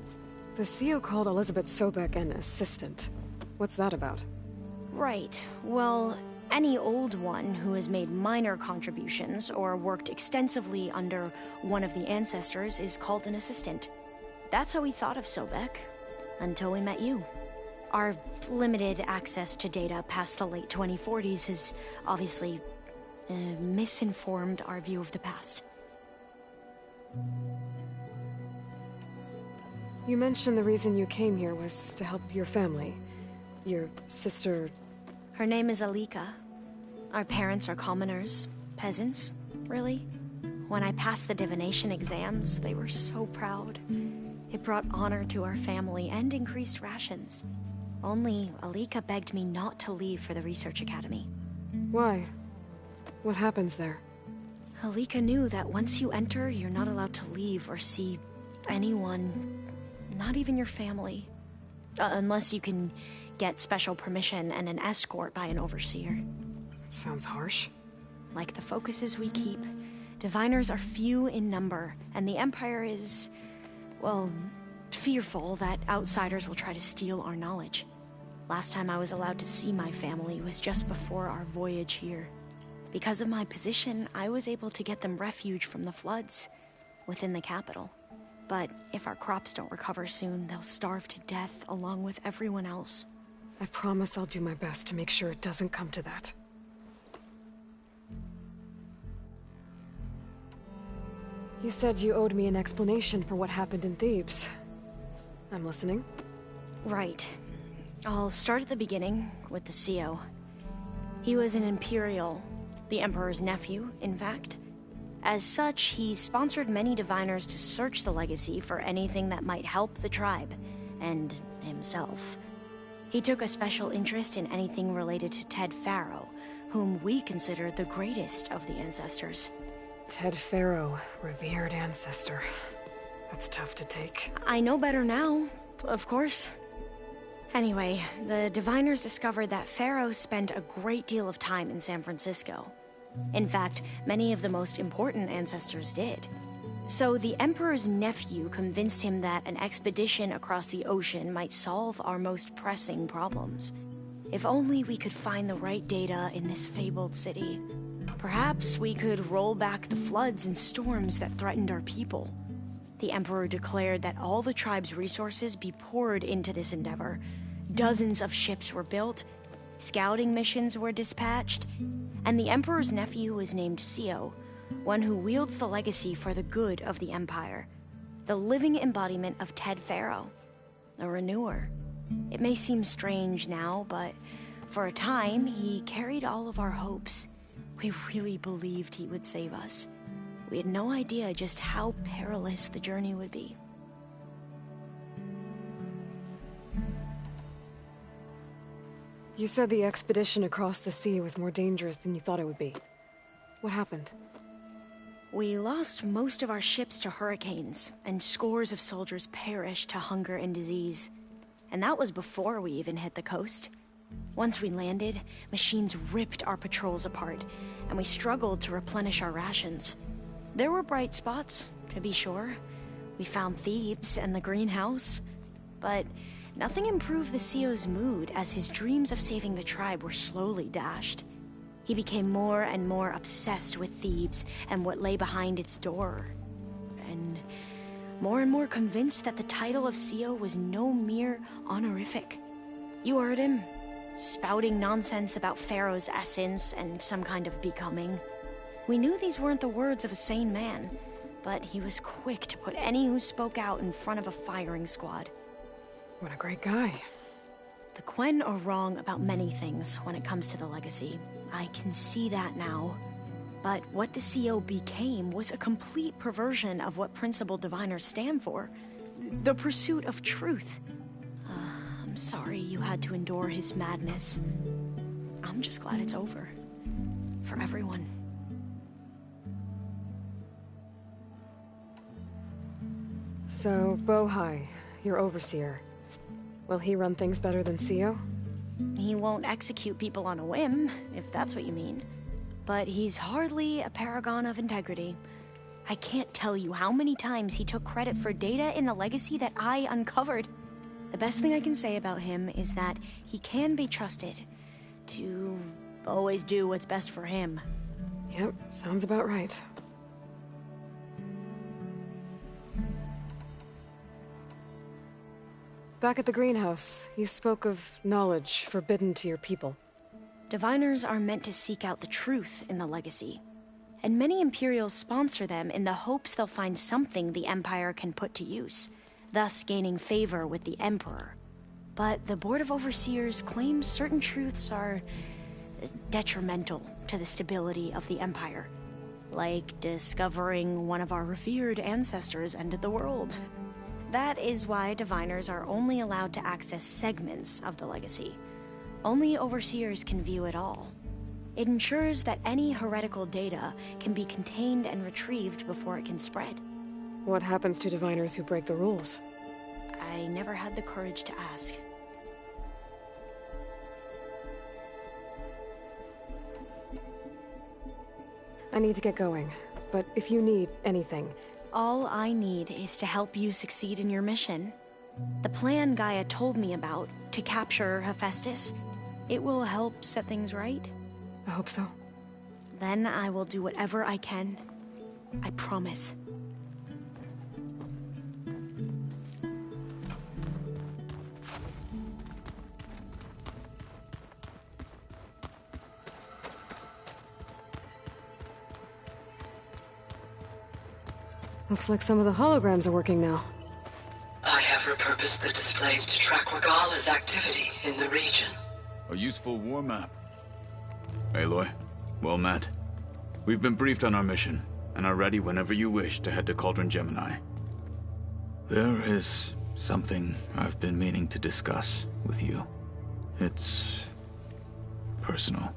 The CEO called Elizabeth Sobek an assistant. What's that about? Right. Well, any old one who has made minor contributions or worked extensively under one of the ancestors is called an assistant. That's how we thought of Sobek, until we met you. Our limited access to data past the late 2040s has obviously misinformed our view of the past. You mentioned the reason you came here was to help your family. Your sister... Her name is Alika. Our parents are commoners, peasants, really. When I passed the divination exams, they were so proud. It brought honor to our family and increased rations. Only Alika begged me not to leave for the research academy. Why? What happens there? Alika knew that once you enter, you're not allowed to leave or see anyone, not even your family. Unless you can get special permission and an escort by an overseer. That sounds harsh. Like the focuses we keep, diviners are few in number, and the Empire is, well, fearful that outsiders will try to steal our knowledge. Last time I was allowed to see my family was just before our voyage here. Because of my position, I was able to get them refuge from the floods within the capital. But if our crops don't recover soon, they'll starve to death along with everyone else. I promise I'll do my best to make sure it doesn't come to that. You said you owed me an explanation for what happened in Thebes. I'm listening. Right. I'll start at the beginning with the CEO. He was an Imperial, the Emperor's nephew, in fact. As such, he sponsored many diviners to search the legacy for anything that might help the tribe, and himself. He took a special interest in anything related to Ted Faro, whom we consider the greatest of the ancestors. Ted Faro, revered ancestor. That's tough to take. I know better now, of course. Anyway, the diviners discovered that Faro spent a great deal of time in San Francisco. In fact, many of the most important ancestors did. So the Emperor's nephew convinced him that an expedition across the ocean might solve our most pressing problems. If only we could find the right data in this fabled city. Perhaps we could roll back the floods and storms that threatened our people. The Emperor declared that all the tribe's resources be poured into this endeavor. Dozens of ships were built, scouting missions were dispatched, and the Emperor's nephew was named CEO, one who wields the legacy for the good of the Empire. The living embodiment of Ted Faro, a renewer. It may seem strange now, but for a time, he carried all of our hopes. We really believed he would save us. We had no idea just how perilous the journey would be. You said the expedition across the sea was more dangerous than you thought it would be. What happened? We lost most of our ships to hurricanes, and scores of soldiers perished to hunger and disease. And that was before we even hit the coast. Once we landed, machines ripped our patrols apart, and we struggled to replenish our rations. There were bright spots, to be sure. We found Thebes and the greenhouse, but nothing improved the CEO's mood as his dreams of saving the tribe were slowly dashed. He became more and more obsessed with Thebes and what lay behind its door. And more convinced that the title of CEO was no mere honorific. You heard him, spouting nonsense about Pharaoh's essence and some kind of becoming. We knew these weren't the words of a sane man, but he was quick to put any who spoke out in front of a firing squad. What a great guy. The Quen are wrong about many things when it comes to the legacy. I can see that now. But what the CO became was a complete perversion of what principled diviners stand for. The pursuit of truth. I'm sorry you had to endure his madness. I'm just glad it's over. For everyone. So, Bohai, your overseer. Will he run things better than CO? He won't execute people on a whim, if that's what you mean. But he's hardly a paragon of integrity. I can't tell you how many times he took credit for data in the legacy that I uncovered. The best thing I can say about him is that he can be trusted to always do what's best for him. Yep, sounds about right. Back at the greenhouse, you spoke of knowledge forbidden to your people. Diviners are meant to seek out the truth in the legacy, and many Imperials sponsor them in the hopes they'll find something the Empire can put to use, thus gaining favor with the Emperor. But the Board of Overseers claims certain truths are detrimental to the stability of the Empire, like discovering one of our revered ancestors ended the world. That is why diviners are only allowed to access segments of the legacy. Only overseers can view it all. It ensures that any heretical data can be contained and retrieved before it can spread. What happens to diviners who break the rules? I never had the courage to ask. I need to get going, but if you need anything... All I need is to help you succeed in your mission. The plan Gaia told me about, to capture Hephaestus, it will help set things right. I hope so. Then I will do whatever I can. I promise. Looks like some of the holograms are working now. I have repurposed the displays to track Regala's activity in the region. A useful war map. Aloy, well met. We've been briefed on our mission, and are ready whenever you wish to head to Cauldron Gemini. There is something I've been meaning to discuss with you. It's personal.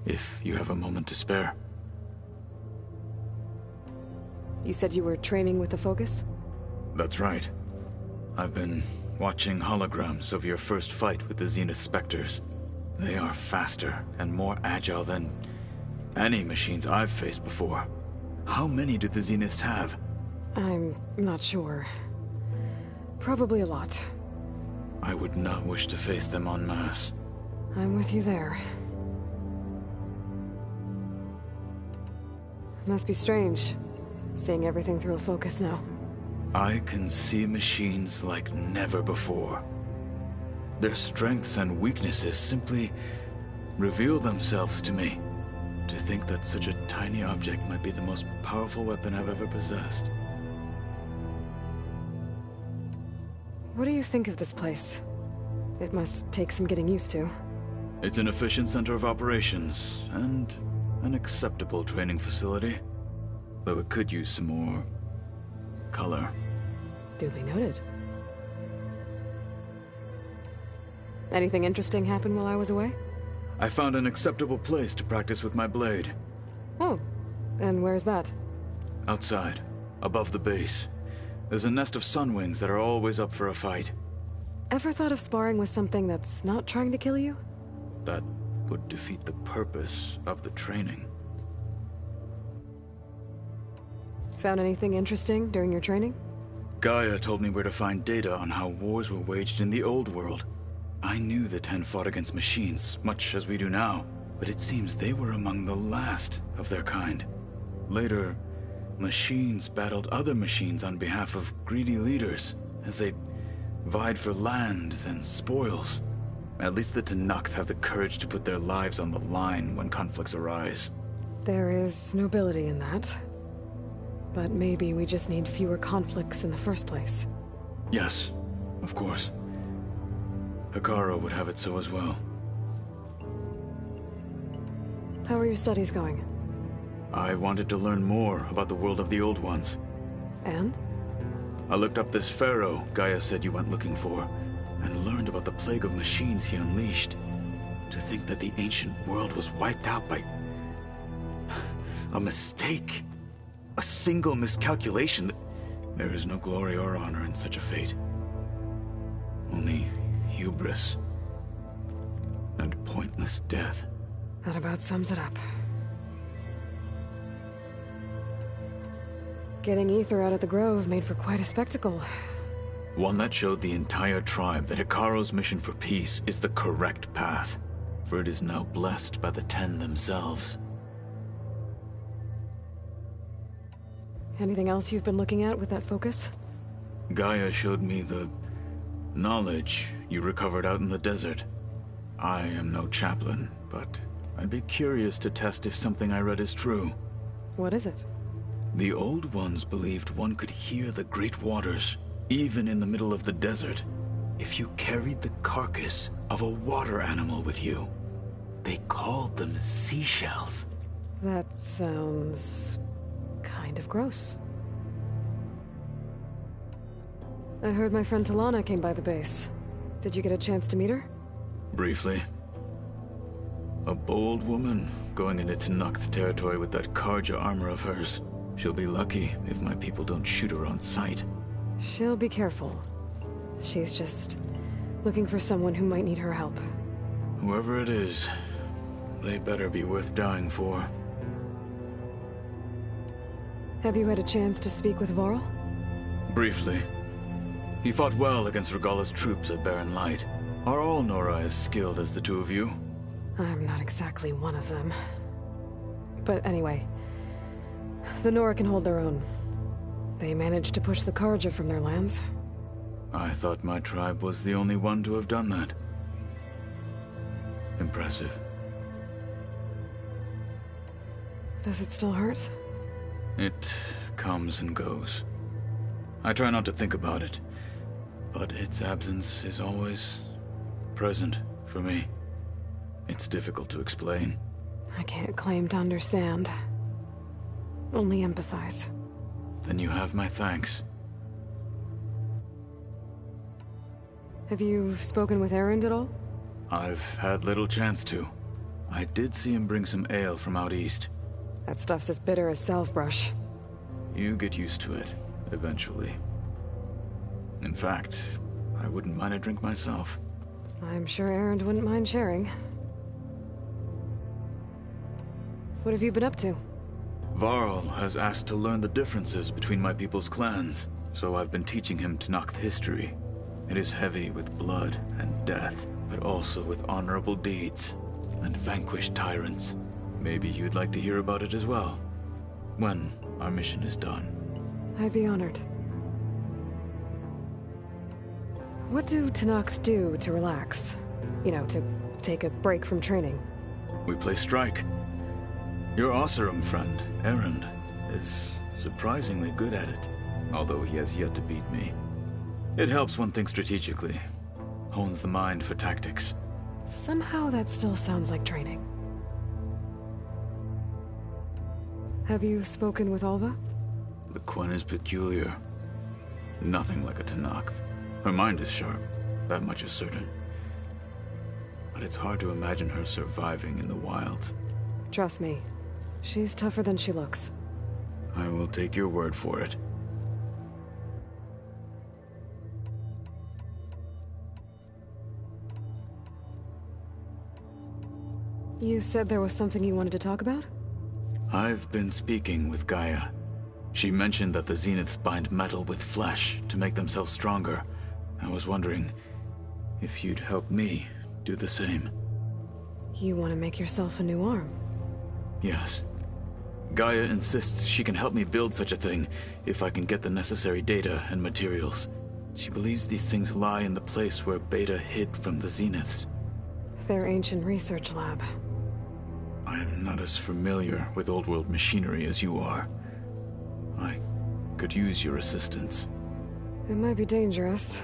If you have a moment to spare. You said you were training with the Focus? That's right. I've been watching holograms of your first fight with the Zenith Spectres. They are faster and more agile than any machines I've faced before. How many do the Zeniths have? I'm not sure. Probably a lot. I would not wish to face them en masse. I'm with you there. Must be strange, seeing everything through a Focus now. I can see machines like never before. Their strengths and weaknesses simply reveal themselves to me. To think that such a tiny object might be the most powerful weapon I've ever possessed. What do you think of this place? It must take some getting used to. It's an efficient center of operations, and an acceptable training facility. Though it could use some more color. Duly noted. Anything interesting happen while I was away? I found an acceptable place to practice with my blade. Oh, and where's that? Outside, above the base. There's a nest of sunwings that are always up for a fight. Ever thought of sparring with something that's not trying to kill you? That would defeat the purpose of the training. Found anything interesting during your training? Gaia told me where to find data on how wars were waged in the old world. I knew the Ten fought against machines, much as we do now, but it seems they were among the last of their kind. Later, machines battled other machines on behalf of greedy leaders as they vied for lands and spoils. At least the Tenakth have the courage to put their lives on the line when conflicts arise. There is nobility in that. But maybe we just need fewer conflicts in the first place. Yes, of course. Hekarro would have it so as well. How are your studies going? I wanted to learn more about the world of the Old Ones. And? I looked up this pharaoh Gaia said you went looking for, and learned about the plague of machines he unleashed. To think that the ancient world was wiped out by a mistake. A single miscalculation. There is no glory or honor in such a fate. Only hubris and pointless death. That about sums it up. Getting Ether out of the Grove made for quite a spectacle. One that showed the entire tribe that Hekarro's mission for peace is the correct path, for it is now blessed by the Ten themselves. Anything else you've been looking at with that focus? Gaia showed me the knowledge you recovered out in the desert. I am no chaplain, but I'd be curious to test if something I read is true. What is it? The Old Ones believed one could hear the great waters, even in the middle of the desert, if you carried the carcass of a water animal with you. They called them seashells. That sounds kind of gross. I heard my friend Talana came by the base. Did you get a chance to meet her? Briefly. A bold woman going into Tenakth territory with that Karja armor of hers. She'll be lucky if my people don't shoot her on sight. She'll be careful. She's just looking for someone who might need her help. Whoever it is, they better be worth dying for. Have you had a chance to speak with Varl? Briefly. He fought well against Regalla's troops at Barren Light. Are all Nora as skilled as the two of you? I'm not exactly one of them. But anyway, the Nora can hold their own. They managed to push the Karja from their lands. I thought my tribe was the only one to have done that. Impressive. Does it still hurt? It comes and goes. I try not to think about it, but its absence is always present for me. It's difficult to explain. I can't claim to understand. Only empathize. Then you have my thanks. Have you spoken with Erend at all? I've had little chance to. I did see him bring some ale from out east. That stuff's as bitter as salve-brush. You get used to it, eventually. In fact, I wouldn't mind a drink myself. I'm sure Erend wouldn't mind sharing. What have you been up to? Varl has asked to learn the differences between my people's clans, so I've been teaching him Tenakth history. It is heavy with blood and death, but also with honorable deeds and vanquished tyrants. Maybe you'd like to hear about it as well, when our mission is done. I'd be honored. What do Tenakth do to relax? You know, to take a break from training? We play strike. Your Oseram friend, Erend, is surprisingly good at it, although he has yet to beat me. It helps one think strategically, hones the mind for tactics. Somehow that still sounds like training. Have you spoken with Alva? The Quen is peculiar. Nothing like a Tenakth. Her mind is sharp, that much is certain. But it's hard to imagine her surviving in the wilds. Trust me, she's tougher than she looks. I will take your word for it. You said there was something you wanted to talk about? I've been speaking with Gaia. She mentioned that the Zeniths bind metal with flesh to make themselves stronger. I was wondering if you'd help me do the same. You want to make yourself a new arm? Yes. Gaia insists she can help me build such a thing if I can get the necessary data and materials. She believes these things lie in the place where Beta hid from the Zeniths. Their ancient research lab. I'm not as familiar with old-world machinery as you are. I could use your assistance. It might be dangerous.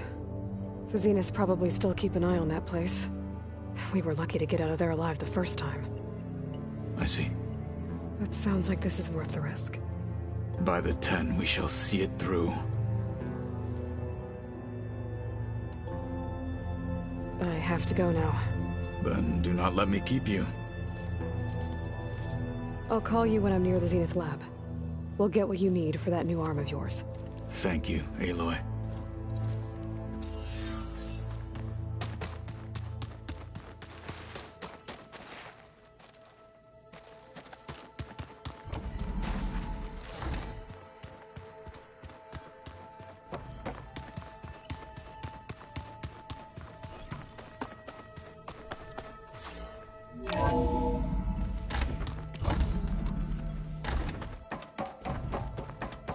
The Zeniths probably still keep an eye on that place. We were lucky to get out of there alive the first time. I see. It sounds like this is worth the risk. By the 10, we shall see it through. I have to go now. Then do not let me keep you. I'll call you when I'm near the Zenith lab. We'll get what you need for that new arm of yours. Thank you, Aloy.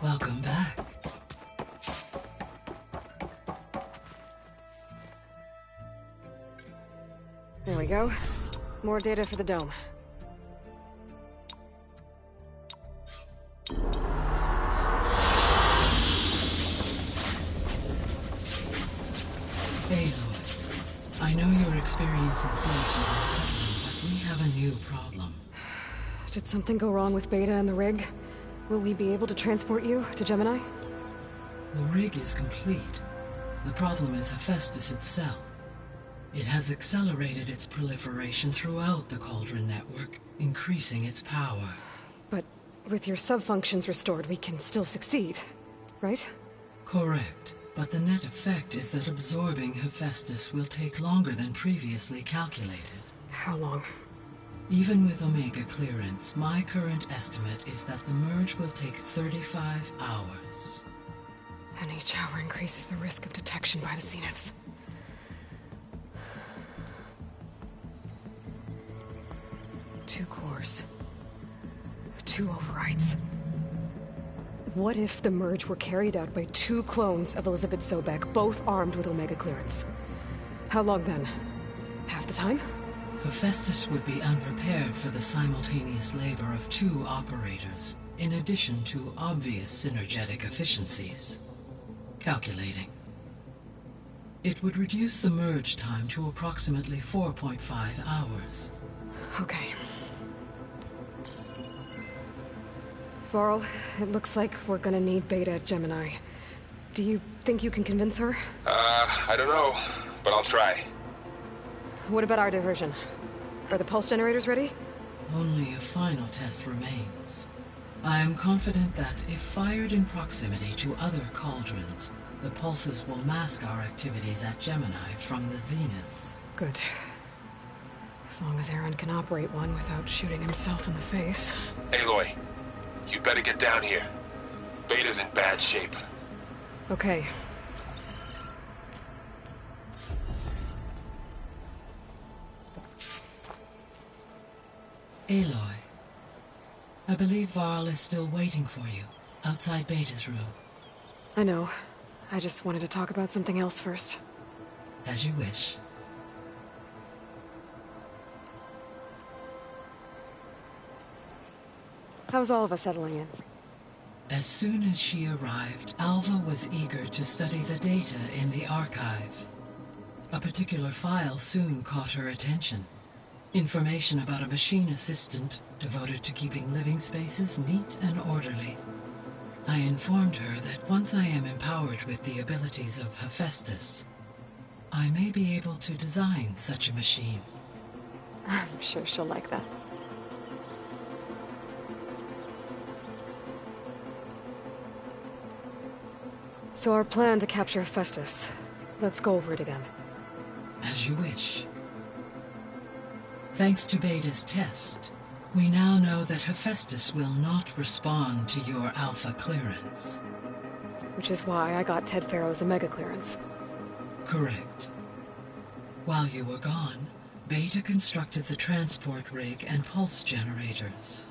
Welcome back. There we go. More data for the dome. Aloy, I know your experience in Phoenix is unsettling, but we have a new problem. Did something go wrong with Beta and the rig? Will we be able to transport you to Gemini? The rig is complete. The problem is Hephaestus itself. It has accelerated its proliferation throughout the Cauldron network, increasing its power. But with your sub-functions restored, we can still succeed, right? Correct. But the net effect is that absorbing Hephaestus will take longer than previously calculated. How long? Even with Omega clearance, my current estimate is that the merge will take 35 hours. And each hour increases the risk of detection by the Zeniths. Two cores. Two overrides. What if the merge were carried out by two clones of Elizabeth Sobek, both armed with Omega clearance? How long then? Half the time? Hephaestus would be unprepared for the simultaneous labor of two operators, in addition to obvious synergetic efficiencies. Calculating. It would reduce the merge time to approximately 4.5 hours. Okay. Varl, it looks like we're gonna need Beta at Gemini. Do you think you can convince her? I don't know, but I'll try. What about our diversion? Are the pulse generators ready? Only a final test remains. I am confident that if fired in proximity to other cauldrons, the pulses will mask our activities at Gemini from the Zeniths. Good. As long as Aaron can operate one without shooting himself in the face. Aloy, you better get down here. Beta's in bad shape. Okay. Aloy, I believe Varl is still waiting for you, outside Beta's room. I know. I just wanted to talk about something else first. As you wish. How's Alva settling in? As soon as she arrived, Alva was eager to study the data in the archive. A particular file soon caught her attention. Information about a machine assistant devoted to keeping living spaces neat and orderly. I informed her that once I am empowered with the abilities of Hephaestus, I may be able to design such a machine. I'm sure she'll like that. So our plan to capture Hephaestus. Let's go over it again. As you wish. Thanks to Beta's test, we now know that Hephaestus will not respond to your Alpha clearance. Which is why I got Ted Farrow's Omega clearance. Correct. While you were gone, Beta constructed the transport rig and pulse generators.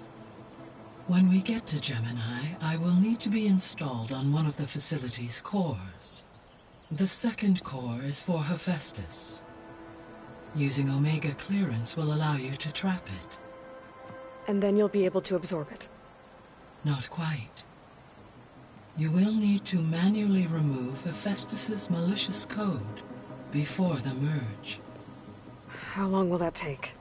When we get to Gemini, I will need to be installed on one of the facility's cores. The second core is for Hephaestus. Using Omega clearance will allow you to trap it. And then you'll be able to absorb it. Not quite. You will need to manually remove Hephaestus's malicious code before the merge. How long will that take?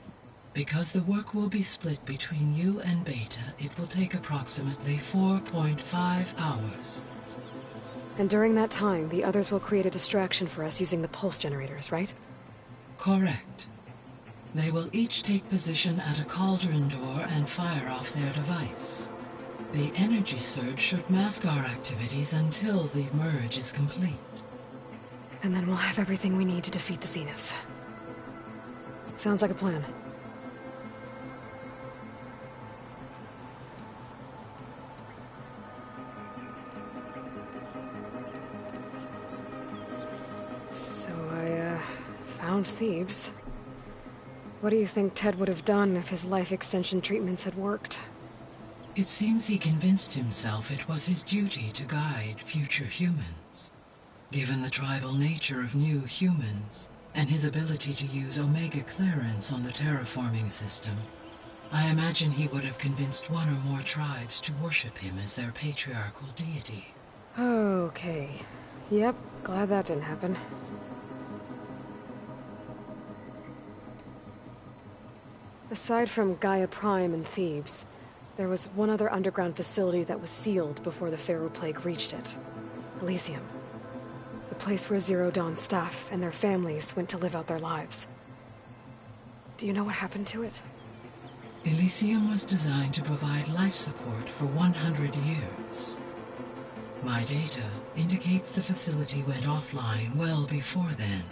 Because the work will be split between you and Beta, it will take approximately 4.5 hours. And during that time, the others will create a distraction for us using the pulse generators, right? Correct. They will each take position at a cauldron door and fire off their device. The energy surge should mask our activities until the merge is complete. And then we'll have everything we need to defeat the Zeniths. Sounds like a plan. So I, found Thebes. What do you think Ted would have done if his life extension treatments had worked? It seems he convinced himself it was his duty to guide future humans. Given the tribal nature of new humans, and his ability to use Omega clearance on the terraforming system, I imagine he would have convinced one or more tribes to worship him as their patriarchal deity. Okay. Yep, glad that didn't happen. Aside from Gaia Prime and Thebes, there was one other underground facility that was sealed before the Pharaoh Plague reached it. Elysium. The place where Zero Dawn staff and their families went to live out their lives. Do you know what happened to it? Elysium was designed to provide life support for 100 years. My data indicates the facility went offline well before then.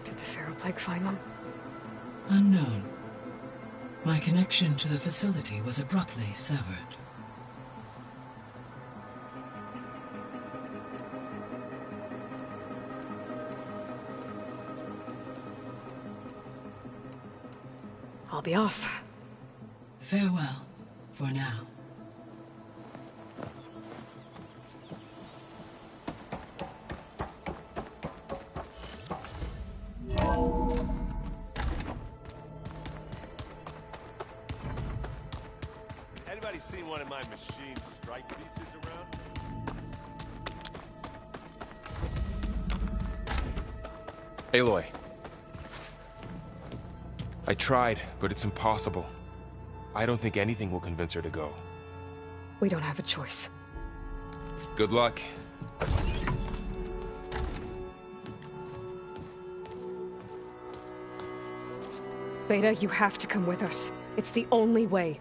Did the Pharaoh Plague find them? Unknown. My connection to the facility was abruptly severed. I'll be off. Farewell, for now. Anybody seen one of my machine strike pieces around? Aloy. I tried, but it's impossible. I don't think anything will convince her to go. We don't have a choice. Good luck. Beta, you have to come with us. It's the only way.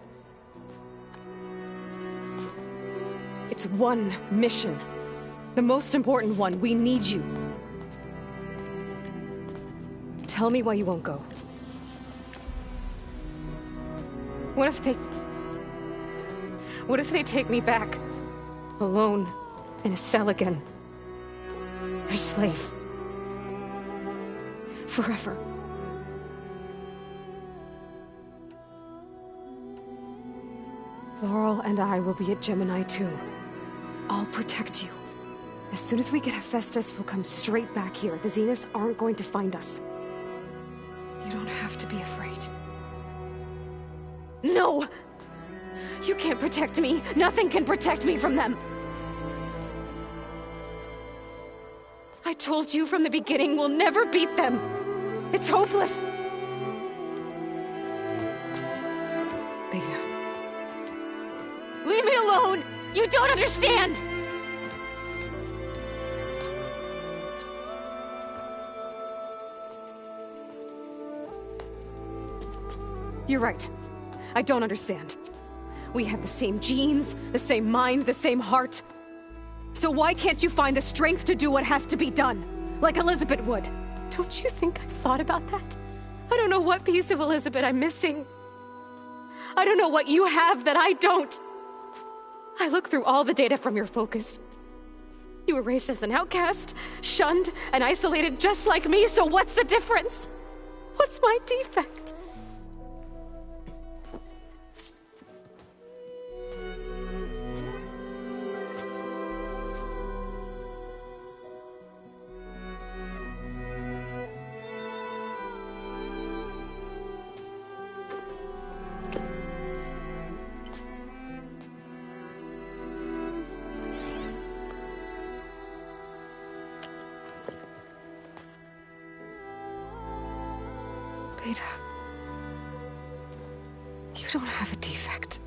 It's one mission. The most important one. We need you. Tell me why you won't go. What if they take me back? Alone, in a cell again. Their slave. Forever. Laurel and I will be at Gemini too. I'll protect you. As soon as we get Hephaestus, we'll come straight back here. The Zeniths aren't going to find us. You don't have to be afraid. No! You can't protect me. Nothing can protect me from them. I told you from the beginning we'll never beat them. It's hopeless. Beta. Leave me alone! You don't understand! You're right. I don't understand. We have the same genes, the same mind, the same heart. So why can't you find the strength to do what has to be done? Like Elizabeth would. Don't you think I've thought about that? I don't know what piece of Elizabeth I'm missing. I don't know what you have that I don't. I look through all the data from your focus. You were raised as an outcast, shunned, and isolated just like me, so what's the difference? What's my defect? Beta, you don't have a defect.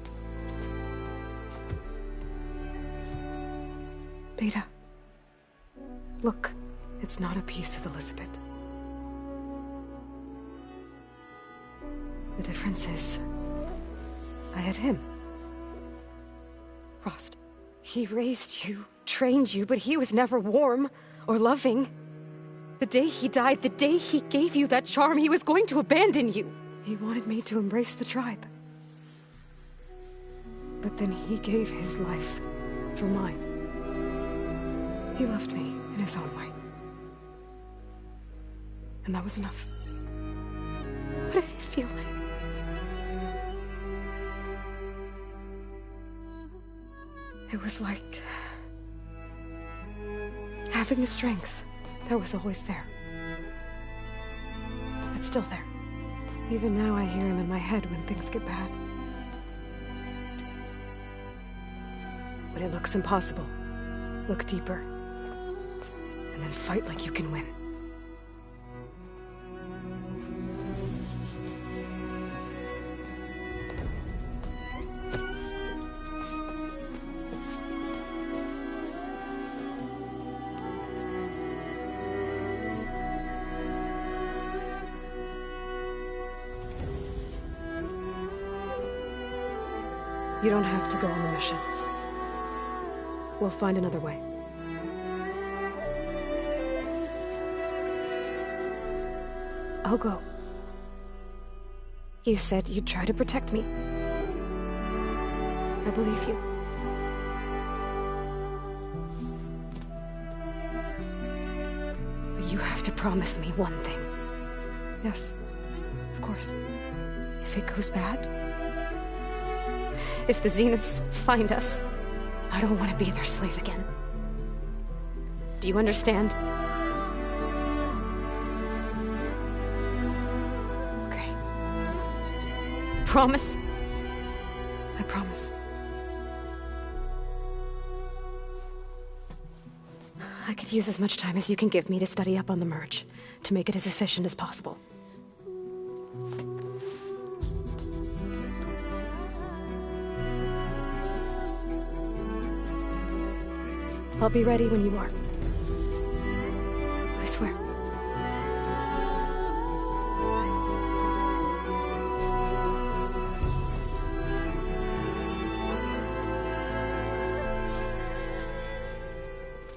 Beta, look, it's not a piece of Elizabeth. The difference is, I had him. Frost. He raised you, trained you, but he was never warm or loving. The day he died, the day he gave you that charm, he was going to abandon you. He wanted me to embrace the tribe. But then he gave his life for mine. He loved me in his own way. And that was enough. What did it feel like? It was like having the strength that was always there. It's still there. Even now I hear him in my head when things get bad. When it looks impossible, look deeper. And then fight like you can win. You don't have to go on the mission. We'll find another way. I'll go. You said you'd try to protect me. I believe you. But you have to promise me one thing. Yes, of course. If it goes bad, if the Zeniths find us, I don't want to be their slave again. Do you understand? Okay. Promise? I promise. I could use as much time as you can give me to study up on the merge, to make it as efficient as possible. I'll be ready when you are. I swear.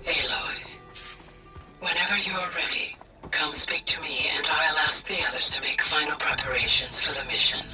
Aloy, whenever you are ready, come speak to me and I'll ask the others to make final preparations for the mission.